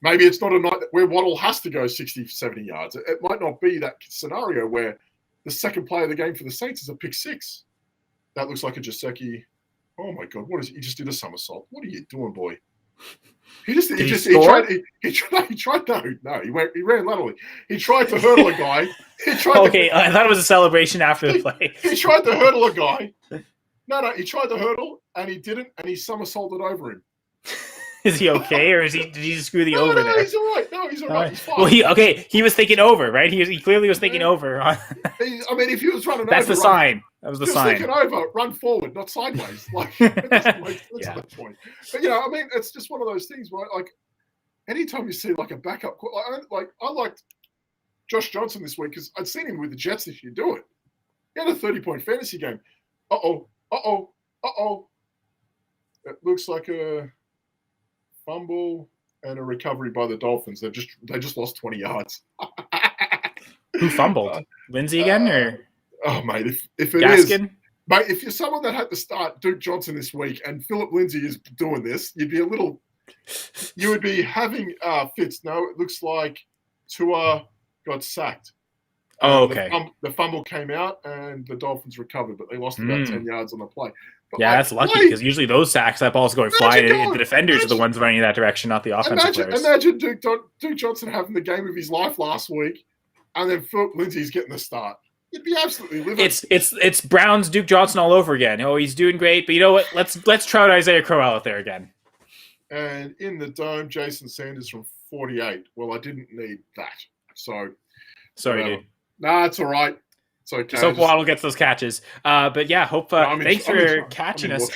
[SPEAKER 3] Maybe it's not a night where Waddle has to go 60, 70 yards. It might not be that scenario where the second play of the game for the Saints is a pick six. That looks like a Jaceki. Oh my God, what is it? He just did a somersault. What are you doing, boy? He tried. No, he ran laterally. He tried to hurdle a guy.
[SPEAKER 1] I thought it was a celebration after the play.
[SPEAKER 3] He tried to hurdle a guy. No, he tried to hurdle and he didn't, and he somersaulted over him.
[SPEAKER 1] Is he okay, or did he just screw the over there?
[SPEAKER 3] No, he's all right. No, he's all right. He's fine.
[SPEAKER 1] Well, he was thinking over, right? He clearly was thinking over.
[SPEAKER 3] I mean, if he was running
[SPEAKER 1] that's
[SPEAKER 3] over,
[SPEAKER 1] the sign. That was the sign.
[SPEAKER 3] Thinking over, run forward, not sideways. Like, it doesn't make sense at that point. But, you know, I mean, it's just one of those things, right? Like, anytime you see, like, a backup, I liked Josh Johnson this week because I'd seen him with the Jets this year do it. He had a 30-point fantasy game. Uh-oh. It looks like a fumble and a recovery by the Dolphins. They just lost 20 yards.
[SPEAKER 1] Who fumbled? Lindsey again, or?
[SPEAKER 3] Oh, mate, if it
[SPEAKER 1] Gaskin?
[SPEAKER 3] is, mate, if you're someone that had to start Duke Johnson this week and Philip Lindsay is doing this, you would be having fits. No, it looks like Tua got sacked.
[SPEAKER 1] Oh, okay.
[SPEAKER 3] The fumble came out and the Dolphins recovered, but they lost about 10 yards on the play. But
[SPEAKER 1] that's lucky because usually those sacks, that ball's going flying. The defenders are the ones running in that direction, not the offensive players.
[SPEAKER 3] Imagine Duke Johnson having the game of his life last week, and then Philip Lindsay's getting the start. You'd be absolutely livid.
[SPEAKER 1] It's Browns Duke Johnson all over again. Oh, he's doing great, but you know what? Let's try out Isaiah Crowell out there again.
[SPEAKER 3] And in the dome, Jason Sanders from 48. Well, I didn't need that. So
[SPEAKER 1] sorry, dude.
[SPEAKER 3] Nah, it's all right. It's okay.
[SPEAKER 1] So Waddle gets those catches. But yeah, thanks for catching us.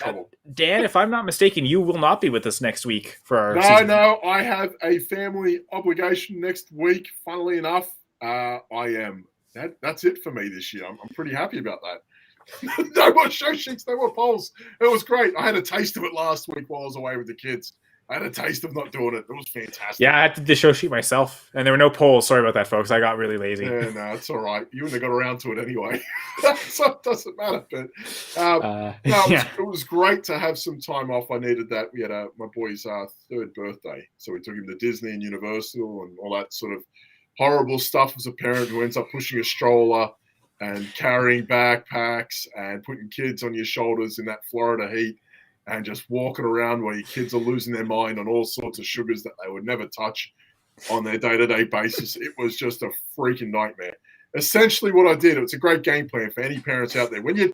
[SPEAKER 1] Dan, if I'm not mistaken, you will not be with us next week for our season.
[SPEAKER 3] No, I have a family obligation next week. Funnily enough, I am. That's it for me this year. I'm pretty happy about that. No more show sheets, no more polls. It was great. I had a taste of it last week while I was away with the kids. I had a taste of not doing it. It was fantastic.
[SPEAKER 1] Yeah, I had to do the show sheet myself, and there were no polls. Sorry about that, folks. I got really lazy.
[SPEAKER 3] Yeah, no, it's all right. You wouldn't have got around to it anyway. So it doesn't matter. But it was great to have some time off. I needed that. We had my boy's third birthday, so we took him to Disney and Universal and all that sort of horrible stuff as a parent who ends up pushing a stroller and carrying backpacks and putting kids on your shoulders in that Florida heat and just walking around where your kids are losing their mind on all sorts of sugars that they would never touch on their day-to-day basis. It was just a freaking nightmare. Essentially what I did, it's a great game plan for any parents out there. When you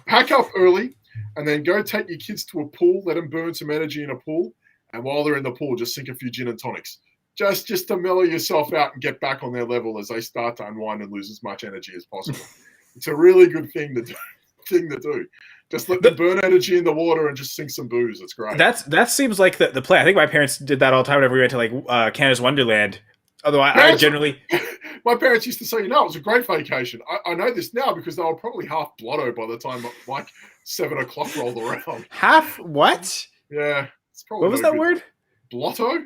[SPEAKER 3] pack up early and then go take your kids to a pool, let them burn some energy in a pool, and while they're in the pool, just sink a few gin and tonics. Just to mellow yourself out and get back on their level as they start to unwind and lose as much energy as possible. It's a really good thing to do. Just let them burn energy in the water and just sink some booze. It's great.
[SPEAKER 1] That seems like the play. I think my parents did that all the time whenever we went to like Canada's Wonderland. Although I generally...
[SPEAKER 3] My parents used to say, it was a great vacation. I know this now because they were probably half blotto by the time like 7 o'clock rolled around.
[SPEAKER 1] Half what?
[SPEAKER 3] Yeah.
[SPEAKER 1] What was that word?
[SPEAKER 3] Blotto?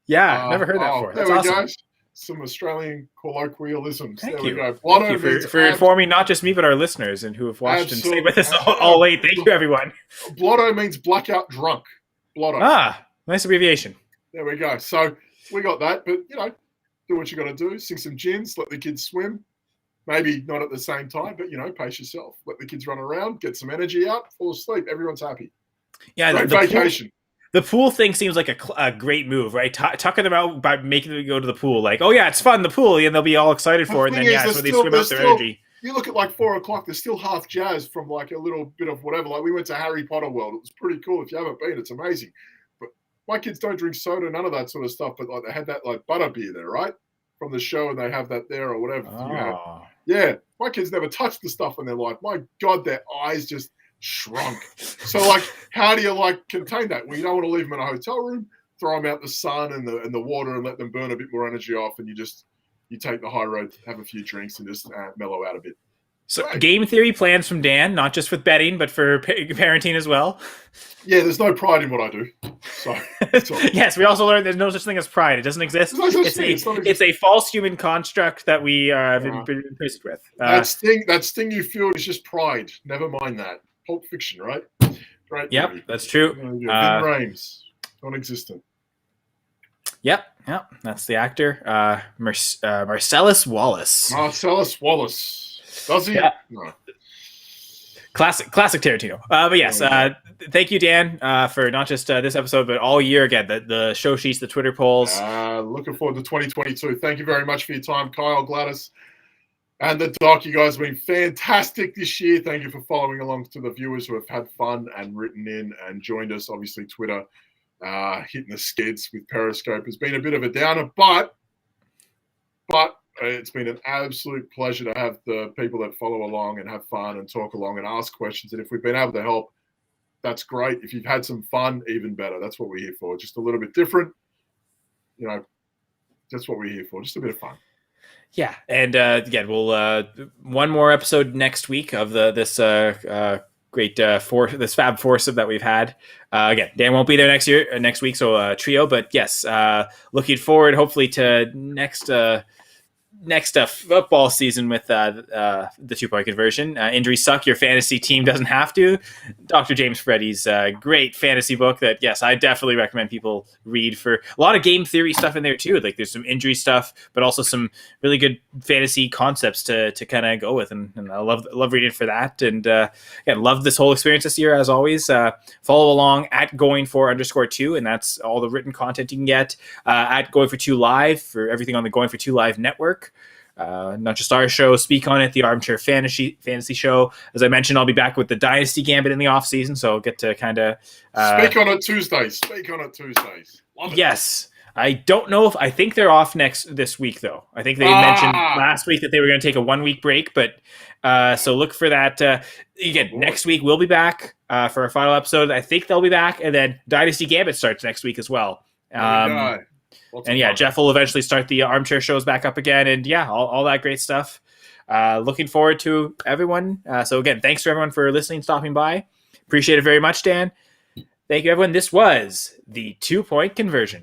[SPEAKER 1] Yeah, never heard that before. That's awesome.
[SPEAKER 3] Go. Some Australian colloquialisms.
[SPEAKER 1] Thank
[SPEAKER 3] you.
[SPEAKER 1] Go. Thank you for informing not just me, but our listeners and who have watched and stayed with us all late. Thank you, everyone.
[SPEAKER 3] Blotto means blackout drunk. Blotto.
[SPEAKER 1] Nice abbreviation.
[SPEAKER 3] There we go. So we got that, but, do what you got to do. Sing some gins, let the kids swim. Maybe not at the same time, but, pace yourself. Let the kids run around, get some energy out, fall asleep. Everyone's happy.
[SPEAKER 1] Yeah,
[SPEAKER 3] Great vacation.
[SPEAKER 1] The pool thing seems like a great move, right? Tucking them out by making them go to the pool. Like, oh, yeah, it's fun, the pool. And they'll be all excited for it. And then, so they swim out their energy.
[SPEAKER 3] You look at like 4 o'clock, there's still half jazzed from like a little bit of whatever. Like we went to Harry Potter World. It was pretty cool. If you haven't been, it's amazing. But my kids don't drink soda, none of that sort of stuff. But like they had that like butter beer there, right? From the show, and they have that there or whatever.
[SPEAKER 1] Oh.
[SPEAKER 3] Yeah. My kids never touched the stuff in their life. My God, their eyes just shrunk. So like, how do you like contain that? Well, you don't want to leave them in a hotel room, throw them out the sun and the water and let them burn a bit more energy off. And you take the high road, have a few drinks, and just mellow out a bit.
[SPEAKER 1] So game theory plans from Dan, not just with betting, but for parenting as well.
[SPEAKER 3] Yeah, there's no pride in what I do. So
[SPEAKER 1] yes, we also learned there's no such thing as pride. It doesn't exist. It's a false human construct that we have been imprisoned with.
[SPEAKER 3] That sting you feel is just pride. Never mind that. Pulp Fiction, right? Right.
[SPEAKER 1] Yep, that's true.
[SPEAKER 3] Vin Rames, non-existent.
[SPEAKER 1] Yep. That's the actor, Marcellus Wallace.
[SPEAKER 3] Marcellus Wallace. Does he?
[SPEAKER 1] Yeah.
[SPEAKER 3] No.
[SPEAKER 1] Classic Tarantino. But yes, thank you, Dan, for not just this episode, but all year again. The show sheets, the Twitter polls.
[SPEAKER 3] Looking forward to 2022. Thank you very much for your time, Kyle, Gladys, and the doc. You guys have been fantastic this year. Thank you for following along to the viewers who have had fun and written in and joined us. Obviously, Twitter. Hitting the skids with Periscope has been a bit of a downer, but it's been an absolute pleasure to have the people that follow along and have fun and talk along and ask questions. And if we've been able to help, that's great. If you've had some fun, even better. That's what we're here for. Just a little bit different. That's what we're here for. Just a bit of fun.
[SPEAKER 1] Yeah, and again, we'll one more episode next week of this great this fab foursome that we've had. Again, Dan won't be there next week, so trio. But yes, looking forward, hopefully, to next football season with the 2-point conversion. Injuries suck. Your fantasy team doesn't have to. Dr. James Freddy's great fantasy book that, yes, I definitely recommend people read, for a lot of game theory stuff in there too. Like there's some injury stuff, but also some really good fantasy concepts to kind of go with. And I love reading for that. And again, love this whole experience this year as always. Follow along at @going4_2, and that's all the written content you can get at Going for 2 Live for everything on the Going for 2 Live network. Not just our show, Speak on It, the Armchair Fantasy Show. As I mentioned, I'll be back with the Dynasty Gambit in the off season, so I'll get to kind of
[SPEAKER 3] Speak on It Tuesdays. Love it.
[SPEAKER 1] Yes. I don't know I think they're off this week though. I think they mentioned last week that they were going to take a 1-week break, but so look for that. Again, next week we'll be back for our final episode. I think they'll be back, and then Dynasty Gambit starts next week as well. And yeah, Jeff will eventually start the armchair shows back up again, and yeah, all that great stuff. Looking forward to everyone. So again, thanks to everyone for listening, stopping by. Appreciate it very much, Dan. Thank you, everyone. This was the 2-point conversion.